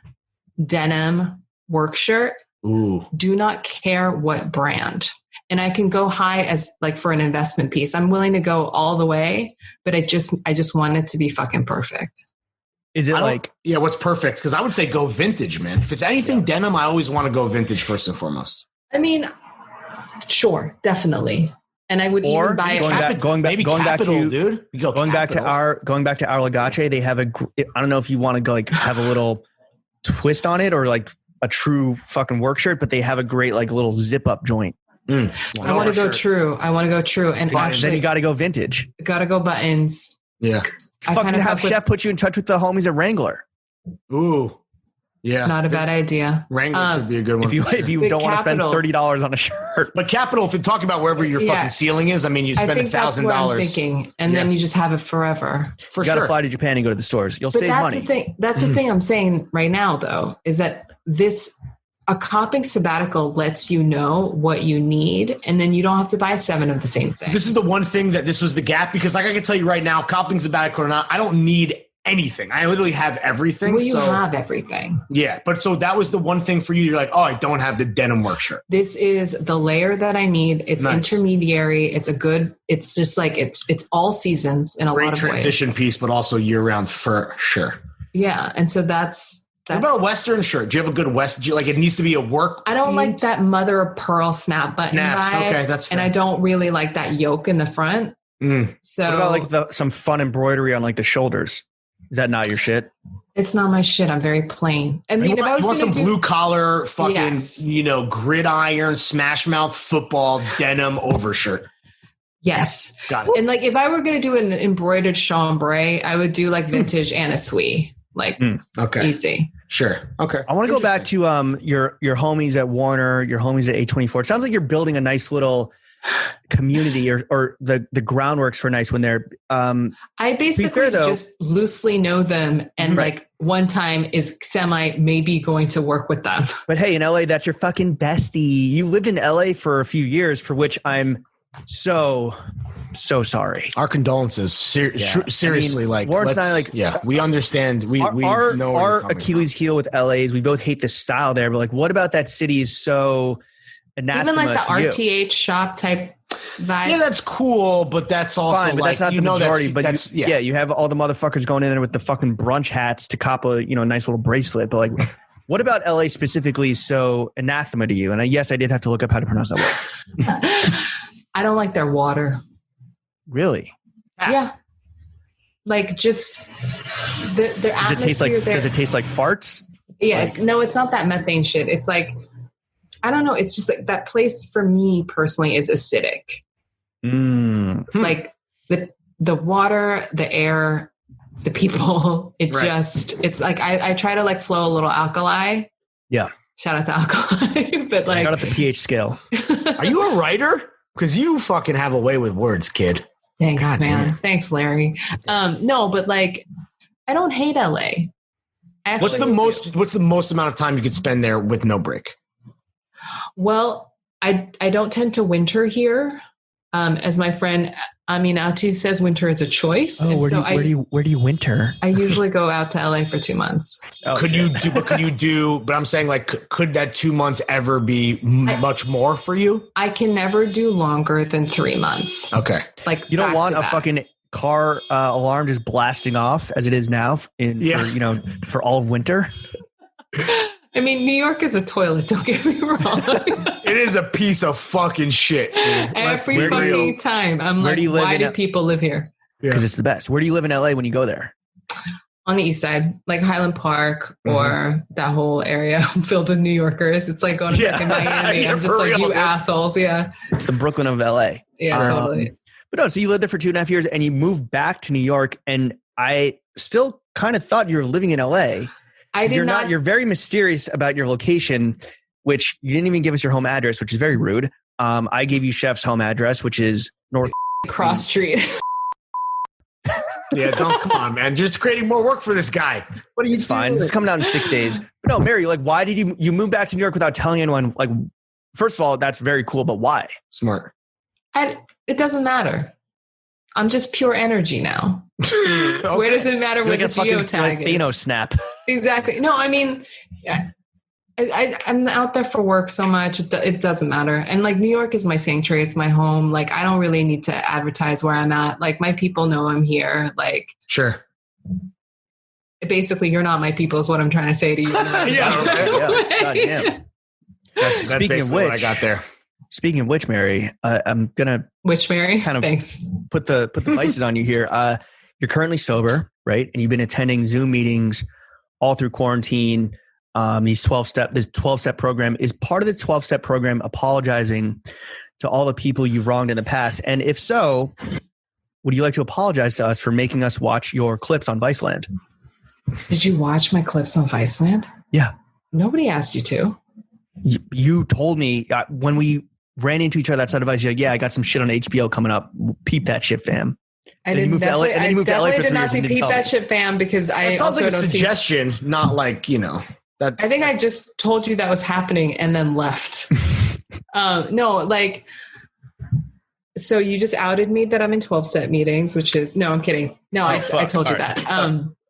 denim work shirt. Ooh. Do not care what brand. And I can go high as like for an investment piece. I'm willing to go all the way, but I just want it to be fucking perfect. Is it what's perfect? Because I would say go vintage, man. If it's anything denim, I always want to go vintage first and foremost. I mean, sure, definitely. And I would even buy going back to Our Legace, they have I don't know if you want to go like have a little twist on it or like a true fucking work shirt, but they have a great like little zip up joint. I want to go true. And then you got to go vintage. Got to go buttons. Yeah. Fucking have Chef put you in touch with the homies at Wrangler. Ooh. Yeah. Not a bad idea. Wrangler could be a good one. If you don't want to spend $30 on a shirt. But Capital, if you're talking about wherever your fucking ceiling is, I mean, you spend $1,000. That's what I'm thinking. And then you just have it forever. You got to fly to Japan and go to the stores. You'll save money. That's the thing I'm saying right now, though, is that a copping sabbatical lets you know what you need, and then you don't have to buy 7 of the same thing. This is the one thing that this was the gap, because like I can tell you right now, copping sabbatical or not, I don't need anything. I literally have everything. Well, you have everything. Yeah. But so that was the one thing for you. You're like, oh, I don't have the denim work shirt. This is the layer that I need. It's intermediary. It's just like, it's all seasons in a lot of ways. Great transition piece, but also year round for sure. Yeah. And so that's what about a Western shirt? Do you have a good West? Like it needs to be a work? I don't like that mother of pearl snap button vibe. Okay, that's fair. And I don't really like that yoke in the front. So what about like some fun embroidery on like the shoulders? Is that not your shit? It's not my shit. I'm very plain. I mean, you want some blue collar, fucking, gridiron, smash mouth football denim overshirt. Yes. Got it. And like, if I were going to do an embroidered chambray, I would do like vintage and a sui. Like, easy. Sure. Okay. I want to go back to your homies at Warner, your homies at A24. It sounds like you're building a nice little community or the groundworks for nice when they're I basically just loosely know them and like one time is maybe going to work with them. But hey, in LA, that's your fucking bestie. You lived in LA for a few years, for which I'm so sorry. Our condolences. Seriously, I mean, Lawrence and I, we understand. We know our Achilles heel with LA is we both hate the style there, but like, what about that city is so anathema? Even like the RTH shop type vibe. Yeah, that's cool, but that's also fine, but that's not the majority. But you have all the motherfuckers going in there with the fucking brunch hats to cop a nice little bracelet. But like, what about LA specifically is so anathema to you? And yes, I did have to look up how to pronounce that word. I don't like their water. Really? Yeah. Like just their atmosphere. Does it taste like farts? Yeah, Like, no, it's not that methane shit. It's like, I don't know. It's just like that place for me personally is acidic. Like the water, the air, the people, it's like, I try to like flow a little alkali. Yeah. Shout out to alkali. But like, got up the pH scale. Are you a writer? Because you fucking have a way with words, kid. Thanks, God man. damn. Thanks, Larry. No, but like, I don't hate LA. What's the most amount of time you could spend there with no break? Well, I don't tend to winter here. As my friend Aminatu says, winter is a choice. Oh, and where do you winter? I usually go out to LA for 2 months. Oh, But I'm saying, like, could that 2 months ever be much more for you? I can never do longer than 3 months. Okay. Like, You don't back want to a back. fucking car alarm just blasting off as it is now for all of winter. I mean, New York is a toilet. Don't get me wrong. It is a piece of fucking shit. Every fucking time. I'm like, why do people live here? Because it's the best. Where do you live in LA when you go there? On the east side, like Highland Park or that whole area filled with New Yorkers. It's like going to fucking Miami. I'm just like, you assholes. Yeah. It's the Brooklyn of LA. Yeah, totally. But no, so you lived there for 2.5 years and you moved back to New York. And I still kind of thought you were living in LA. You're very mysterious about your location, which you didn't even give us your home address, which is very rude. I gave you Chef's home address, which is North Cross Street. Yeah, come on, man. Just creating more work for this guy. What are you? It's fine. This is coming out in 6 days. No, Mary, like, why did you move back to New York without telling anyone? Like, first of all, that's very cool, but why? Smart. It doesn't matter. I'm just pure energy now. Okay. Where does it matter where the geotag is? Thanos snap. Exactly. No, I mean, I'm out there for work so much. It doesn't matter. And like New York is my sanctuary. It's my home. Like I don't really need to advertise where I'm at. Like my people know I'm here. Like sure. Basically, you're not my people is what I'm trying to say to you. Yeah. God damn. That's basically what I got there. Speaking of which, Mary, I'm gonna Mary? Kind of Thanks. Put the vices on you here. You're currently sober, right? And you've been attending Zoom meetings all through quarantine. This 12-step program is part of the 12-step program. Apologizing to all the people you've wronged in the past, and if so, would you like to apologize to us for making us watch your clips on Viceland? Did you watch my clips on Viceland? Yeah. Nobody asked you to. You told me when we ran into each other outside of Vice. You're like, yeah, I got some shit on HBO coming up. Peep that shit, fam. I definitely did not see Peep that shit, fam, because it sounds like a suggestion, not like, that. I think I just told you that was happening and then left. No, like, so you just outed me that I'm in 12-step meetings, which is, no, I'm kidding. No, I told you that.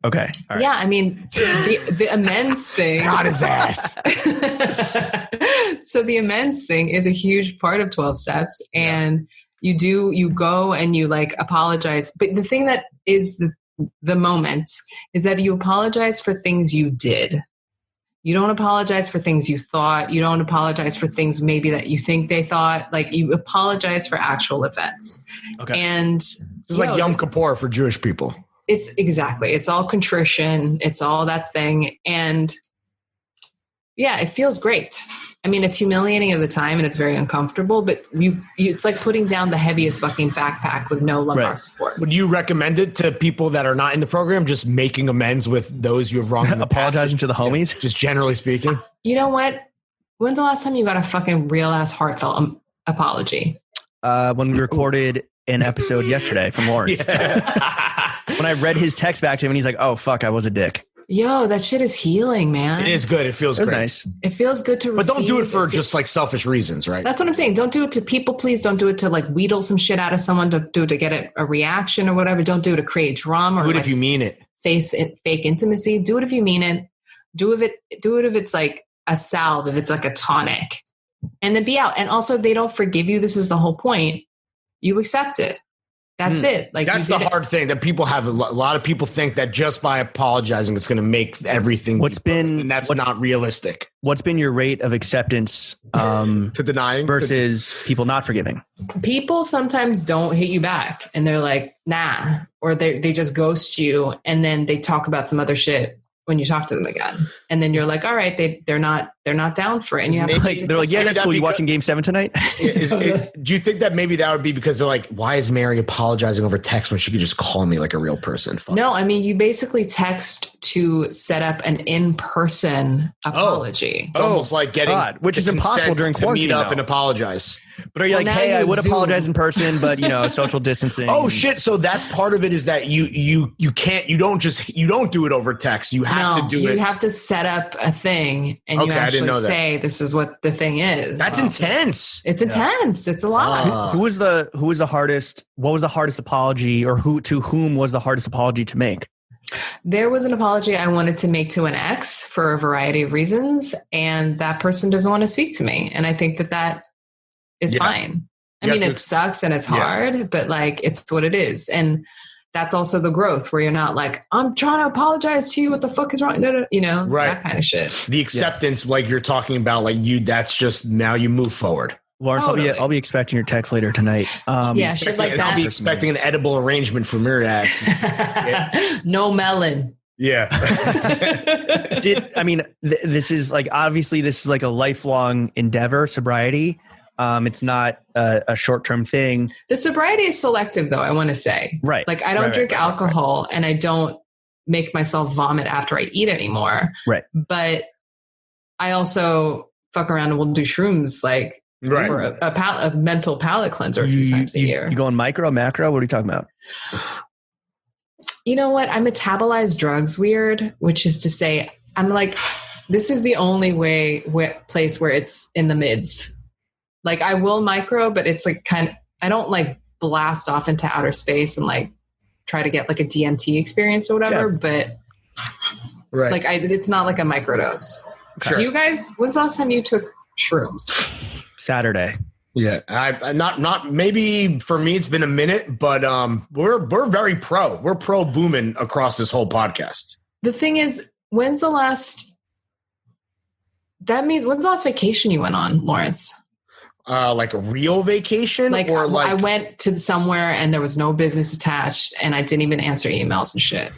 Okay. All right. Yeah, I mean, the amends thing. Got his ass. So the amends thing is a huge part of 12 steps. And you go and you like apologize. But the thing that is the moment is that you apologize for things you did. You don't apologize for things you thought. You don't apologize for things maybe that you think they thought. Like you apologize for actual events. Okay. And it's like Yom Kippur for Jewish people. It's all contrition. It's all that thing. And yeah, it feels great. I mean, it's humiliating at the time and it's very uncomfortable, but it's like putting down the heaviest fucking backpack with no lumbar support. Would you recommend it to people that are not in the program, just making amends with those you have wronged in the apologizing past? to the homies? Just generally speaking? You know what? When's the last time you got a fucking real ass heartfelt apology? When we recorded an episode yesterday from Lawrence. When I read his text back to him and he's like, oh, fuck, I was a dick. Yo, that shit is healing, man. It is good. It feels great. Nice. It feels good to But don't do it for just like selfish reasons, right? That's what I'm saying. Don't do it to people, please. Don't do it to like wheedle some shit out of someone. Don't do it to get a reaction or whatever. Don't do it to create drama. Do it if you mean it. Fake intimacy. Do it if you mean it. Do it if it's like a salve, if it's like a tonic. And then be out. And also, if they don't forgive you, this is the whole point. You accept it. That's it. Like that's the hard thing that people have. A lot of people think that just by apologizing, it's going to make everything. And that's not realistic. What's been your rate of acceptance to denying versus people not forgiving? People sometimes don't hit you back, and they're like, "Nah," or they just ghost you, and then they talk about some other shit when you talk to them again. And then you're like, all right, they're not down for it. And you have they're like, yeah, that's cool. You watching Game 7 tonight? Do you think that maybe that would be because they're like, why is Mary apologizing over text when she could just call me like a real person? No, I mean, you basically text to set up an in-person apology. It's almost like getting which is impossible during quarantine. To meet up and apologize. But are you like, hey, I would apologize in person, but social distancing. Oh shit! So that's part of it is that you don't do it over text. You have to do it. You have to set up a thing, and you actually say this is what the thing is. That's intense. It's intense. It's a lot. Who was the hardest? What was the hardest apology, or to whom was the hardest apology to make? There was an apology I wanted to make to an ex for a variety of reasons, and that person doesn't want to speak to me, and I think that is fine. I mean, it sucks and it's hard, but like, it's what it is. And that's also the growth where you're not like, I'm trying to apologize to you. What the fuck is wrong? That kind of shit. The acceptance, like you're talking about, like that's just now you move forward. Lawrence, I'll be expecting your text later tonight. Shit like that. I'll be expecting an edible arrangement for Myriads. No melon. Yeah. This is like, obviously this is like a lifelong endeavor, sobriety. It's not a short-term thing. The sobriety is selective, though, I want to say. Right. Like, I don't drink alcohol, and I don't make myself vomit after I eat anymore. Right. But I also fuck around and will do shrooms, like, for a mental palate cleanser a few times a year. You going micro, macro? What are you talking about? You know what? I metabolize drugs weird, which is to say, I'm like, this is the only place where it's in the mids. Like I will micro, but it's like I don't like blast off into outer space and like try to get like a DMT experience or whatever, but like it's not like a microdose. Sure. Do you guys, when's the last time you took shrooms? Saturday. Yeah. I not maybe for me, it's been a minute, but we're very pro. We're pro booming across this whole podcast. The thing is, when's the last vacation you went on, Lawrence? Like a real vacation, or like I went to somewhere and there was no business attached, and I didn't even answer emails and shit.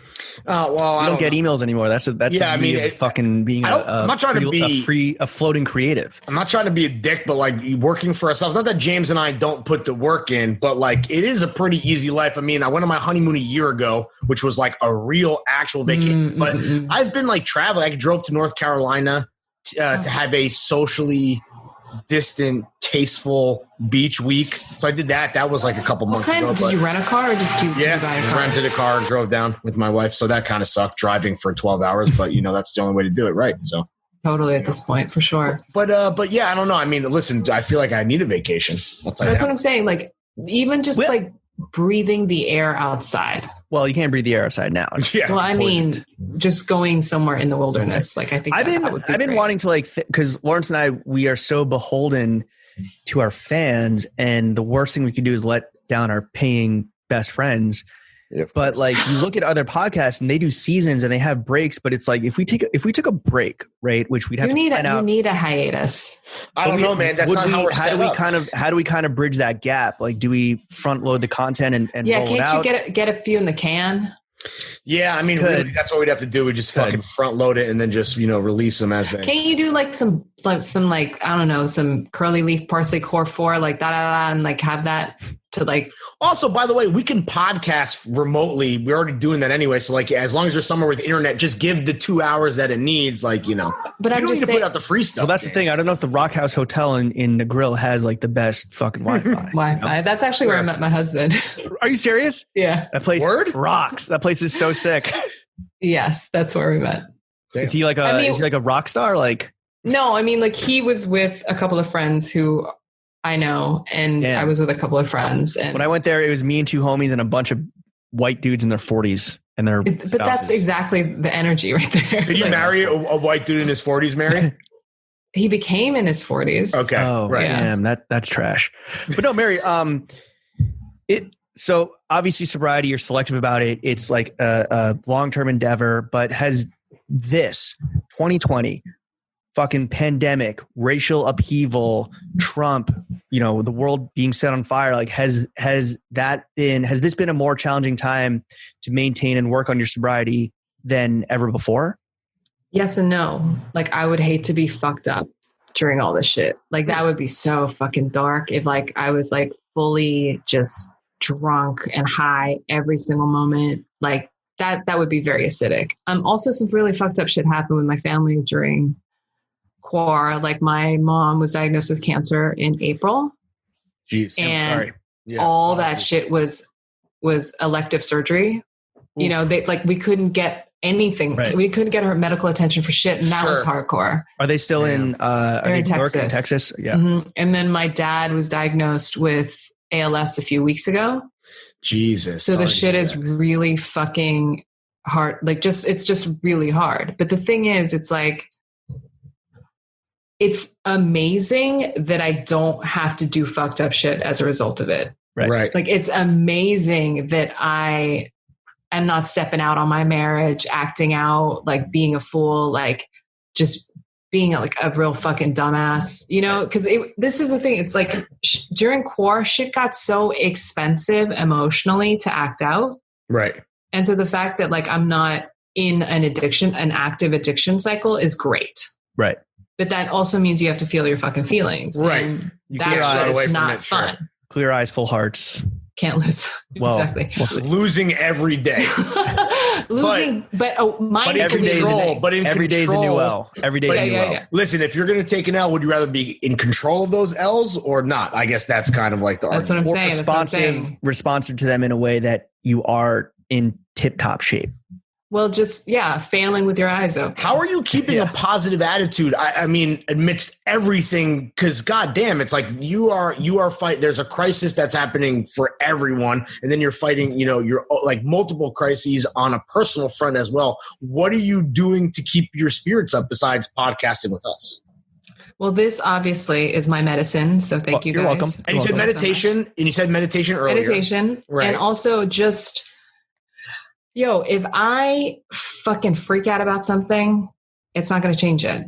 Well, you don't get emails anymore. That's fucking being I'm not trying to be a floating creative. I'm not trying to be a dick, but like working for ourselves. Not that James and I don't put the work in, but like it is a pretty easy life. I mean, I went on my honeymoon a year ago, which was like a real actual vacation. But I've been like traveling. I drove to North Carolina to have a socially distant, tasteful beach week. So I did that. That was like a couple months ago. Did you rent a car or did you buy a car? Rented a car and drove down with my wife. So that kind of sucked driving for 12 hours, but that's the only way to do it. Right. So totally at this point for sure. But yeah, I don't know. I mean, listen, I feel like I need a vacation. That's what I'm saying. Like even just like breathing the air outside. Well, you can't breathe the air outside now. Yeah, well, I mean, just going somewhere in the wilderness. Like I think I've been wanting to because Lawrence and I, we are so beholden to our fans, and the worst thing we could do is let down our paying best friends. Yeah, but like you look at other podcasts and they do seasons and they have breaks, but it's like if we took a break, right, which we'd have you need a hiatus. I don't know, man. That's not how we're set up. How do we kind of bridge that gap? Like, do we front load the content and roll it out? Can't you get a few in the can? Yeah, I mean, really, that's what we'd have to do. We just fucking front load it and then just release them as they. Can't you do like some I don't know, some curly leaf parsley core 4 like da and like have that to like. Also, by the way, we can podcast remotely. We're already doing that anyway. So like, as long as you're somewhere with internet, just give the 2 hours that it needs. Like But I'm just saying, put out the free stuff. Well, that's the thing. I don't know if the Rock House Hotel in the Grill has like the best fucking Wi-Fi. That's actually where I met my husband. Are you serious? Yeah. That place rocks. That place is so sick. Yes, that's where we met. Damn. Is he like a rock star? Like, no, I mean, like he was with a couple of friends who I know, and I was with a couple of friends. And when I went there, it was me and 2 homies and a bunch of white dudes in their 40s and their But spouses. That's exactly the energy right there. Did you marry a white dude in his 40s, Mary? He became in his 40s. Okay. Oh, right. Damn, that's trash. But no, Mary, so obviously sobriety, you're selective about it. It's like a long-term endeavor, but has this 2020 fucking pandemic, racial upheaval, Trump, the world being set on fire, like has this been a more challenging time to maintain and work on your sobriety than ever before? Yes and no. Like, I would hate to be fucked up during all this shit. Like, that would be so fucking dark if like I was like fully just drunk and high every single moment. Like that would be very acidic. Also, some really fucked up shit happened with my family during Quar. Like, my mom was diagnosed with cancer in April. Jeez, I'm sorry. Yeah, all that shit was elective surgery. Oof. You know, we couldn't get anything. Right. We couldn't get her medical attention for shit, and that was hardcore. Are they still in They're in Texas. In Texas? Yeah. Mm-hmm. And then my dad was diagnosed with ALS a few weeks ago. Jesus. So the shit is really fucking hard. Like, it's just really hard. But the thing is, it's like, it's amazing that I don't have to do fucked up shit as a result of it. Right. Like, it's amazing that I am not stepping out on my marriage, acting out, like being a fool, like just being like a real fucking dumbass, you know? Because this is the thing. It's like during Quar, shit got so expensive emotionally to act out. Right. And so the fact that like I'm not in an active addiction cycle is great. Right. But that also means you have to feel your fucking feelings. Right. You that shit is not fun. Sure. Clear eyes, full hearts. Can't lose. Well, exactly. We'll losing every day. Mind every day control. But in every day is a new L. Every day is a new L. Yeah. Listen, if you're going to take an L, would you rather be in control of those L's or not? I guess that's kind of like the That's argument. what I'm saying. Responsive to them in a way that you are in tip-top shape. Well, just, failing with your eyes open. How are you keeping a positive attitude? I mean, amidst everything, because goddamn, it's like you are fighting. There's a crisis that's happening for everyone. And then you're fighting, you're like multiple crises on a personal front as well. What are you doing to keep your spirits up besides podcasting with us? Well, this obviously is my medicine. So thank you guys. You're welcome. And you said meditation, earlier. Meditation. Right. And also just... if I fucking freak out about something, it's not going to change it.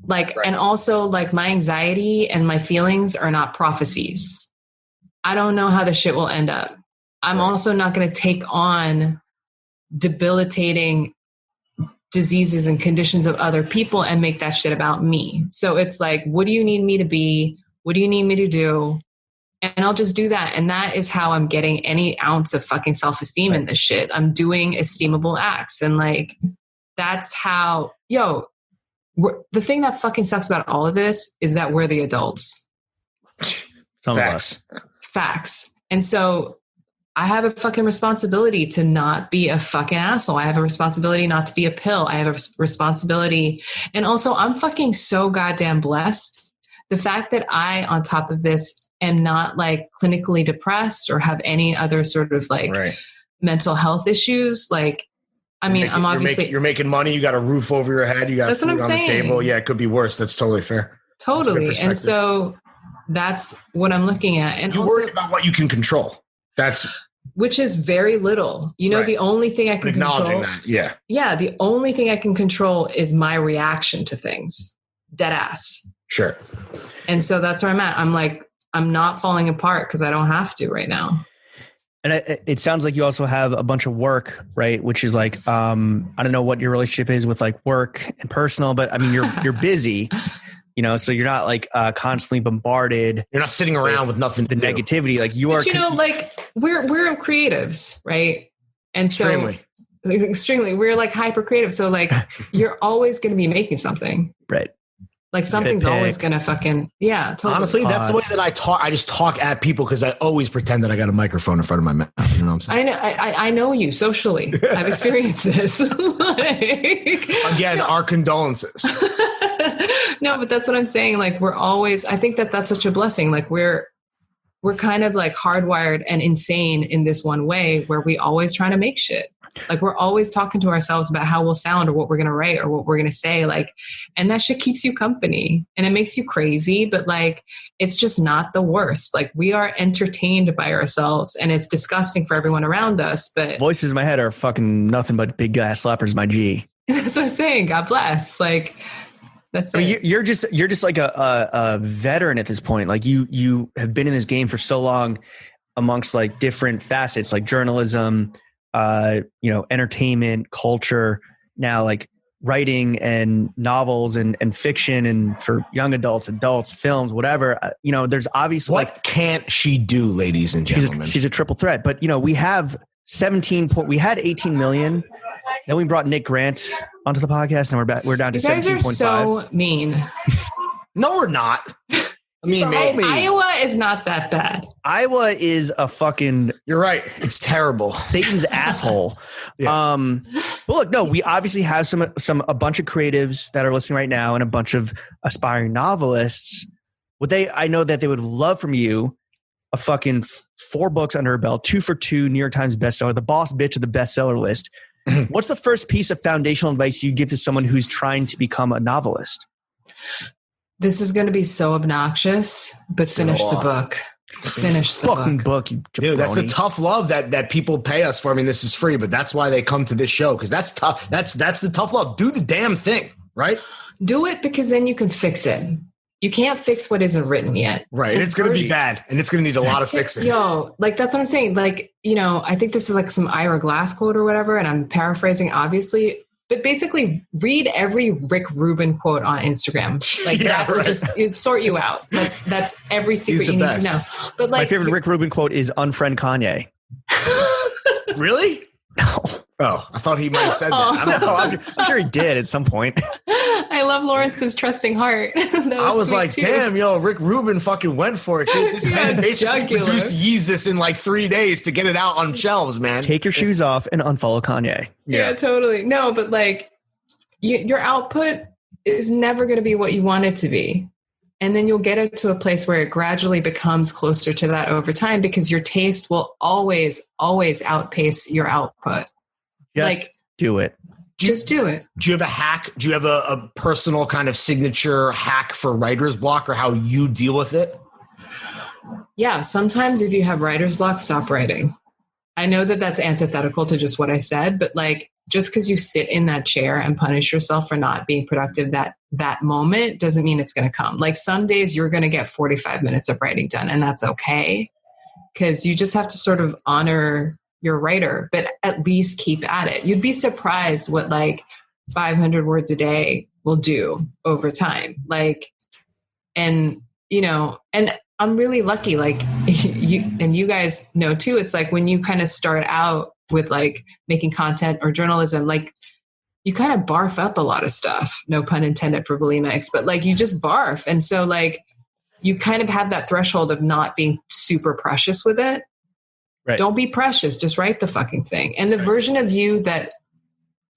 Like, right. And also like my anxiety and my feelings are not prophecies. I don't know how the shit will end up. I'm also not going to take on debilitating diseases and conditions of other people and make that shit about me. So it's like, what do you need me to be? What do you need me to do? And I'll just do that. And that is how I'm getting any ounce of fucking self-esteem in this shit. I'm doing esteemable acts. And like, that's how, the thing that fucking sucks about all of this is that we're the adults. Some of us. Facts. And so I have a fucking responsibility to not be a fucking asshole. I have a responsibility not to be a pill. I have a responsibility. And also I'm fucking so goddamn blessed. The fact that I, on top of this, am not like clinically depressed or have any other sort of like mental health issues. Like, I mean, I'm obviously you're making money. You got a roof over your head. You got food on the table. Yeah, it could be worse. That's totally fair. Totally. And so that's what I'm looking at. And you worry about what you can control. Which is very little. The only thing I can acknowledging control. That. Yeah. The only thing I can control is my reaction to things. Dead ass. Sure. And so that's where I'm at. I'm like, I'm not falling apart because I don't have to right now. And it sounds like you also have a bunch of work, right? Which is like, I don't know what your relationship is with like work and personal, but I mean, you're busy, so you're not like constantly bombarded. You're not sitting around with nothing. The negativity, like you are. Like we're creatives, right? And so extremely, we're like hyper creative. So like, you're always going to be making something, right? Like something's always going to fucking, totally. Honestly, that's the way that I talk. I just talk at people because I always pretend that I got a microphone in front of my mouth. You know what I'm saying? I know you socially. I've experienced this. Again, our condolences. No, but that's what I'm saying. Like I think that's such a blessing. Like we're kind of like hardwired and insane in this one way where we always trying to make shit. Like we're always talking to ourselves about how we'll sound or what we're going to write or what we're going to say. Like, and that shit keeps you company and it makes you crazy, but like, it's just not the worst. Like we are entertained by ourselves and it's disgusting for everyone around us, but voices in my head are fucking nothing but big guy slappers, my G. That's what I'm saying. God bless. Like that's I mean, you're just like a veteran at this point. Like you have been in this game for so long amongst like different facets, like journalism, entertainment, culture. Now, like writing and novels and fiction and for young adults, films, whatever, there's obviously what can't she do, ladies and gentlemen? She's a triple threat, but we have we had 18 million. Then we brought Nick Grant onto the podcast and we're down to 17.5. You guys are so mean. No, we're not. Iowa is not that bad. Iowa is a fucking. You're right. It's terrible. Satan's asshole. Yeah. But look, no, we obviously have a bunch of creatives that are listening right now and a bunch of aspiring novelists. I know that they would love from you a fucking 4 books under her belt, 2 for 2 New York Times bestseller, the boss bitch of the bestseller list. What's the first piece of foundational advice you give to someone who's trying to become a novelist? This is going to be so obnoxious, but finish the book. Finish the fucking book. Dude, that's the tough love that people pay us for. I mean, this is free, but that's why they come to this show, because that's tough. That's the tough love. Do the damn thing, right? Do it, because then you can fix it. You can't fix what isn't written yet. Right. And it's going to be bad, and it's going to need a lot of fixing. Yo, that's what I'm saying. I think this is like some Ira Glass quote or whatever, and I'm paraphrasing, obviously. But basically, read every Rick Rubin quote on Instagram. That will just sort you out. That's every secret you need to know. But my favorite Rick Rubin quote is "Unfriend Kanye." Really? No. Oh, I thought he might have said that. I don't know. I'm sure he did at some point. I love Lawrence's trusting heart. I was like, too. Damn, Rick Rubin fucking went for it, dude. This man basically produced Yeezus in 3 days to get it out on shelves, man. Take your shoes off and unfollow Kanye. Yeah, totally. No, but your output is never going to be what you want it to be. And then you'll get it to a place where it gradually becomes closer to that over time, because your taste will always, always outpace your output. Just do it. Just do it. Do you have a hack? Do you have a personal kind of signature hack for writer's block, or how you deal with it? Yeah. Sometimes if you have writer's block, stop writing. I know that that's antithetical to just what I said, but just because you sit in that chair and punish yourself for not being productive that moment doesn't mean it's going to come. Some days you're going to get 45 minutes of writing done, and that's okay, because you just have to sort of honor your writer, but at least keep at it. You'd be surprised what 500 words a day will do over time. And I'm really lucky. You guys know too, it's when you kind of start out with making content or journalism, you kind of barf up a lot of stuff, no pun intended for bulimics, but you just barf. And so you kind of have that threshold of not being super precious with it. Right. Don't be precious. Just write the fucking thing. And the version of you that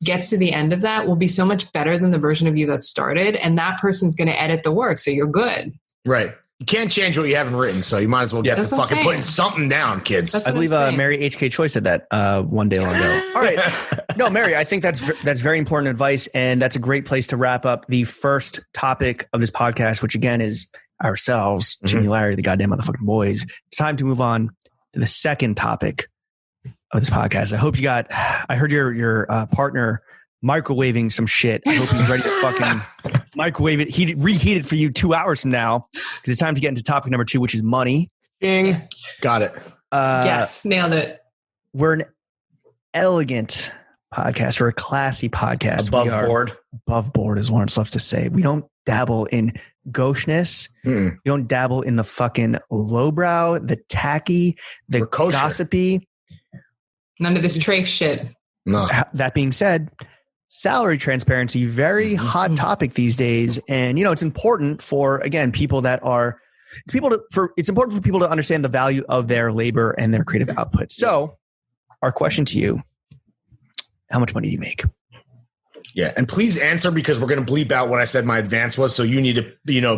gets to the end of that will be so much better than the version of you that started. And that person's going to edit the work. So you're good. Right. You can't change what you haven't written. So you might as well get to fucking putting something down, kids. I believe Mary H.K. Choi said that one day long ago. All right. No, Mary, I think that's very important advice. And that's a great place to wrap up the first topic of this podcast, which again is ourselves, Jimmy, Larry, the goddamn motherfucking boys. It's time to move on to the second topic of this podcast. I heard your partner microwaving some shit. I hope he's ready to fucking microwave it. Reheat it for you 2 hours from now, because it's time to get into topic number 2, which is money. Bing. Got it. Yes, nailed it. We're an elegant podcast. We're a classy podcast. Above board is what I'm to say. We don't dabble in gaucheness. You don't dabble in the fucking lowbrow, the tacky, the gossipy. None of this trafe shit. No. That being said, salary transparency, very hot topic these days. And, it's important for, again, it's important for people to understand the value of their labor and their creative output. So our question to you, how much money do you make? Yeah. And please answer, because we're going to bleep out what I said my advance was. So you need to,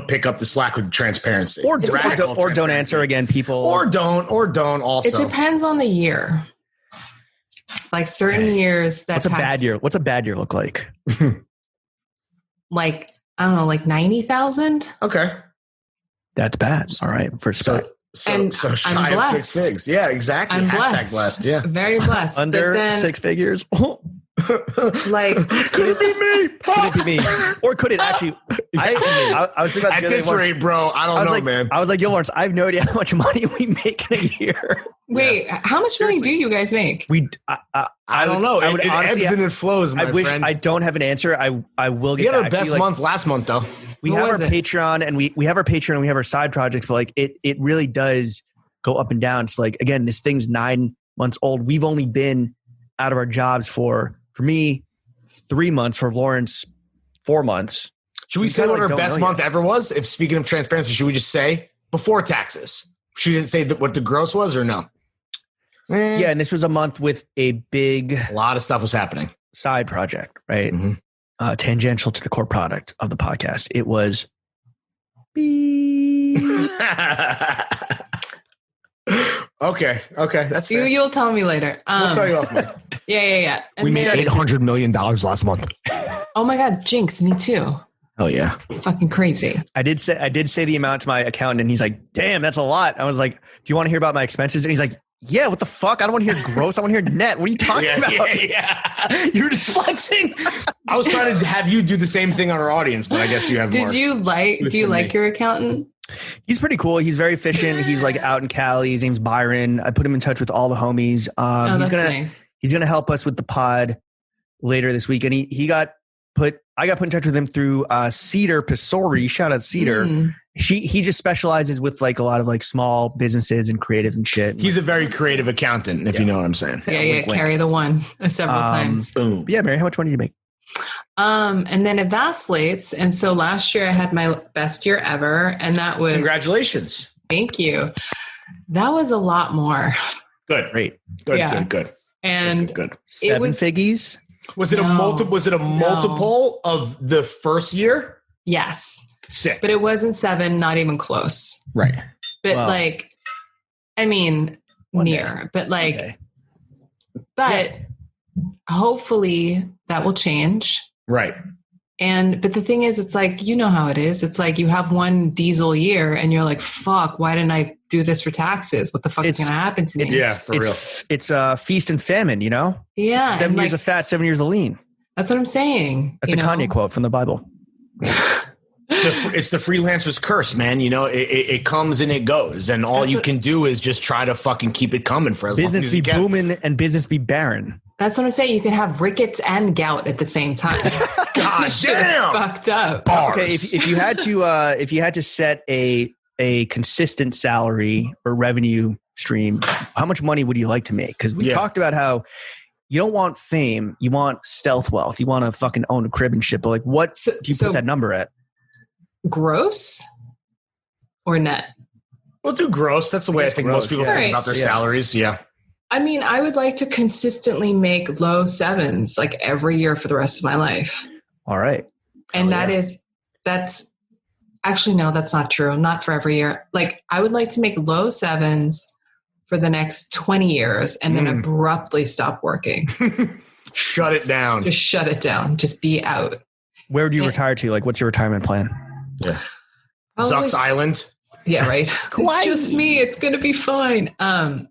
pick up the slack with transparency. Or don't answer again, people. Or don't also. It depends on the year. Certain years that What's a bad year? What's a bad year look like? I don't know, 90,000. Okay. That's bad. All right. For so shy of 6 figs. Yeah, exactly. I'm blessed. Yeah. Very blessed. Under 6 figures. Could it be me? Could it be me? Or could it actually, I was thinking about at this rate, bro. I don't know, man. I was like, yo, Lawrence, I have no idea how much money we make in a year. Wait, how much money do you guys make? I don't know. It ebbs and it flows, my friend. I don't have an answer. I will get. We had our best month last month, though. We have our Patreon, and we have our Patreon, and we have our side projects, but like it really does go up and down. It's like, again, this thing's 9 months old. We've only been out of our jobs for me 3 months, for Lawrence 4 months. Should we say what our best month ever was? If speaking of transparency, should we just say before taxes? Should we say what the gross was or no? Yeah, and this was a month with a lot of stuff was happening. Side project, right? Mm-hmm. Tangential to the core product of the podcast. It was. Okay, that's fair. You'll tell me later. We'll tell you off mic. Yeah. And we made $800 million last month. Oh my God, jinx, me too. Oh yeah, fucking crazy. I did say the amount to my accountant, and he's like, "Damn, that's a lot." I was like, "Do you want to hear about my expenses?" And he's like, "Yeah, what the fuck? I don't want to hear gross. I want to hear net. What are you talking about?" Yeah. You're just flexing. I was trying to have you do the same thing on our audience, but I guess you have. Do you like your accountant? He's pretty cool. He's very efficient. He's like out in Cali. His name's Byron. I put him in touch with all the homies. He's gonna help us with the pod later this week, and I got put in touch with him through Cedar Pisori. Shout out Cedar. He just specializes with like a lot of like small businesses and creatives and shit. He's a very creative accountant, if you know what I'm saying. Yeah, carry the one several times. Boom. Yeah, Mary, how much money do you make? And then it vacillates. And so last year I had my best year ever, and that was congratulations. Thank you. That was a lot more. Good. Great. Good. Yeah. Good. And good. Seven figgies. Was it a multiple of the first year? Yes. Sick. But it wasn't 7, not even close. Right. But near. But hopefully that will change. Right. But the thing is, it's like, you know how it is. It's like you have one diesel year and you're like, fuck, why didn't I do this for taxes? What the fuck is going to happen to me? Yeah, for real. It's feast and famine, you know? Yeah. 7 years of fat, 7 years of lean. That's what I'm saying. That's a Kanye quote from the Bible. It's the freelancer's curse, man. You know, it comes and it goes, and all you can do is just try to fucking keep it coming for as long as you can. Business be booming and business be barren. That's what I'm saying. You can have rickets and gout at the same time. God damn, fucked up. Bars. Okay, if you had to set a consistent salary or revenue stream, how much money would you like to make? Because we talked about how you don't want fame, you want stealth wealth, you want to fucking own a crib and shit. But like, what do you put that number at? Gross or net? We'll do gross. That's the way I think most people think about their salaries. Yeah. I mean, I would like to consistently make low 7s like every year for the rest of my life. All right. And that's actually, no, that's not true. Not for every year. Like I would like to make low 7s for the next 20 years and then abruptly stop working. Shut it down. Just shut it down. Just be out. Where would you retire to? Like, what's your retirement plan? Yeah. Zuck's Island. Yeah, right. It's just me. It's going to be fine.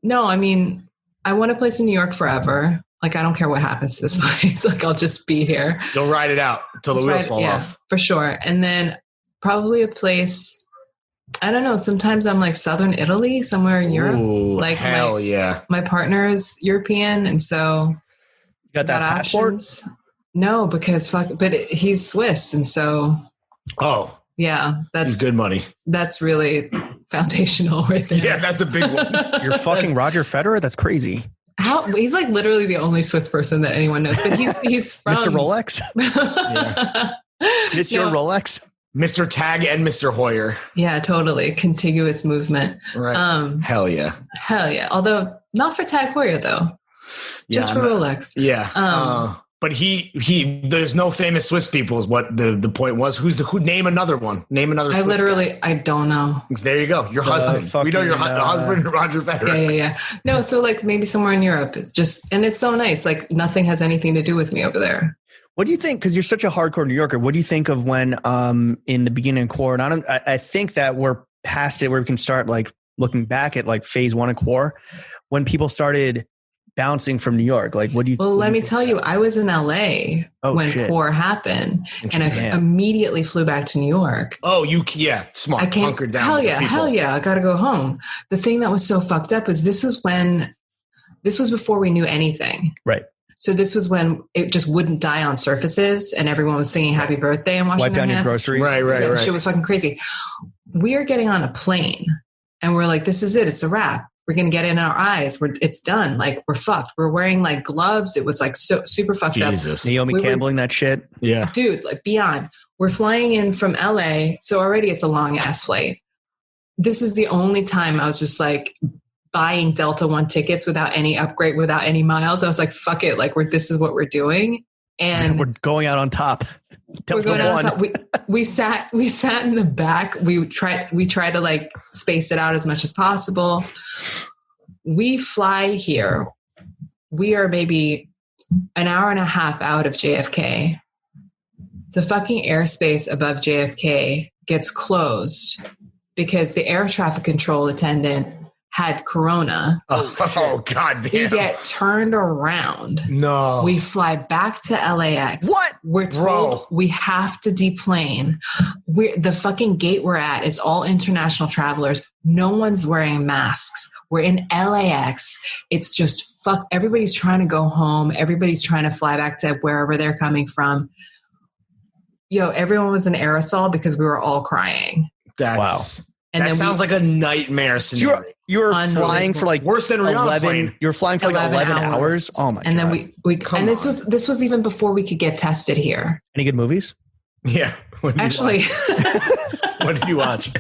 No, I mean, I want a place in New York forever. Like, I don't care what happens to this place. Like, I'll just be here. You'll ride it out until the wheels fall off. For sure. And then probably a place, I don't know. Sometimes I'm like Southern Italy, somewhere in Europe. Ooh, like hell yeah. My partner is European. And so you got that passport? Options. No, because he's Swiss. And so. Oh. Yeah. He's good money. That's really foundational right there. Yeah, that's a big one. You're fucking Roger Federer? That's crazy. He's like literally the only Swiss person that anyone knows, but he's from Mr. Rolex. Mr. Rolex, Mr. Tag, and Mr. Hoyer. Yeah, totally contiguous movement. Right. Hell yeah. Although not for Tag Hoyer though, just for Rolex. Yeah. But he there's no famous Swiss people is what the point was. Who name another one? Name another Swiss guy. I don't know. There you go. Your husband. We know your husband, Roger Federer. Yeah. No, so like maybe somewhere in Europe. It's just, and it's so nice. Like nothing has anything to do with me over there. What do you think? Because you're such a hardcore New Yorker. What do you think of when in the beginning of Core? And I think that we're past it where we can start like looking back at like phase 1 of Core when people started bouncing from New York? Like, what do you? Well, let me tell you, I was in LA when CORE happened, and I immediately flew back to New York. Oh, smart. I came, hunkered down. Hell yeah, I got to go home. The thing that was so fucked up is this was before we knew anything. Right. So this was when it just wouldn't die on surfaces, and everyone was singing "Happy Birthday" and washing wipe their down hands. Your groceries. Right. Shit was fucking crazy. We are getting on a plane, and we're like, "This is it. It's a wrap. We're gonna get in our eyes. It's done. Like we're fucked. We're wearing like gloves. It was like so super fucked up. Naomi Campbelling that shit. Yeah, dude. Like beyond. We're flying in from LA, so already it's a long ass flight. This is the only time I was just like buying Delta One tickets without any upgrade, without any miles. I was like, fuck it. Like this is what we're doing. And we're going out on top. We're going out on top. We sat in the back. We tried to like space it out as much as possible. We fly here. We are maybe an hour and a half out of JFK. The fucking airspace above JFK gets closed because the air traffic control attendant had corona. Oh, God damn. We get turned around. No. We fly back to LAX. What? We're told we have to deplane. The fucking gate we're at is all international travelers. No one's wearing masks. We're in LAX. It's just fuck. Everybody's trying to go home. Everybody's trying to fly back to wherever they're coming from. Everyone was in aerosol because we were all crying. Wow. And that sounds like a nightmare scenario. You were flying for like worse than 11. You were flying for like 11 hours. Oh my god! And then this was even before we could get tested here. Any good movies? Yeah. Actually, what did you watch?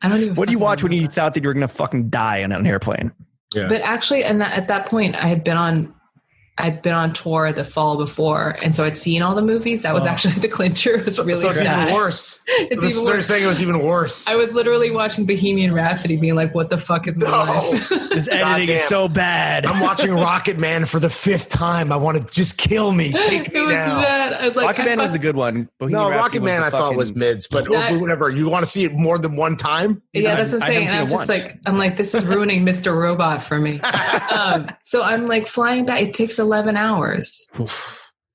I don't even. What did you watch when you thought that you were gonna fucking die on an airplane? Yeah. But actually, at that point, I'd been on tour the fall before, and so I'd seen all the movies. That was actually the clincher. It was really it's sad. Even worse. It's even worse. Saying it was even worse. I was literally watching Bohemian Rhapsody, being like, "What the fuck is my life?" This editing is so bad. I'm watching Rocket Man for the 5th time. I want to just kill me. Take me now. Bad. I was like, Rocket Man was the good one. No, Rocket Man I thought was mids, but whatever. You want to see it more than one time? Yeah, that's what I'm saying. And I'm just like, this is ruining Mr. Robot for me. So I'm like flying back. It takes 11 hours.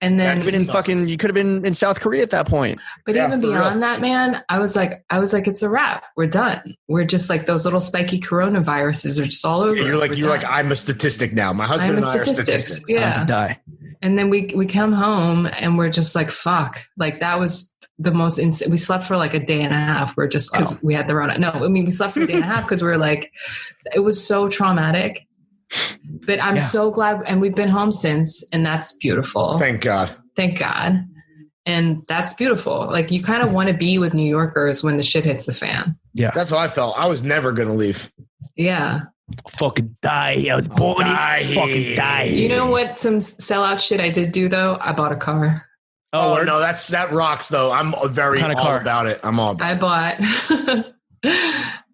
And then you could have been in South Korea at that point. But even beyond that, man, I was like, it's a wrap. We're done. We're just like those little spiky coronaviruses are just all over. Yeah, you're like, I'm a statistic now. My husband and I are statistics. Yeah. Time to die. And then we come home and we're just like, fuck. Like that was the most we slept for like a day and a half. We're just because we had the Rona. No, I mean, we slept for a day and a half because we were like, it was so traumatic. But I'm so glad, and we've been home since, and that's beautiful. Thank God. And that's beautiful. Like you kind of want to be with New Yorkers when the shit hits the fan. Yeah, that's how I felt. I was never gonna leave. Yeah, fucking die. I was born to fucking die. You know what? Some sellout shit I did do though. I bought a car. Oh no, that rocks though. I'm very all car? About it. I'm all. I bought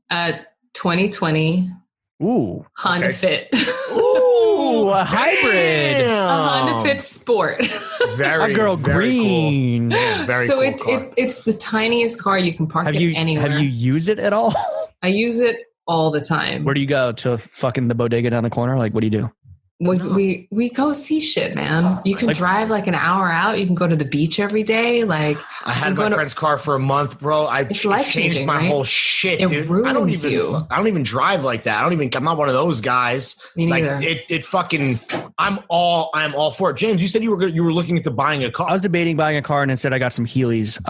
a 2020. Ooh, Honda Fit. Ooh, a hybrid. A Honda Fit Sport. A girl green. Cool. Yeah, very so cool it's the tiniest car you can park anywhere. Have you used it at all? I use it all the time. Where do you go? To fucking the bodega down the corner? Like, what do you do? We go see shit, man. You can drive like an hour out. You can go to the beach every day. Like I had my friend's car for a month, bro. I changed my whole shit, dude. It ruins you. I don't even drive like that. I'm not one of those guys. Me neither. Like it fucking. I'm all for it. James, you said you were looking into buying a car. I was debating buying a car, and instead I got some Heelys.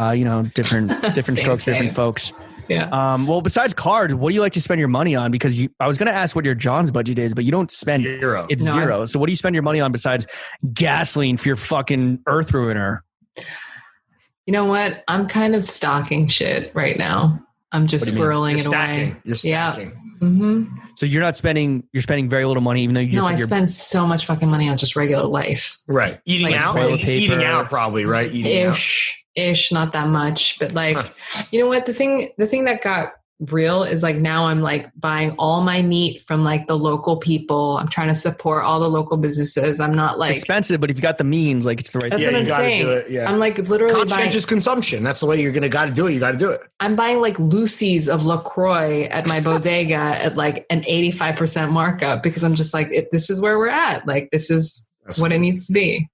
Different strokes, different folks. Yeah. Well, besides cars, what do you like to spend your money on? Because I was going to ask what your John's budget is, but you don't spend zero. It's zero. So what do you spend your money on besides gasoline for your fucking earth ruiner? You know what? I'm kind of stocking shit right now. I'm just squirreling it away. You're stacking. Yeah. Mm-hmm. So you're spending very little money, even though you just I spend so much fucking money on just regular life. Right. Eating out probably, right? Ish, not that much. But like, you know what? The thing that got real is like now I'm like buying all my meat from like the local people. I'm trying to support all the local businesses. I'm not like it's expensive, but if you got the means, like it's the right that's thing. what I'm saying. I'm like literally conscientious consumption. That's the way you're gonna gotta do it. You gotta do it. I'm buying like Lucy's of LaCroix at my bodega at like an 85% markup because I'm just like, this is where we're at. Like that's what it needs to be.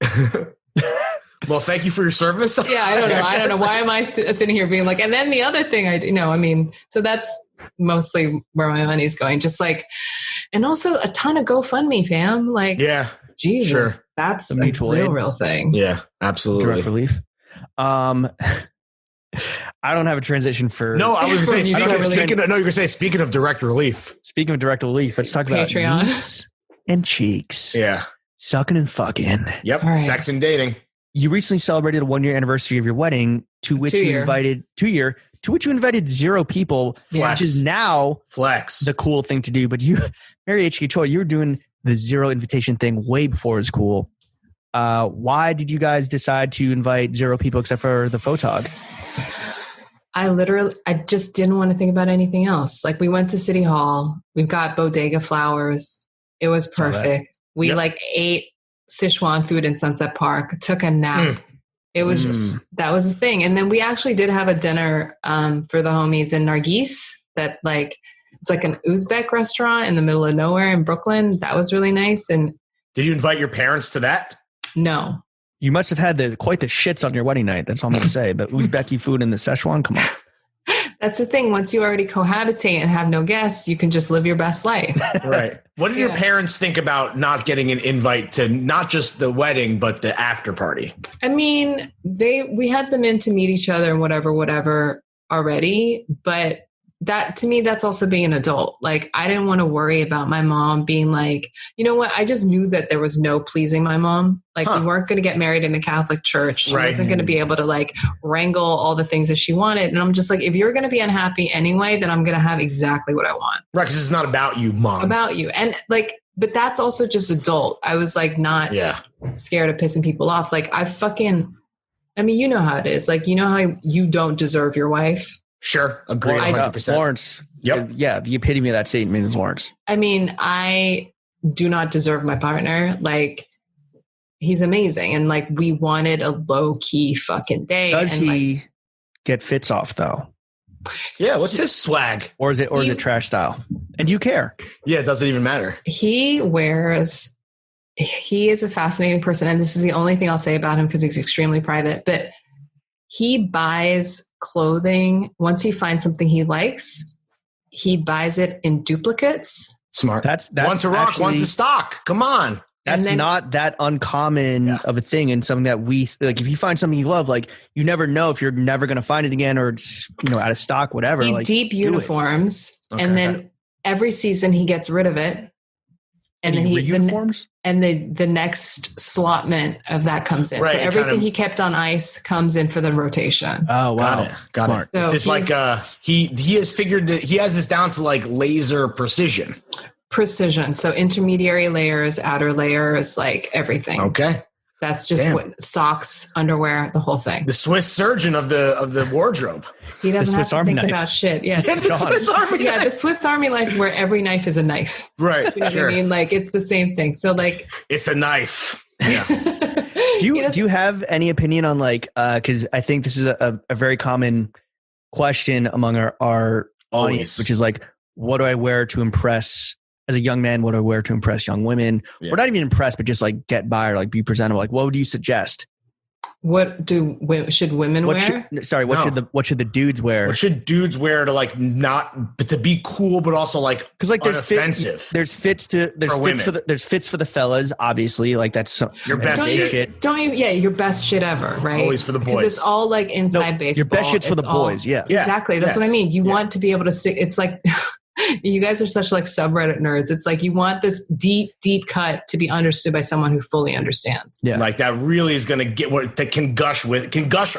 Well, thank you for your service. Yeah, I don't know. Why am I sitting here being like, and then the other thing I do, so that's mostly where my money's going. Just like, and also a ton of GoFundMe, fam. Like, yeah, Jesus, sure. That's a real thing. Yeah, absolutely. Direct relief. I don't have a transition for. No, I was going to say, speaking of direct relief. Speaking of direct relief, let's talk about Patreon. meats and cheeks. Yeah. Sucking and fucking. Yep. Right. Sex and dating. You recently celebrated a 1-year anniversary of your wedding, to which you invited 0 people, Flex. which is now flex the cool thing to do. But you, Mary H.K. Choi, you were doing the 0 invitation thing way before it was cool. Why did you guys decide to invite 0 people except for the photog? I just didn't want to think about anything else. Like we went to City Hall, we've got bodega flowers. It was perfect. We ate Sichuan food in Sunset Park, took a nap. It was, that was the thing. And then we actually did have a dinner for the homies in Nargis that like, it's like an Uzbek restaurant in the middle of nowhere in Brooklyn. That was really nice. And did you invite your parents to that? No. You must have had quite the shits on your wedding night. That's all I'm going to say. The Uzbeki food and the Szechuan, come on. That's the thing. Once you already cohabitate and have no guests, you can just live your best life. Right. What did your parents think about not getting an invite to not just the wedding, but the after party? I mean, we had them in to meet each other and whatever already. But that, to me, that's also being an adult. Like, I didn't want to worry about my mom being like, you know what? I just knew that there was no pleasing my mom. Like, we weren't going to get married in a Catholic church. She wasn't going to be able to like wrangle all the things that she wanted. And I'm just like, if you're going to be unhappy anyway, then I'm going to have exactly what I want. Right. Because it's not about you, mom. About you. And like, but that's also just adult. I was like, not scared of pissing people off. Like, I mean, you know how it is. Like, you know how you don't deserve your wife. Sure. Agreed. 100%. Lawrence. Yep. Yeah. The epitome of that statement is Lawrence. I mean, I do not deserve my partner. Like, he's amazing. And like, we wanted a low key fucking day. Does he get fits off though? Yeah. What's his swag? Or is it trash style? And do you care? Yeah. It doesn't even matter. He is a fascinating person. And this is the only thing I'll say about him because he's extremely private, but he buys clothing. Once he finds something he likes, he buys it in duplicates. Smart. That's once a rock, actually, once a stock. Come on. That's not that uncommon of a thing, and something that we like. If you find something you love, like you never know if you're never going to find it again, or it's out of stock, whatever. He like deep uniforms, and then every season he gets rid of it, and then uniforms. And the next slotment of that comes in. Right, so everything he kept on ice comes in for the rotation. Oh, wow. Got it. So it's like he has figured that he has this down to like laser precision. So intermediary layers, outer layers, like everything. Okay. That's just socks, underwear, the whole thing. The Swiss surgeon of the wardrobe. He doesn't have to think about shit. Yeah, the Swiss Army knife. The Swiss Army knife, where every knife is a knife. Right. You know what I mean? Like it's the same thing. So like, it's a knife. Yeah. do you have any opinion on like? Because I think this is a very common question among our audience, which is like, what do I wear to impress? As a young man, what do I wear to impress young women? Or not even impress, but just like get by or like be presentable. Like, what would you suggest? What should women wear? What should the dudes wear? What should dudes wear to like not to be cool, but also like because like there's offensive. There's fits for the fellas. Obviously, like that's your best shit. Your best shit ever, right? Always for the boys. Because it's all like inside baseball. Your best shit's for the boys. Yeah, exactly. That's what I mean. You want to be able to see. It's like. You guys are such like subreddit nerds. It's like you want this deep cut to be understood by someone who fully understands. Yeah, like that really is going to get what that can gush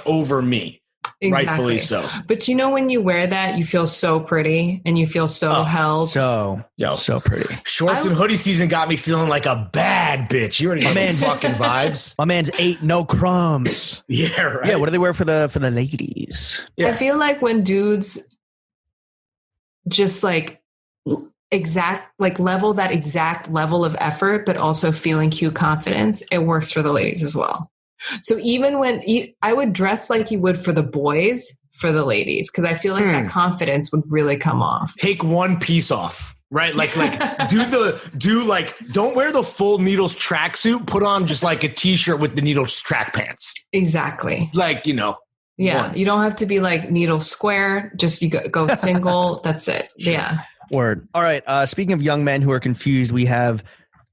over me. Exactly. Rightfully so. But you know, when you wear that, you feel so pretty and you feel so held. So pretty. Shorts and hoodie season got me feeling like a bad bitch. You already know the fucking vibes. My man's ate no crumbs. Yeah, right. Yeah. What do they wear for the ladies? Yeah. I feel like when dudes just like level that exact level of effort, but also feeling cute confidence, it works for the ladies as well. So even when I would dress like you would for the boys, for the ladies, because I feel like that confidence would really come off. Take one piece off, right? Like don't wear the full Needles tracksuit. Put on just like a t-shirt with the Needles track pants. Exactly. Like, Yeah, one. you don't have to be like needle square. Just you go single. That's it. Sure. Yeah. Word. All right. Speaking of young men who are confused, we have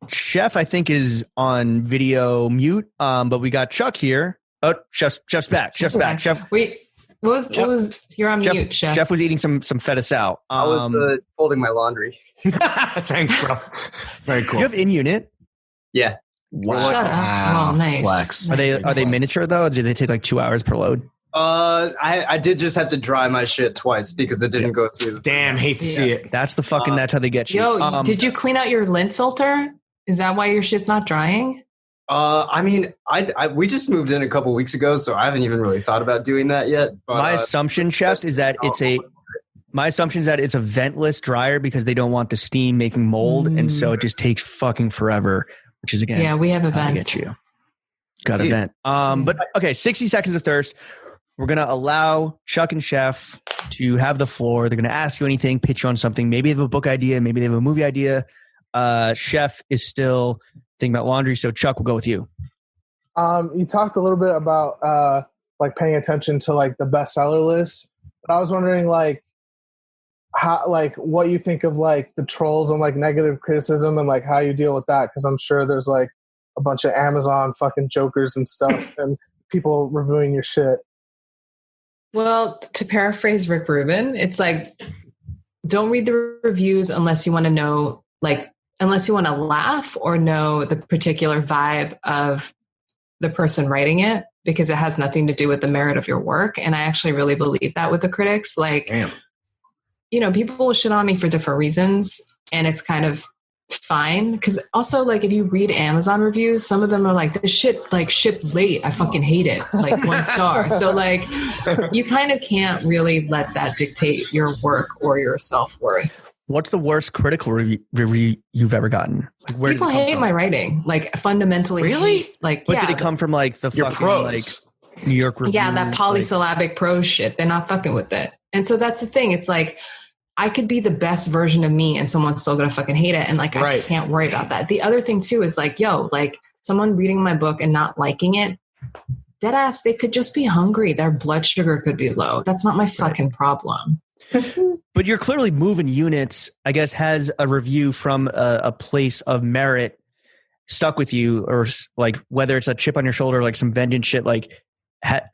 Chef, I think, is on video mute. But we got Chuck here. Oh, Chef's back. Chef's back. Chef. Wait, what was you're on mute, Chef? Chef was eating some feta sal. I was folding my laundry. Thanks, bro. Very cool. You have in unit? Yeah. Wow. Shut up. Oh, nice. Flex. Nice. Are they miniature though? Or do they take like 2 hours per load? I did just have to dry my shit twice because it didn't go through. Damn, hate to see it. That's the fucking. That's how they get you. Yo, did you clean out your lint filter? Is that why your shit's not drying? I mean, we just moved in a couple weeks ago, so I haven't even really thought about doing that yet. But, my assumption, Chef, is that it's a ventless dryer because they don't want the steam making mold, and so it just takes fucking forever. Which is again, yeah, we have a vent. Get you. Got a vent. But okay, 60 seconds of thirst. We're gonna allow Chuck and Chef to have the floor. They're gonna ask you anything, pitch you on something. Maybe they have a book idea, maybe they have a movie idea. Chef is still thinking about laundry, so Chuck, will go with you. You talked a little bit about like paying attention to like the bestseller list, but I was wondering like how, like what you think of like the trolls and like negative criticism and like how you deal with that, because I'm sure there's like a bunch of Amazon fucking jokers and stuff and people reviewing your shit. Well, to paraphrase Rick Rubin, it's like, don't read the reviews unless you want to know, like, unless you want to laugh or know the particular vibe of the person writing it, because it has nothing to do with the merit of your work. And I actually really believe that with the critics. Like, damn. People will shit on me for different reasons, and it's kind of fine. Because also, like, if you read Amazon reviews, some of them are like, this shit, like, shipped late. I fucking hate it. Like, 1 star. So, like, you kind of can't really let that dictate your work or your self-worth. What's the worst critical review you've ever gotten? Like, where people hate my writing, like, fundamentally. Really? Like, but did it come from like the your fucking prose? Like New York Review? Yeah, that polysyllabic prose shit. They're not fucking with it. And so that's the thing. It's like, I could be the best version of me and someone's still gonna fucking hate it. And like, I can't worry about that. The other thing too is like, yo, like someone reading my book and not liking it, deadass, they could just be hungry. Their blood sugar could be low. That's not my fucking problem. But you're clearly moving units, I guess, has a review from a place of merit stuck with you, or like whether it's a chip on your shoulder, like some vengeance shit, like,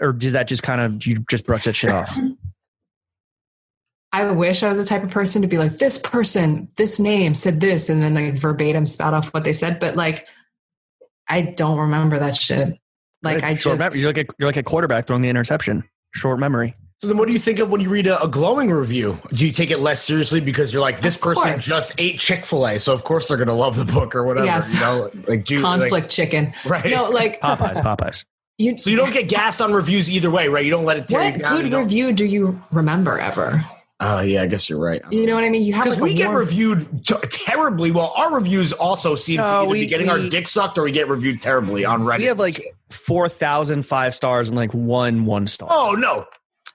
or does that just kind of, you just brush that shit off? I wish I was the type of person to be like, this person, this name said this, and then like verbatim spout off what they said. But like, I don't remember that shit. Like, you're like a quarterback throwing the interception. Short memory. So then what do you think of when you read a glowing review? Do you take it less seriously because you're like, this person just ate Chick-fil-A, so of course they're going to love the book or whatever? Yes. Like conflict chicken. Right. No, like Popeyes. So you don't get gassed on reviews either way, right? You don't let it tear you down. What good review do you remember ever? Oh, yeah, I guess you're right. You know what I mean? You have because we get reviewed terribly. Well, our reviews also seem to either be getting our dick sucked or we get reviewed terribly on Reddit. We have like 4,000 5 stars and like 1 star. Oh, no.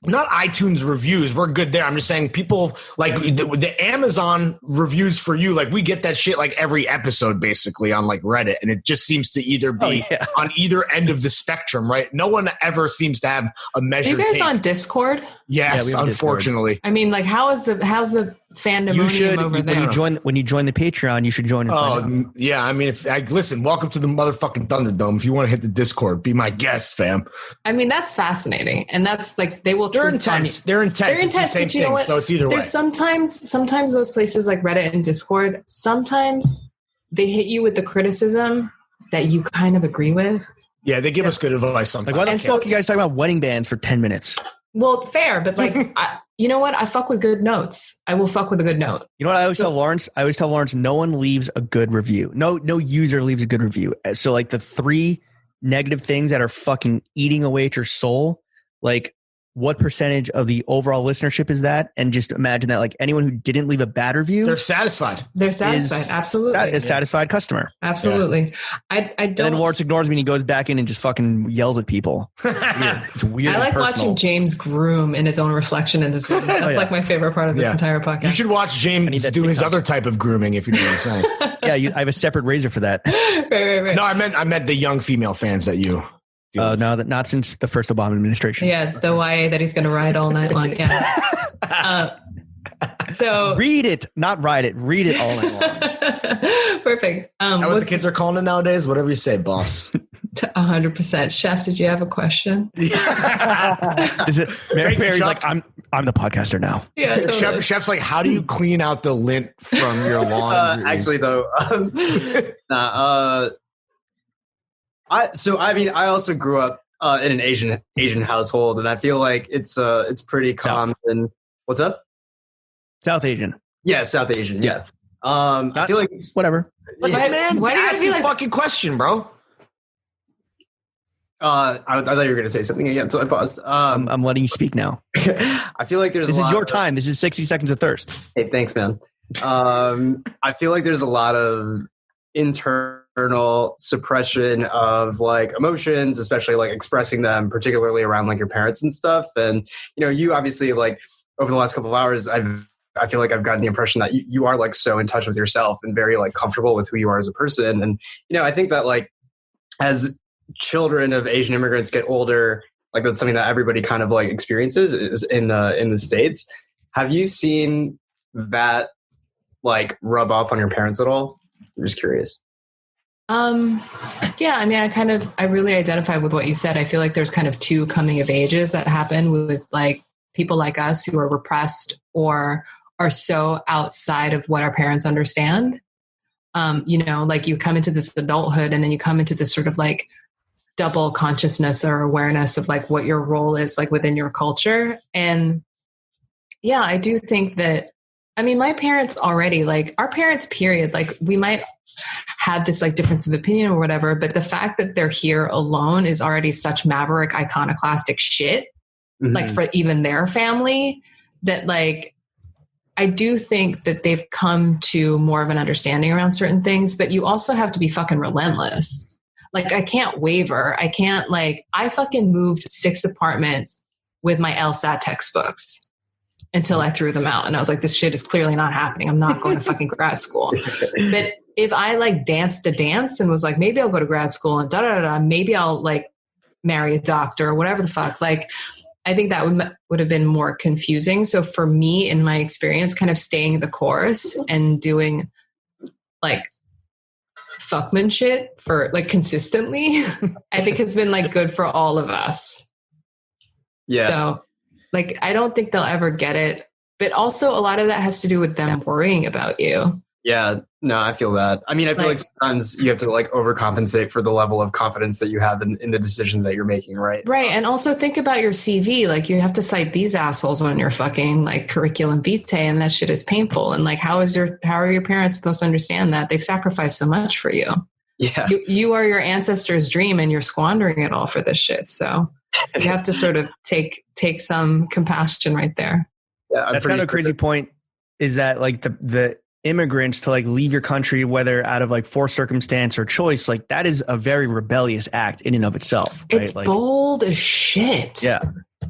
Not iTunes reviews. We're good there. I'm just saying people like the Amazon reviews for you. Like we get that shit like every episode basically on like Reddit. And it just seems to either be on either end of the spectrum, right? No one ever seems to have a measured Are you guys on Discord? Yes, unfortunately. Discord. I mean, like how's the fandom over there? When you join the Patreon, you should join. Yeah. I mean, welcome to the motherfucking Thunderdome. If you want to hit the Discord, be my guest, fam. I mean, that's fascinating. And that's like, they're intense. They're intense. It's the same thing. So it's either way. There's sometimes those places like Reddit and Discord, sometimes they hit you with the criticism that you kind of agree with. Yeah, they give us good advice sometimes. Like, why the fuck are you guys talking about wedding bands for 10 minutes? Well, fair, but like, you know what? I fuck with good notes. I will fuck with a good note. You know what I always tell Lawrence? No one leaves a good review. No user leaves a good review. So like the 3 negative things that are fucking eating away at your soul, like what percentage of the overall listenership is that? And just imagine that like anyone who didn't leave a bad review, They're satisfied. Absolutely. A satisfied customer. Absolutely. Yeah. I don't. And then Lawrence ignores me and he goes back in and just fucking yells at people. It's weird. I like and watching James groom in his own reflection in the Zoom. That's like my favorite part of this entire podcast. You should watch James do his other type of grooming, if you know what I'm saying. I have a separate razor for that. Right. No, I meant the young female fans that you. No, not since the first Obama administration. Yeah, the YA that he's going to ride all night long. Yeah. So read it, not ride it. Read it all night long. Perfect. What the kids are calling it nowadays? Whatever you say, boss. 100%. Chef, did you have a question? Is it Mary's like, I'm the podcaster now. Yeah, totally. Chef's like, how do you clean out the lint from your laundry? Actually, though, I also grew up in an Asian household, and I feel like it's pretty common. What's up? South Asian. Yeah, South Asian. Yeah. I feel like it's whatever. Why do you ask his fucking question, bro? I thought you were going to say something again, so I paused. I'm letting you speak now. I feel like this is your time. This is 60 seconds of thirst. Hey, thanks, man. I feel like there's a lot of internal suppression of like emotions, especially like expressing them, particularly around like your parents and stuff. And you obviously like over the last couple of hours, I feel like I've gotten the impression that you are like so in touch with yourself and very like comfortable with who you are as a person. And I think that like as children of Asian immigrants get older, like that's something that everybody kind of like experiences is in the States. Have you seen that like rub off on your parents at all? I'm just curious. Yeah, I mean, I really identify with what you said. I feel like there's kind of two coming of ages that happen with like people like us who are repressed or are so outside of what our parents understand. Like you come into this adulthood and then you come into this sort of like double consciousness or awareness of like what your role is like within your culture. And yeah, I do think that, I mean, my parents already, like our parents period, like we might have this like difference of opinion or whatever, but the fact that they're here alone is already such maverick iconoclastic shit, like for even their family, that like, I do think that they've come to more of an understanding around certain things, but you also have to be fucking relentless. Like I can't waver. I fucking moved 6 apartments with my LSAT textbooks until I threw them out. And I was like, this shit is clearly not happening. I'm not going to fucking grad school. But if I like danced the dance and was like, maybe I'll go to grad school and maybe I'll like marry a doctor or whatever the fuck, like, I think that would have been more confusing. So for me, in my experience, kind of staying the course and doing like fuckman shit for like consistently, I think has been like good for all of us. Yeah. So like, I don't think they'll ever get it, but also a lot of that has to do with them worrying about you. Yeah, no, I feel that. I mean, I feel like sometimes you have to like overcompensate for the level of confidence that you have in the decisions that you're making, right? Right. And also think about your CV. Like you have to cite these assholes on your fucking like curriculum vitae, and that shit is painful. And like, how are your parents supposed to understand that? They've sacrificed so much for you. Yeah. You are your ancestors' dream and you're squandering it all for this shit. So you have to sort of take some compassion right there. Yeah, that's kind of a crazy point, is that like the immigrants to like leave your country, whether out of like forced circumstance or choice, like that is a very rebellious act in and of itself. Right? It's like, bold as shit. Yeah.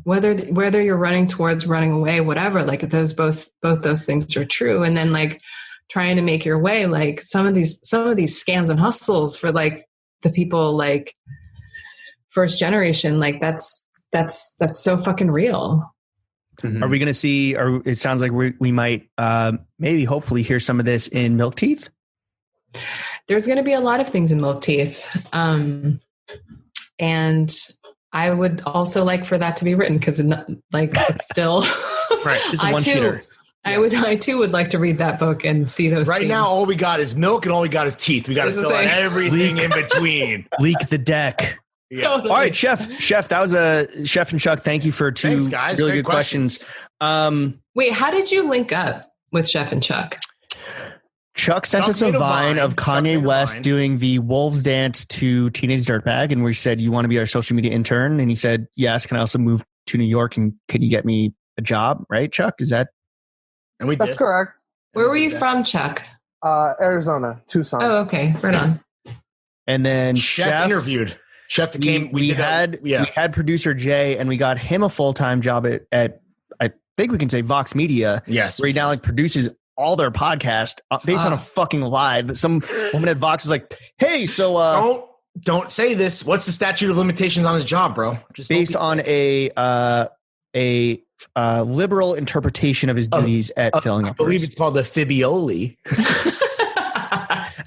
Whether you're running towards running away, whatever, like both those things are true. And then like trying to make your way, like some of these scams and hustles for like the people like first generation, like that's so fucking real. Mm-hmm. Are we going to see, or it sounds like we might maybe hopefully hear some of this in Milk Teeth? There's going to be a lot of things in Milk Teeth. And I would also like for that to be written, because like it's still right. It's a one-sheeter. I too would like to read that book and see those right things. Now, all we got is milk and all we got is teeth. We got to fill out everything in between. Leak the deck. Yeah. Totally. All right, Chef, that was a Chef and Chuck. Thank you for 2 Thanks, guys. really Great good questions. Wait, how did you link up with Chef and Chuck? Chuck sent us a vine of Kanye West doing the Wolves dance to Teenage Dirtbag, and we said, you want to be our social media intern? And he said, yes. Can I also move to New York and could you get me a job? Right, Chuck? Is that? And we That's did. correct. Where were you from, Chuck? Arizona, Tucson. Oh, okay. Right on. And then Chef interviewed. Chef came. We had producer Jay, and we got him a full-time job at I think we can say Vox Media. Yes, where he now like produces all their podcast based on a fucking lie. Some woman at Vox is like, "Hey, so don't say this. What's the statute of limitations on his job, bro?" Just based on a liberal interpretation of his duties at filling up. I believe it's called a fibioli.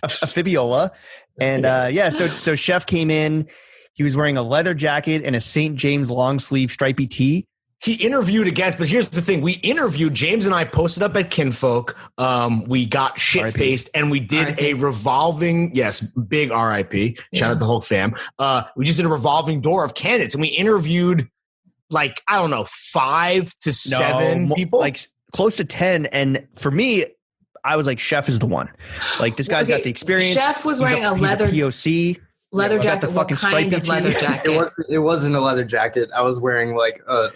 a fibiola. And so Chef came in. He was wearing a leather jacket and a St. James long sleeve stripy tee. He interviewed against, but here's the thing. We interviewed, James and I posted up at Kinfolk. We got shit-faced and we did a revolving, big RIP. Shout out the Hulk fam. We just did a revolving door of candidates and we interviewed 5 to 7 people. Like close to 10. And for me, I was like, Chef is the one. Like this guy's got the experience. Chef was wearing a leather POC. Leather jacket. What kind of leather jacket? It wasn't a leather jacket. I was wearing like a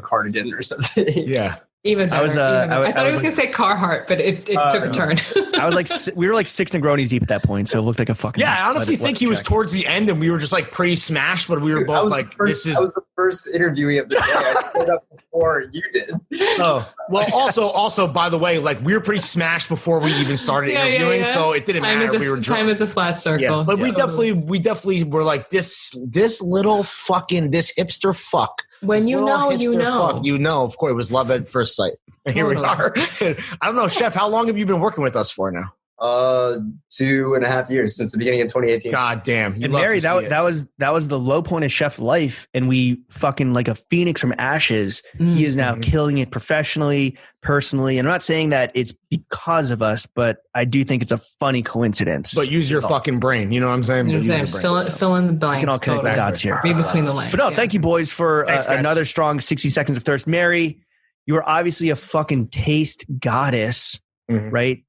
cardigan or something. Yeah. Even better. I thought I was going to say Carhartt, but it took a turn. I was like, we were like 6 Negronis deep at that point, so it looked like a fucking. Yeah, I honestly think he was towards the end, and we were just like pretty smashed, but we were both like, I was the first interviewee of the day. I showed up before you did. Oh, well, also, by the way, like we were pretty smashed before we even started interviewing, so it didn't matter. We were drunk. Time is a flat circle. Yeah, but we definitely were like this little fucking this hipster fuck. When you know, of course, it was love at first sight. Here we are. I don't know, Chef, how long have you been working with us for now? 2.5 years, since the beginning of 2018. God damn. And Mary, that was the low point of Chef's life. And we fucking like a phoenix from ashes. He is now killing it professionally, personally. And I'm not saying that it's because of us, but I do think it's a funny coincidence. But use your fucking brain. You know what I'm saying? Fill in the blanks. We can all connect the dots here. Read between the lines. But no, thank you, boys, for another strong 60 seconds of thirst. Mary, you are obviously a fucking taste goddess. Right.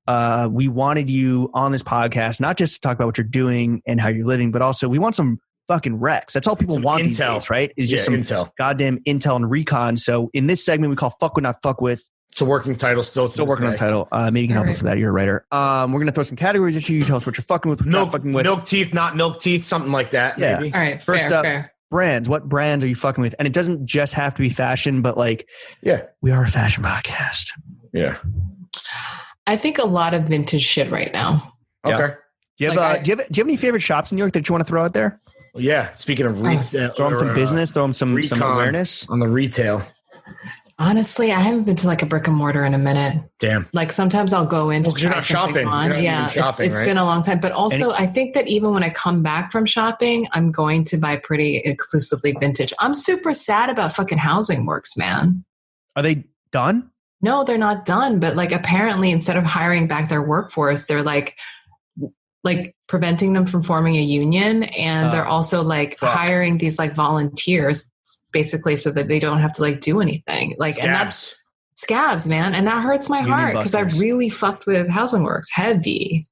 We wanted you on this podcast, not just to talk about what you're doing and how you're living, but also we want some fucking recs. That's all people want these days, right? Is just some intel. Goddamn intel and recon. So in this segment, we call Fuck With Not Fuck With. It's a working title still working on the title. Maybe you can help us with that. You're a writer. We're going to throw some categories at you. You tell us what you're fucking with. Milk teeth, not milk teeth, something like that. Yeah. Maybe. All right. First up, brands. What brands are you fucking with? And it doesn't just have to be fashion, but like, we are a fashion podcast. Yeah. I think a lot of vintage shit right now. Okay. Do you have any favorite shops in New York that you want to throw out there? Well, yeah. Speaking of retail, throw them some business, throw them some awareness on the retail. Honestly, I haven't been to like a brick and mortar in a minute. Damn. Like sometimes I'll go in to try something shopping. on. It's been a long time. But also, I think that even when I come back from shopping, I'm going to buy pretty exclusively vintage. I'm super sad about fucking Housing Works, man. Are they done? No, they're not done. But like apparently, instead of hiring back their workforce, they're like preventing them from forming a union, and they're also like hiring these like volunteers, basically, so that they don't have to like do anything. Like scabs. And that's scabs, man, and that hurts my heart because I really fucked with Housing Works heavy.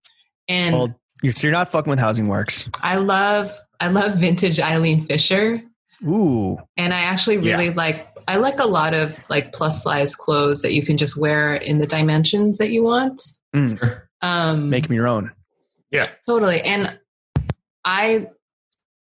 And you're not fucking with Housing Works. I love vintage Eileen Fisher. Ooh, and I actually really like. I like a lot of like plus size clothes that you can just wear in the dimensions that you want. Make them your own. Yeah, totally. And I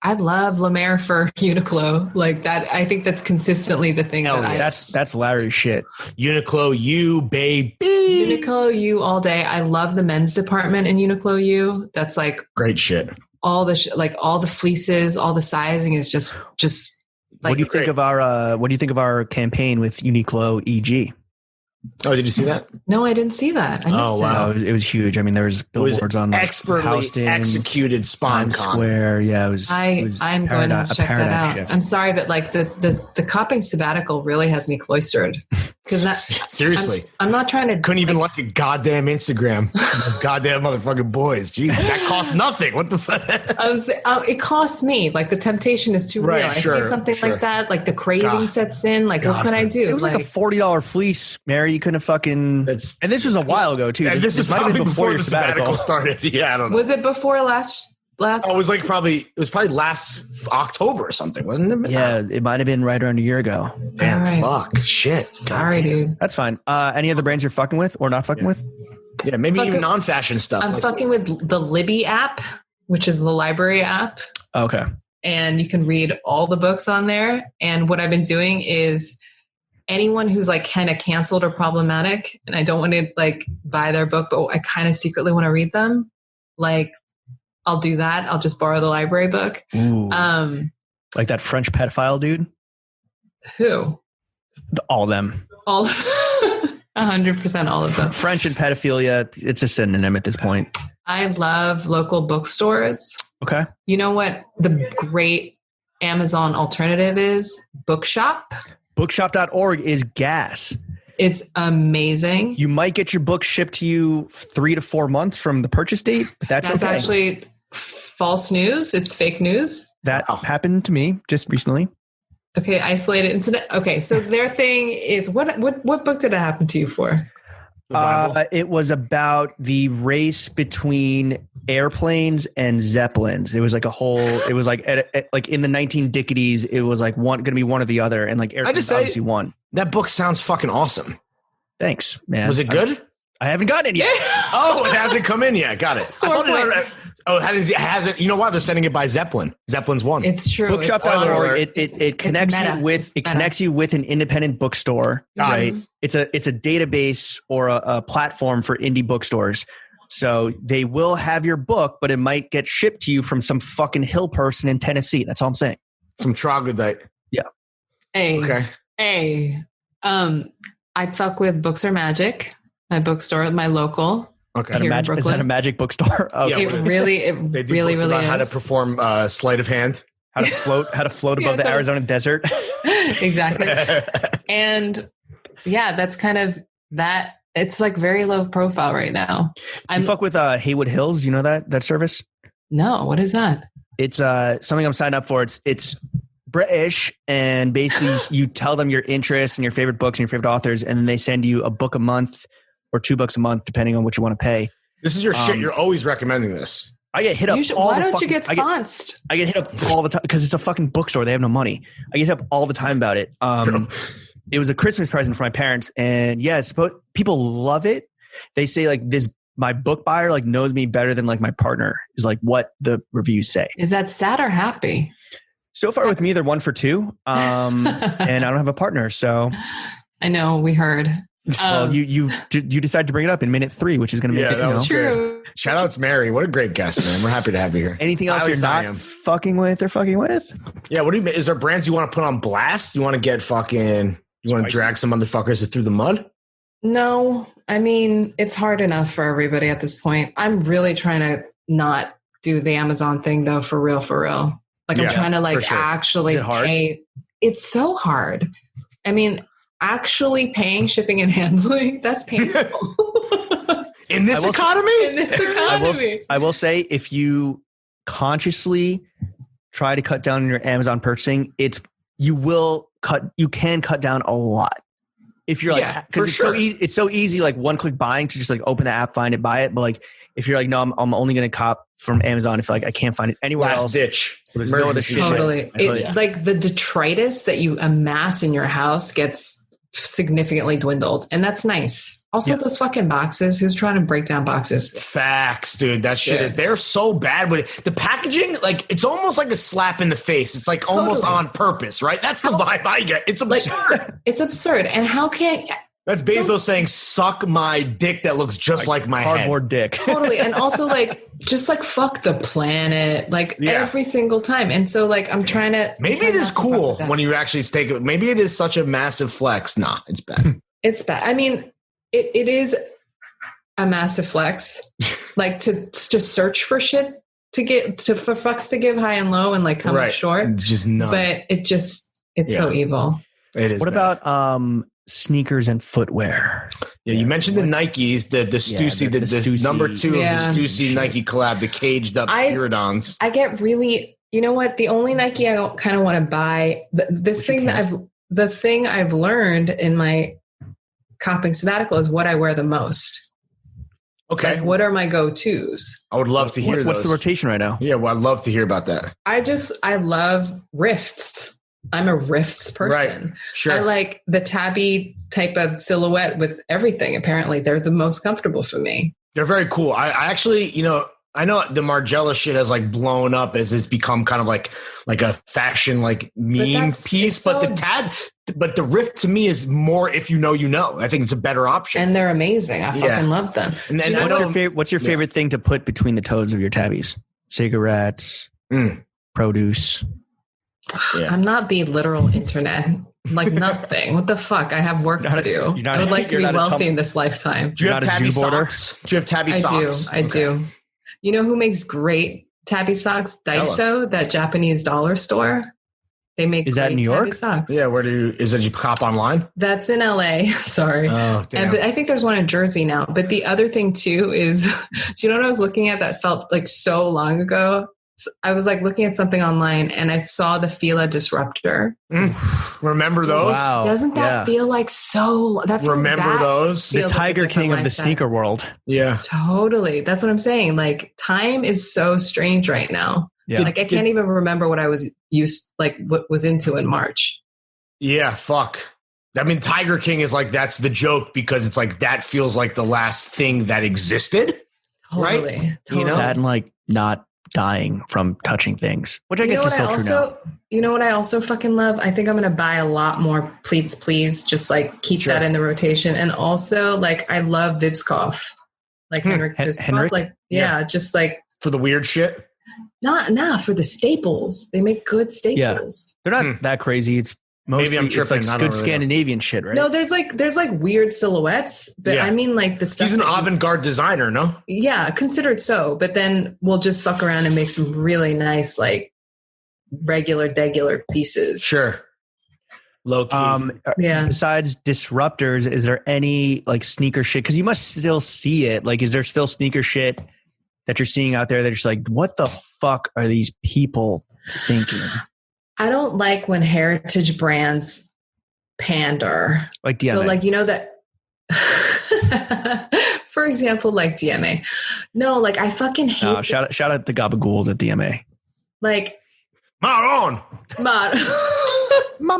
love La Mer for Uniqlo. Like that. I think that's consistently the thing. That's Larry's shit. Uniqlo U, baby. Uniqlo U all day. I love the men's department in Uniqlo U. That's like great shit. All the like all the fleeces, all the sizing is just. Like, what do you think of our campaign with Uniqlo EG? Oh, did you see that? No, I didn't see that. I missed it was huge. I mean, there was billboards on like expertly Houston, executed Times Square. Yeah, it was. I'm going to check that out. Shift. I'm sorry, but like the copping sabbatical really has me cloistered. Because seriously, I'm not trying to. Couldn't even like a goddamn Instagram. Goddamn motherfucking boys. Jesus, that costs nothing. What the fuck? It costs me. Like the temptation is too real. I see something like that. Like the craving sets in. Like what can I do? It was like a $40 fleece, Mary. You couldn't have fucking. And this was a while ago too. This was probably before the sabbatical started. Yeah, I don't know. Was it before last last. Oh, it was probably last October or something, wasn't it? Yeah, it might have been right around a year ago. Damn, All right. fuck, shit. Sorry, dude. That's fine. Any other brands you're fucking with or not fucking with? Yeah, maybe even non-fashion stuff. I'm fucking with the Libby app, which is the library app. Okay. And you can read all the books on there. And what I've been doing is anyone who's like kind of canceled or problematic, and I don't want to like buy their book, but I kind of secretly want to read them. Like, I'll do that. I'll just borrow the library book. Ooh. Like that French pedophile dude? Who? All of them. All 100% all of them. French and pedophilia, it's a synonym at this point. I love local bookstores. Okay. You know what the great Amazon alternative is? Bookshop. Bookshop.org is gas. It's amazing. You might get your book shipped to you 3 to 4 months from the purchase date, but that's okay. Actually false news. It's fake news. That happened to me just recently. Okay, isolated incident. Okay, so their thing is what book did it happen to you for? It was about the race between airplanes and zeppelins. It was like it was like like in the 19 it was like going to be one or the other, and like airplanes obviously won. That book sounds fucking awesome. Thanks, man. Was it good? I haven't gotten it yet. Oh, it hasn't come in yet. Got it. It hasn't. You know why they're sending it by Zeppelin? Zeppelin's one. It's true. Bookshop.org. It connects you with connects you with an independent bookstore, right? It's a database or a platform for indie bookstores. So they will have your book, but it might get shipped to you from some fucking hill person in Tennessee. That's all I'm saying. Some troglodyte. Yeah. I fuck with Books Are Magic, my bookstore, my local. Okay. Is that a magic bookstore? They Okay. do really about is. how to perform sleight of hand. How to float above the Arizona desert. Exactly. And yeah, that's kind of that. It's like very low profile right now. You fuck with Haywood Hills. Do you know that service? No, what is that? It's something I'm signed up for. It's British, and basically you tell them your interests and your favorite books and your favorite authors, and then they send you a book a month or $2 a month, depending on what you want to pay. This is your shit. You're always recommending this. I get hit up all the time. Why don't you get sponsored? I get hit up all the time because it's a fucking bookstore. They have no money. I get hit up all the time about it. It was a Christmas present for my parents, and people love it. They say like my book buyer like knows me better than like my partner is like what the reviews say. Is that sad or happy? So far with me, they're 1 for 2, and I don't have a partner. So I know we heard. Well, you decide to bring it up in minute 3, which is going to make it. That's true. Shout out to Mary. What a great guest, man. We're happy to have you here. Anything else you're not fucking with or fucking with? Yeah. What do you? Is there brands you want to put on blast? You want to get fucking? You want to drag some motherfuckers through the mud? No, I mean it's hard enough for everybody at this point. I'm really trying to not do the Amazon thing though, for real. Like I'm trying to actually pay. It's so hard. I mean. Actually paying shipping and handling, that's painful. In this economy? I will say if you consciously try to cut down on your Amazon purchasing, you can cut down a lot. If you're like, because it's so easy, like one click buying to just like open the app, find it, buy it. But like, if you're like, no, I'm only going to cop from Amazon if like I can't find it anywhere else. Ditch. Totally. Like the detritus that you amass in your house gets significantly dwindled, and that's nice. Also, those fucking boxes. Who's trying to break down boxes? Facts, dude. That shit is. They're so bad with it. The packaging. Like it's almost like a slap in the face. It's like almost on purpose, right? That's the vibe I get. It's absurd. It's absurd. And how can? That's Bezos saying, "Suck my dick that looks just like my cardboard dick." Totally. And also, like, just like fuck the planet, like every single time. And so, like, I'm trying to. Maybe it is cool when you actually take it. Maybe it is such a massive flex. Nah, it's bad. It's bad. I mean, it is a massive flex, like to search for shit for fucks to give high and low and like come up short. Just none. But it's so evil. It is. What about sneakers and footwear? Yeah, you mentioned the Nikes, the Stussy, the number 2 of the Stussy Nike collab, the caged up Spiridons. I get really, you know what? The only Nike I don't kind of want to buy, the thing I've learned in my copping sabbatical is what I wear the most. Okay. Like, what are my go-tos? I would love to hear What's those. the rotation right now? Yeah, well, I'd love to hear about that. I love rifts. I'm a rifts person. Right. Sure. I like the tabby type of silhouette with everything. Apparently, they're the most comfortable for me. They're very cool. I actually, I know the Margiela shit has like blown up as it's become kind of like a fashion like meme piece. But the Rift to me is more if you know. I think it's a better option. And they're amazing. I fucking love them. And then what's your favorite thing to put between the toes of your tabbies? Cigarettes, produce. Yeah. I'm not the literal internet. Like nothing. What the fuck? I have work to do. I would like to be wealthy in this lifetime. Do you have tabby socks? Do you have tabby socks? I do. You know who makes great tabby socks? Daiso, that Japanese dollar store. They make Is that in New York? tabby socks. Yeah, is that you cop online? That's in LA. Sorry. Oh, damn. But I think there's one in Jersey now. But the other thing too is, do you know what I was looking at that felt like so long ago? I was like looking at something online and I saw the Fila Disruptor. Remember those? Wow. Doesn't that feel like so? That feels Remember those? The Tiger King of the sneaker world. Yeah. Totally. That's what I'm saying. Like time is so strange right now. Yeah. Like I can't even remember what I was what was into in March. Yeah, fuck. I mean, Tiger King is like, that's the joke because it's like, that feels like the last thing that existed. Totally. Right? Totally. That and like not dying from touching things, which I guess is still true now. You know what I also fucking love? I think I'm going to buy a lot more Pleats Please, just like keep that in the rotation. And also like, I love Vibskov. Like Henrik Vibskov. Like, just like. For the weird shit? Nah, for the staples. They make good staples. Yeah. They're not that crazy. It's mostly it's like good Scandinavian shit, right? No, there's like weird silhouettes, but I mean like the stuff. He's an avant-garde designer, no? Yeah, considered so. But then we'll just fuck around and make some really nice like degular pieces. Sure. Low key. Besides disruptors, is there any like sneaker shit? Because you must still see it. Like, is there still sneaker shit that you're seeing out there that you're just like, what the fuck are these people thinking? I don't like when heritage brands pander. Like DMA. So like, you know that, for example, like DMA. No, like I fucking hate. Shout out the gabagools at DMA. Like. Mamma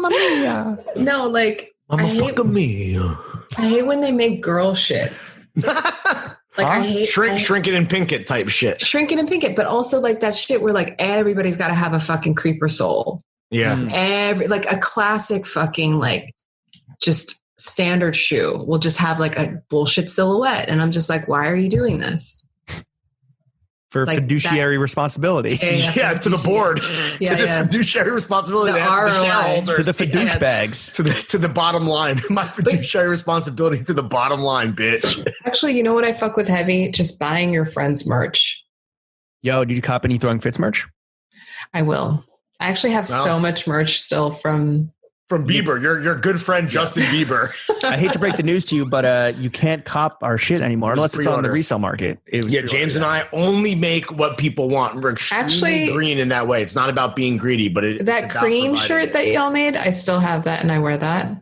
mia. No, like. I hate when they make girl shit. Like I hate shrink it and pink it type shit. Shrink it and pink it, but also like that shit where like everybody's got to have a fucking creeper sole. Yeah. Like a classic fucking like just standard shoe will just have like a bullshit silhouette. And I'm just like, why are you doing this? For like fiduciary responsibility. Yeah, to the board. To the fiduciary responsibility to the shareholders. To the fidouche bags. To the bottom line. My fiduciary responsibility to the bottom line, bitch. Actually, you know what I fuck with heavy? Just buying your friend's merch. Yo, did you cop any Throwing Fits merch? I will. I actually have so much merch still from Bieber, your good friend Justin Bieber. I hate to break the news to you, but you can't cop our shit anymore unless it's on the resale market. James and I only make what people want. We're extremely green in that way. It's not about being greedy, but that cream shirt that y'all made, I still have that and I wear that.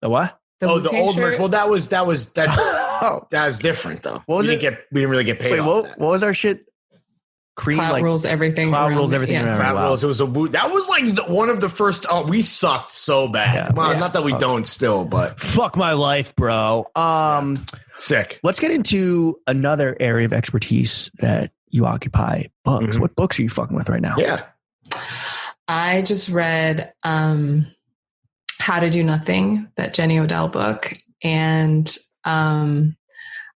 The what? The old merch. Well, that's different though. What was it? We didn't really get paid. What was our shit? Cream Cloud rules everything. Cloud rules everything. Cloud rules. It was that was like one of the first. Oh, we sucked so bad. Not that we don't still, but fuck my life, bro. Sick. Let's get into another area of expertise that you occupy. Books. Mm-hmm. What books are you fucking with right now? Yeah. I just read How to Do Nothing, that Jenny Odell book, and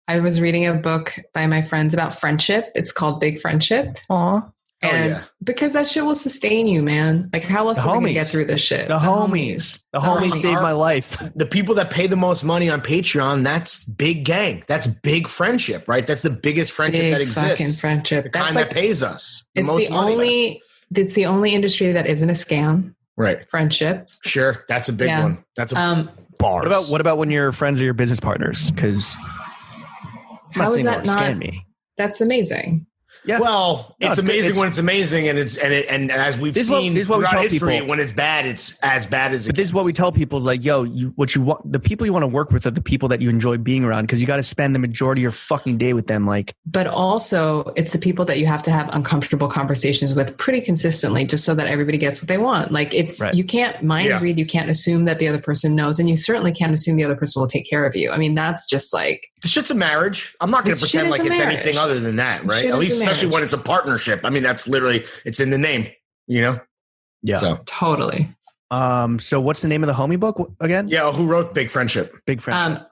I was reading a book by my friends about friendship. It's called Big Friendship. Aw. And because that shit will sustain you, man. Like how else are we going to get through this shit? The homies saved my life. The people that pay the most money on Patreon, that's big gang. That's big friendship, right? That's the biggest friendship that exists. Fucking friendship. The kind that pays us. It's the only industry that isn't a scam. Right. Friendship. Sure. That's a big one. That's a bars. What about when your friends are your business partners? Because how is that not? Me. That's amazing. Yeah. Well, No, it's it's good. amazing It's- when it's amazing, and as we've This is what- seen this is what we throughout tell history, people. when it's bad, it's as bad as it But this is what we tell people is like, yo, what you want, the people you want to work with are the people that you enjoy being around, because you got to spend the majority of your fucking day with them. Like, But also, it's the people that you have to have uncomfortable conversations with pretty consistently, just so that everybody gets what they want. Like, it's Right. you can't mind read, you can't assume that the other person knows, and you certainly can't assume the other person will take care of you. I mean, that's just like This shit's a marriage. I'm not going to This pretend shit like is a it's marriage. anything other than that, This right? shit At is least, a especially marriage. when it's a partnership. I mean, that's literally, it's in the name, you know? yeah. So, totally. So what's the name of the homie book again? yeah, who wrote Big Friendship? Big Friendship.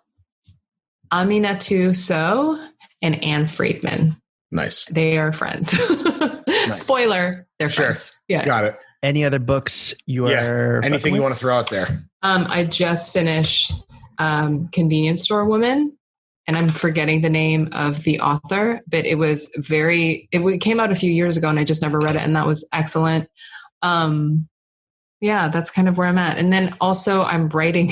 Aminatu So and Anne Friedman. Nice. They are friends. Spoiler, they're Sure. friends. Yeah. Got it. Any other books you are? Anything you want to throw out there? I just finished Convenience Store Woman, and I'm forgetting the name of the author, but it was it came out a few years ago and I just never read it, and that was excellent. Yeah, that's kind of where I'm at. And then also I'm writing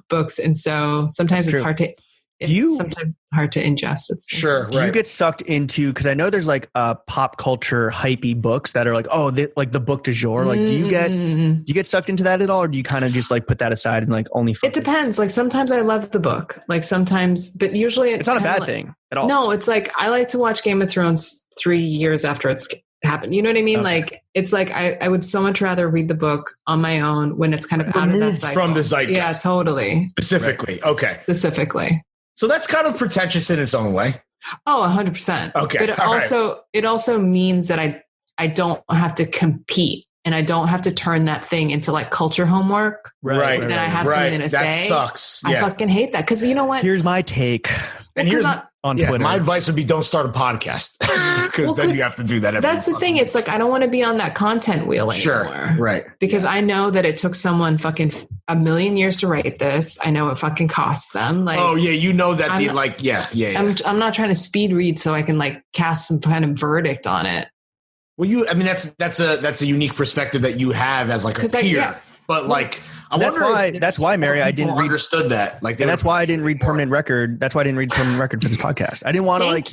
books, and so sometimes That's it's true. hard to sometimes hard to ingest. Sure. Do you get sucked into, because I know there's like pop culture hypey books that are like, like the book du jour. Like, do you get sucked into that at all, or do you kind of just like put that aside and like only? It depends. Like sometimes I love the book, like sometimes, but usually It's not a bad like, thing at all. No, it's like I like to watch Game of Thrones 3 years after it's happened. You know what I mean? Okay. Like it's like I would so much rather read the book on my own when it's kind of out of that Removed cycle. from the zeitgeist. Yeah, totally. Specifically. Okay. Specifically. So that's kind of pretentious in its own way. Oh, 100%. Okay, But all it also means that I don't have to compete, and I don't have to turn that thing into like culture homework. Right. That I have something to That say. sucks. I Yeah. fucking hate that. Cause you know what? Here's my take And here's on yeah, Twitter. my advice would be don't start a podcast because Well, then 'cause you have to do that. That's the thing. It's like, I don't want to be on that content wheel anymore. Sure. Right. Because I know that it took someone fucking a million years to write this. I know it fucking costs them. Like, Oh yeah, you know that I'm the not- like yeah. I'm not trying to speed read so I can like cast some kind of verdict on it. Well, that's a unique perspective that you have as like a 'Cause peer. But like, I That's wonder why- if that's why, Mary, I people didn't read- understood that. Like, and that's why I didn't read Permanent Record. That's why I didn't read Permanent Record for this podcast. I didn't want to like.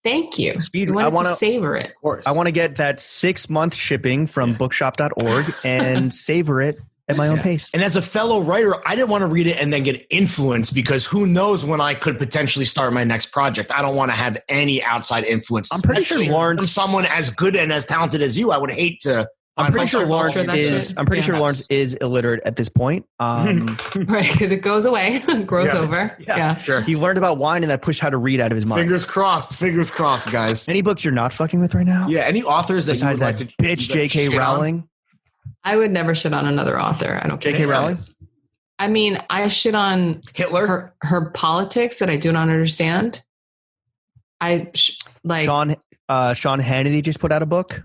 Thank you. Speed- You wanted I wanna- to savor it. Of course. I want to get that 6-month shipping from bookshop.org and savor it at my own pace. And as a fellow writer, I didn't want to read it and then get influenced because who knows when I could potentially start my next project. I don't want to have any outside influence. I'm pretty sure especially Lawrence- from someone as good and as talented as you. I would hate to. I'm pretty find sure myself Lawrence all in that is. shit. I'm pretty Yeah. sure Lawrence is illiterate at this point. Right. Because it goes away, grows Yeah. over. Yeah. Yeah. Sure. He learned about wine and that pushed how to read out of his mind. Fingers crossed, guys. Any books you're not fucking with right now? Yeah, any authors that Besides you would that like to bitch that J.K. shit on? Rowling. I would never shit on another author. I don't care. J.K. who it Rowling? is. I mean, I shit on Hitler. her politics that I do not understand. Sean Hannity just put out a book.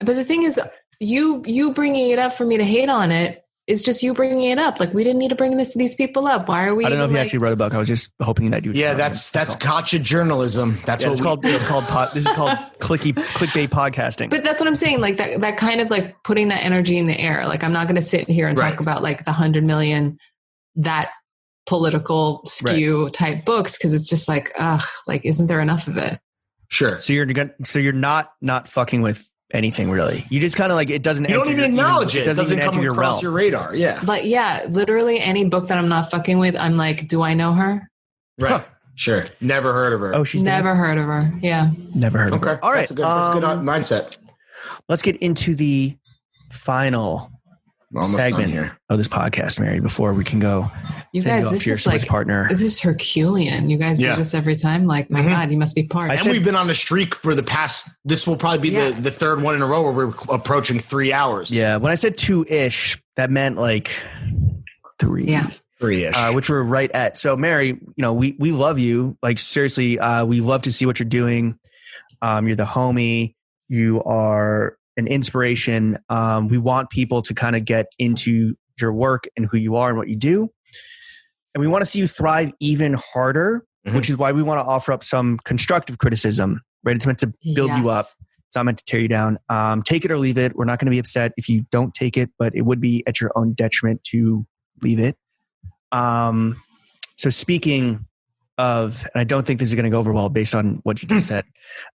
But the thing is, you bringing it up for me to hate on it is just you bringing it up. Like, we didn't need to bring these people up. Why are we? I don't know if he like, actually wrote a book. I was just hoping that you would. Yeah, tell that's all. gotcha journalism. That's Yeah, what it's called. This is called clickbait podcasting. But that's what I'm saying. Like that kind of like putting that energy in the air. Like, I'm not going to sit here and Right. talk about like the 100 million that political skew type books, because it's just like, ugh, like, isn't there enough of it? Sure. So you're not fucking with anything really. You just kind of like it doesn't. You don't enter even your- acknowledge it. It doesn't even come enter across realm. your radar. Yeah. Like, yeah, literally any book that I'm not fucking with, I'm like, do I know her? Right. Sure. Never heard of her. Oh, she's Never heard of her. Yeah. never heard of Okay. her. All right, That's a good mindset. let's get into the final Almost done segment here. of this podcast, Mary. Before we can go, You send guys, you off this to your is Swiss like partner. This is Herculean. You guys Yeah. do this every time. Like, my Mhm. God, you must be part. I And said- we've been on a streak for the past. This will probably be Yeah. the third one in a row where we're approaching 3 hours. Yeah, when I said 2-ish, that meant like 3. Yeah. 3-ish. Which we're right at. So, Mary, you know, we love you. Like, seriously, we love to see what you're doing. You're the homie. You are an inspiration. We want people to kind of get into your work and who you are and what you do. And we want to see you thrive even harder, Mhm. which is why we want to offer up some constructive criticism, right? It's meant to build you up. Yes. It's not meant to tear you down. Take it or leave it. We're not going to be upset if you don't take it, but it would be at your own detriment to leave it. So speaking of, and I don't think this is going to go over well based on what you just said.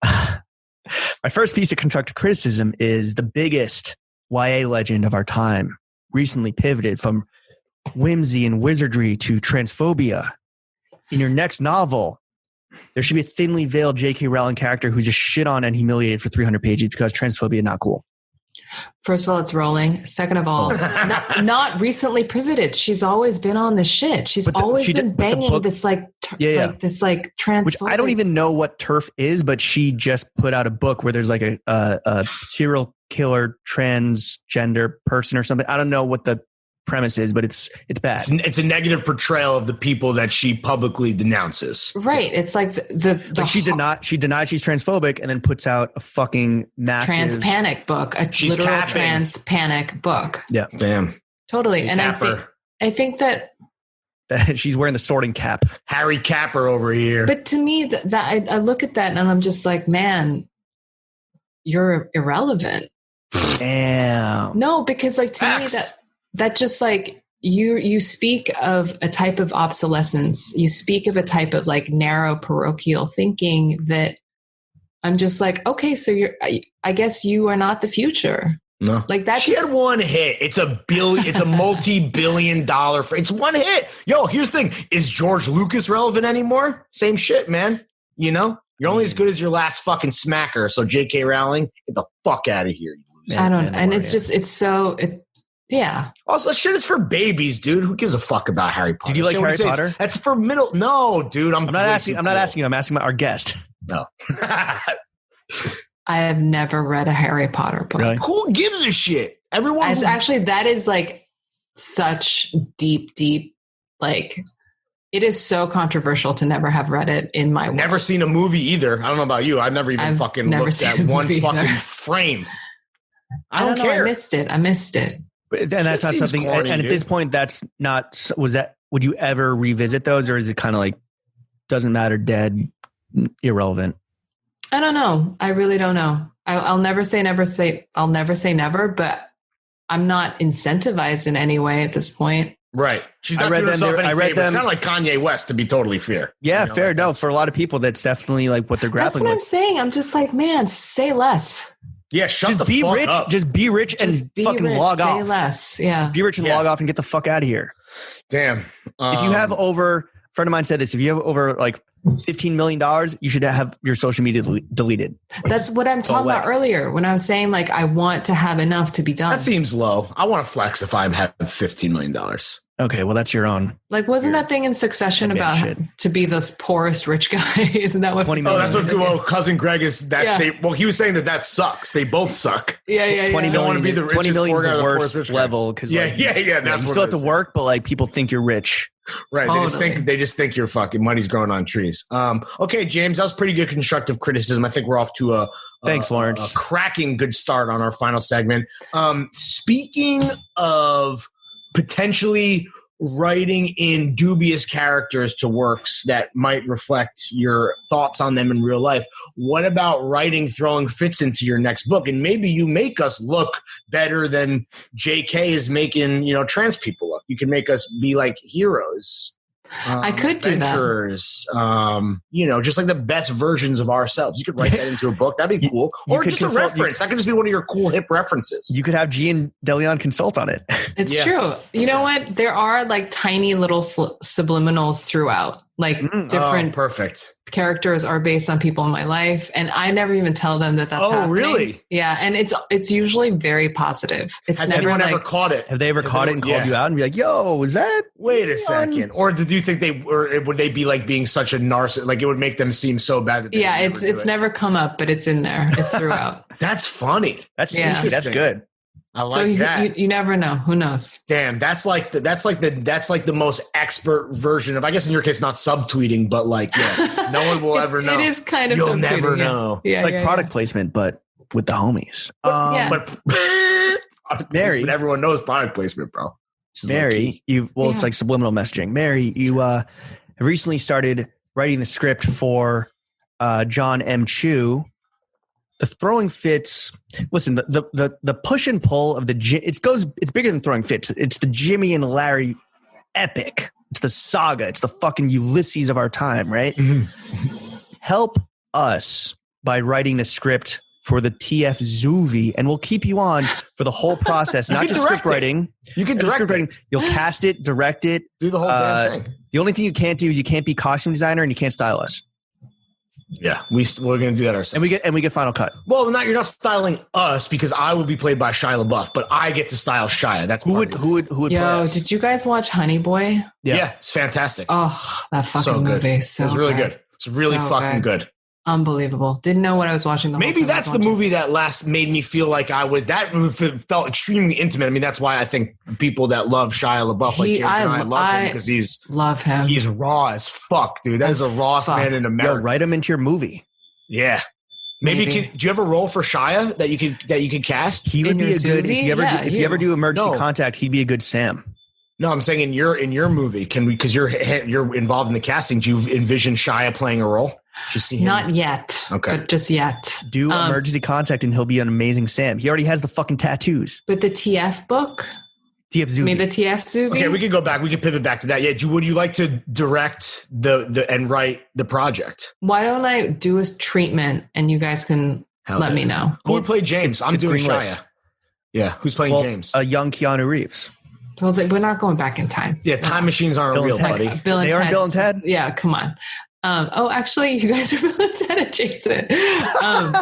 My first piece of constructive criticism is the biggest YA legend of our time recently pivoted from whimsy and wizardry to transphobia. In your next novel, there should be a thinly veiled J.K. Rowling character who's just shit on and humiliated for 300 pages because transphobia is not cool. First of all, it's Rowling. Second of all, not recently pivoted. She's always been on the shit. She's always been banging this like transphobic. Which I don't even know what TERF is, but she just put out a book where there's like a serial killer transgender person or something. I don't know what the premise is, but it's bad. It's a negative portrayal of the people that she publicly denounces. Right. It's like but she denies she's transphobic and then puts out a fucking massive trans panic book, she's literal capping. trans panic book. Yeah. Damn. Totally. And I think that she's wearing the sorting cap. Harry Capper over here. But to me, that I look at that and I'm just like, man, you're irrelevant. Damn. No, because like to me that just like you speak of a type of obsolescence. You speak of a type of like narrow parochial thinking that I'm just like, okay, so I guess you are not the future. No, like that. She had one hit. It's a multi-billion-dollar. It's one hit. Yo, here's the thing: is George Lucas relevant anymore? Same shit, man. You know, you're only as good as your last fucking smacker. So J.K. Rowling, get the fuck out of here. I don't. And it's just yeah. Also, that shit is for babies, dude. Who gives a fuck about Harry Potter? Did you like Harry Potter? That's for middle. No, dude. I'm not asking. I'm not asking you. I'm asking our guest. No. I have never read a Harry Potter book. Really? Who gives a shit? Everyone. Actually, that is like such deep, like it is so controversial to never have read it in my. Never seen a movie either. I don't know about you. I've never even looked at one fucking frame. I don't care. I missed it. And that's not something. Corny, and at this point, that's not. Would you ever revisit those, or is it kind of like doesn't matter, dead, irrelevant? I don't know. I really don't know. I'll never say never. I'll never say never, but I'm not incentivized in any way at this point. Right. She's not doing herself any favors. It's kind of like Kanye West, to be totally fair. Yeah, fair. Like no, for a lot of people, that's definitely like what they're grappling with. That's what I'm saying. I'm just like, man, say less. Yeah, shut the fuck up. Just be rich and fucking log off. Say less. Yeah. Just be rich and log off and get the fuck out of here. Damn. If you have over, a friend of mine said this, if you have over like $15 million, you should have your social media deleted. That's what I'm talking about earlier when I was saying like I want to have enough to be done. That seems low. I want to flex if I have $15 million. Okay, well, that's your own. Like, wasn't that thing in Succession about to be the poorest rich guy? Isn't that what? 20 million. Oh, that's what cousin Greg is. He was saying that sucks. They both suck. Yeah. 20 million. Don't want to be the 20 million is the worst rich level because yeah. You still have to work, but like people think you're rich. Right. Totally. They just think you're fucking money's growing on trees. Okay, James, that was pretty good constructive criticism. I think we're off to thanks, Lawrence. A cracking good start on our final segment. Speaking of potentially writing in dubious characters to works that might reflect your thoughts on them in real life, what about throwing fits into your next book? And maybe you make us look better than JK is making, trans people look. You can make us be like heroes. I could do that. Adventurers, just like the best versions of ourselves. You could write that into a book. That'd be cool. Or just a reference. That could just be one of your cool hip references. You could have Gian DeLeon consult on it. It's true. You know what? There are like tiny little subliminals throughout. Like different perfect characters are based on people in my life, and I never even tell them that that's happening. Really? Yeah, and it's usually very positive. Has anyone ever caught it? Have they ever caught it and called you out and be like, "Yo, is that?" Wait a second. Or do you think would they be like being such a narcissist? Like it would make them seem so bad. That it's never come up, but it's in there. It's throughout. That's funny. That's interesting. That's good. I like that. You never know. Who knows? Damn, that's like the most expert version of, I guess in your case, not subtweeting, but like, no one will ever know. It is kind of. You'll never know. Yeah, like product placement, but with the homies. But Mary, everyone knows product placement, bro. Mary, it's like subliminal messaging. Mary, you have recently started writing the script for John M. Chu. The throwing fits. Listen, the push and pull of it's bigger than throwing fits. It's the Jimmy and Larry epic. It's the saga. It's the fucking Ulysses of our time, right? Help us by writing the script for the TF Zuvi, and we'll keep you on for the whole process, not just script writing. You can direct it. You'll cast it, direct it. Do the whole damn thing. The only thing you can't do is you can't be costume designer and you can't style us. Yeah, we're going to do that ourselves. And we get final cut. Well, you're not styling us because I will be played by Shia LaBeouf, but I get to style Shia. That's who would play us? Did you guys watch Honey Boy? Yeah, it's fantastic. Oh, that fucking so good. movie. It was really good. It's really fucking good. Unbelievable. Didn't know what I was watching. Maybe that's the movie that last made me feel like that felt extremely intimate. I mean, that's why I think people that love Shia LaBeouf, like James and I love him because he's raw as fuck, dude. That is a rawest man in America. Yo, write him into your movie. Yeah. Maybe. Do you have a role for Shia that you could cast? He would be a good if you ever do Emergency Contact. He'd be a good Sam. No, I'm saying in your movie, can we? Because you're involved in the casting. Do you envision Shia playing a role? Just see him? Not yet. Okay, but just yet. Do Emergency Contact, and he'll be an amazing Sam. He already has the fucking tattoos. But the TF book. TF Zuvi. I mean the TF Zuvi. Okay, we could go back. We could pivot back to that. Yeah, would you like to direct the and write the project? Why don't I do a treatment and you guys can let me know? Who would play James? I'm doing Shia. Yeah, who's playing James? A young Keanu Reeves. Well, we're not going back in time. Yeah, time machines aren't real, buddy. They aren't Bill and Ted? Yeah, come on. Actually, you guys are Bill and Ted adjacent.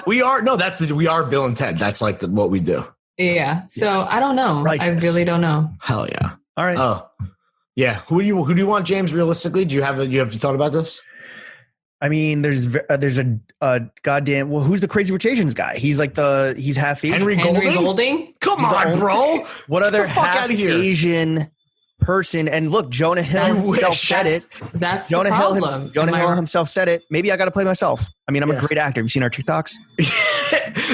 We are. No, we are Bill and Ted. That's like what we do. Yeah. So I don't know. Righteous. I really don't know. Hell yeah. All right. Oh, yeah. Who do you want, James? Realistically, do you have thought about this? I mean, there's a goddamn. Well, who's the Crazy Rich Asians guy? He's like he's half Asian. Henry Golding? Come on, bro. What other Get the fuck half out of here. Asian person? And look, Jonah Hill himself said it. That's Jonah the problem. Jonah Hill himself said it. Maybe I got to play myself. I mean, I'm a great actor. Have you seen our TikToks?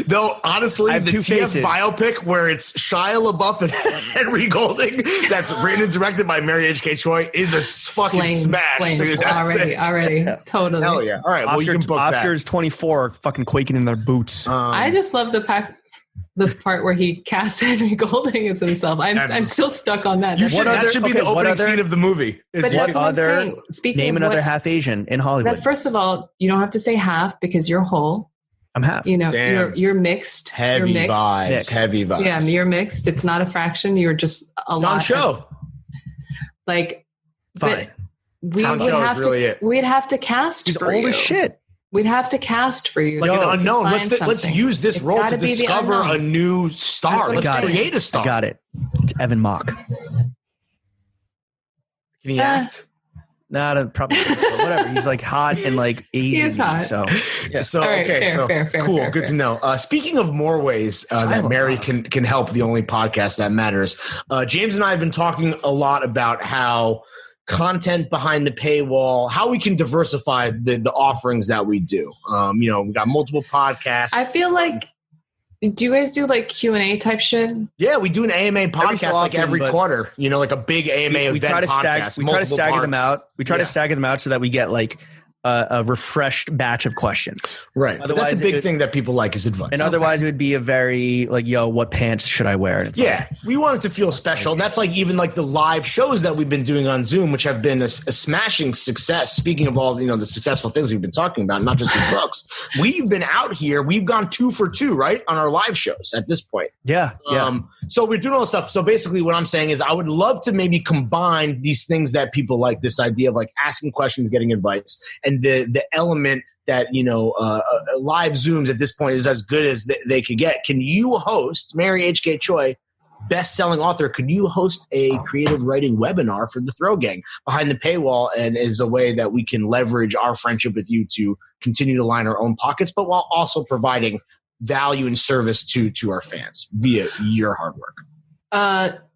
Though, honestly, the TF biopic where it's Shia LaBeouf and Henry Golding that's written and directed by Mary H.K. Choi is a fucking smash. Dude, already. Totally. Hell yeah. All right. Well, you can book Oscars that. 24 fucking quaking in their boots. I just love the part where he cast Henry Golding as himself. I'm still stuck on that. That should be the opening scene of the movie. But that's what I'm saying. Name another half Asian in Hollywood. First of all, you don't have to say half because you're whole. I'm half. You know, you're mixed. Heavy you're mixed. vibes. Heavy vibes. Yeah, you're mixed. It's not a fraction. You're just a lot. Show. Like, fine. We'd have to cast He's for old you. as shit. We'd have to cast for you. Like an unknown. Let's use this role to discover a new star. Let's create a star. I got it. It's Evan Mock. Can he act? Not probably, whatever. He's like hot and like Asian. He is hot. So, yeah. Fair, cool. Good to know. Speaking of more ways that Mary can help the only podcast that matters, James and I have been talking a lot about how content behind the paywall, how we can diversify the offerings that we do. We got multiple podcasts. I feel like. Do you guys do like Q&A type shit? Yeah, we do an AMA podcast every quarter. Like a big AMA event podcast. We try to stagger them out. We try to stagger them out so that we get like a refreshed batch of questions. Right. But that's a big thing that people like is advice. And otherwise it would be a very like, yo, what pants should I wear? And we want it to feel special. That's like even like the live shows that we've been doing on Zoom, which have been a smashing success. Speaking of all, the successful things we've been talking about, not just in books. We've been out here. We've gone 2 for 2, right? On our live shows at this point. Yeah. So we're doing all this stuff. So basically what I'm saying is I would love to maybe combine these things that people like, this idea of like asking questions, getting advice, and the element that live Zooms at this point is as good as they could get. Can you host, Mary H.K. Choi, best-selling author, could you host a creative writing webinar for the Throw Gang behind the paywall, and is a way that we can leverage our friendship with you to continue to line our own pockets, but while also providing value and service to our fans via your hard work?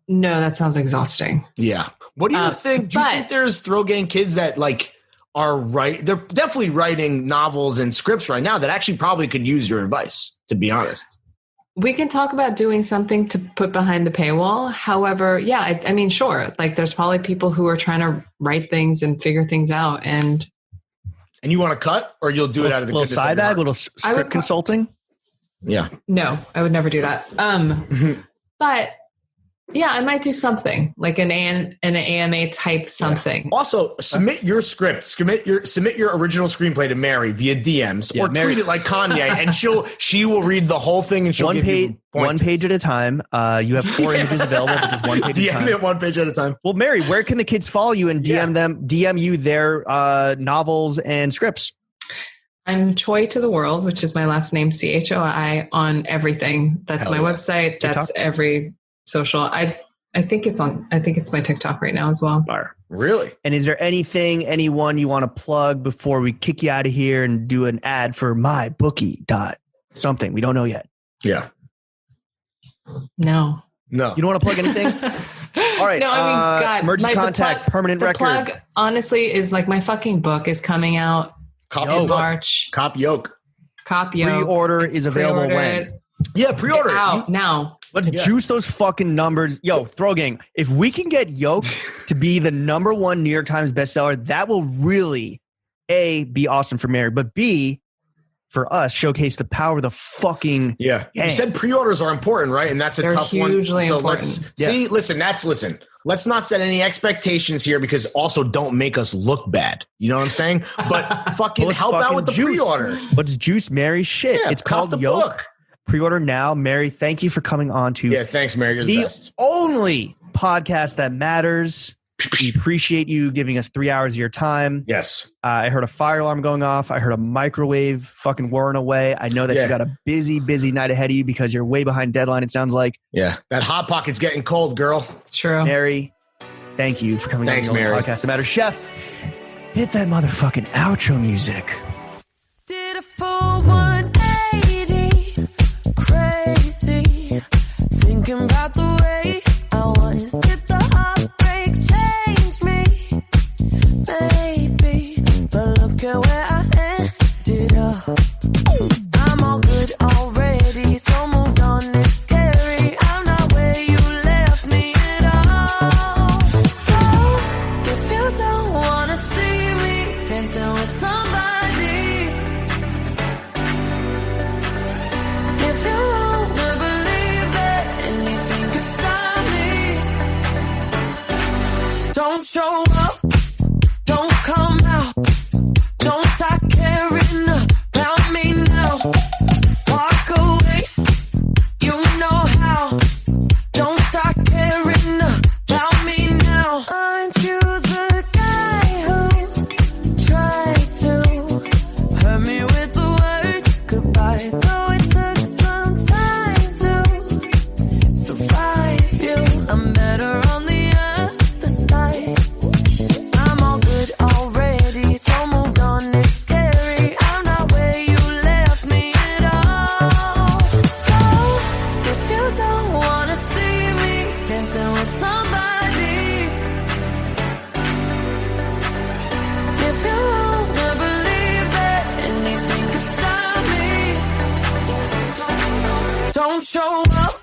No, that sounds exhausting. Yeah. What do you think? Do you think there's Throw Gang kids that like they're definitely writing novels and scripts right now that actually probably could use your advice, to be honest? We can talk about doing something to put behind the paywall. However, I mean, sure. Like there's probably people who are trying to write things and figure things out. And you want to cut, or you'll do it out of the little side bag, little script consulting? Yeah. No, I would never do that. But Yeah, I might do something like an AMA type something. Yeah. Also, submit your script. Submit your original screenplay to Mary via DMs or tweet it like Kanye, and she will read the whole thing and she'll give you one page at a time. You have 4 images available, but just one page at a time. DM it 1 page at a time. Well, Mary, where can the kids follow you and DM you their novels and scripts? I'm Choi to the World, which is my last name, CHOI, on everything. That's my website. TikTok? That's every social. I think it's my TikTok right now as well. Really? And is there anyone you want to plug before we kick you out of here and do an ad for mybookie.something? We don't know yet. Yeah. No. You don't want to plug anything? All right. No, I mean, God. Emergency contact, permanent record. The plug, honestly, is like my fucking book is coming out in March. Cop Yoke. Pre-order is available when? Yeah, pre-order. Out now. Let's juice those fucking numbers. Yo, Throw Gang, if we can get Yoke to be the #1 New York Times bestseller, that will really, A, be awesome for Mary, but B, for us, showcase the power of the fucking gang. You said pre-orders are important, right? And that's a tough one. Hugely so important. Listen. Let's not set any expectations here because also don't make us look bad. You know what I'm saying? But fucking help out with the pre-order. Let's juice Mary's shit. Yeah, it's called Yoke. Book. Pre-order now. Mary, thank you for coming on to thanks, Mary. You're the best. Only podcast that matters. We appreciate you giving us 3 hours of your time. Yes. I heard a fire alarm going off. I heard a microwave fucking whirring away. I know that you got a busy night ahead of you because you're way behind deadline, it sounds like. Yeah. That Hot Pocket's getting cold, girl. True. Mary, thank you for coming on the Mary. podcast that matters. Chef, hit that motherfucking outro music. Did a full 180, crazy, thinking about the way I was. Did the heartbreak change me? Maybe, but look at where I ended up. I'm all good already, so moved on. It's scary. I'm not where you left me at all. So if you don't wanna see me dancing with somebody, if you wanna believe that anything could stop me, don't show up, don't come out, don't start caring about me now. Walk away, you know how. Don't start caring about me now. Aren't you the guy who tried to hurt me with the word goodbye? Though it took some time to survive you, I'm better on the other side. I'm all good already, so moved on. It's scary. I'm not where you left me at all. So if you don't wanna see me dancing with somebody, if you wanna believe that anything could stop me, don't show up,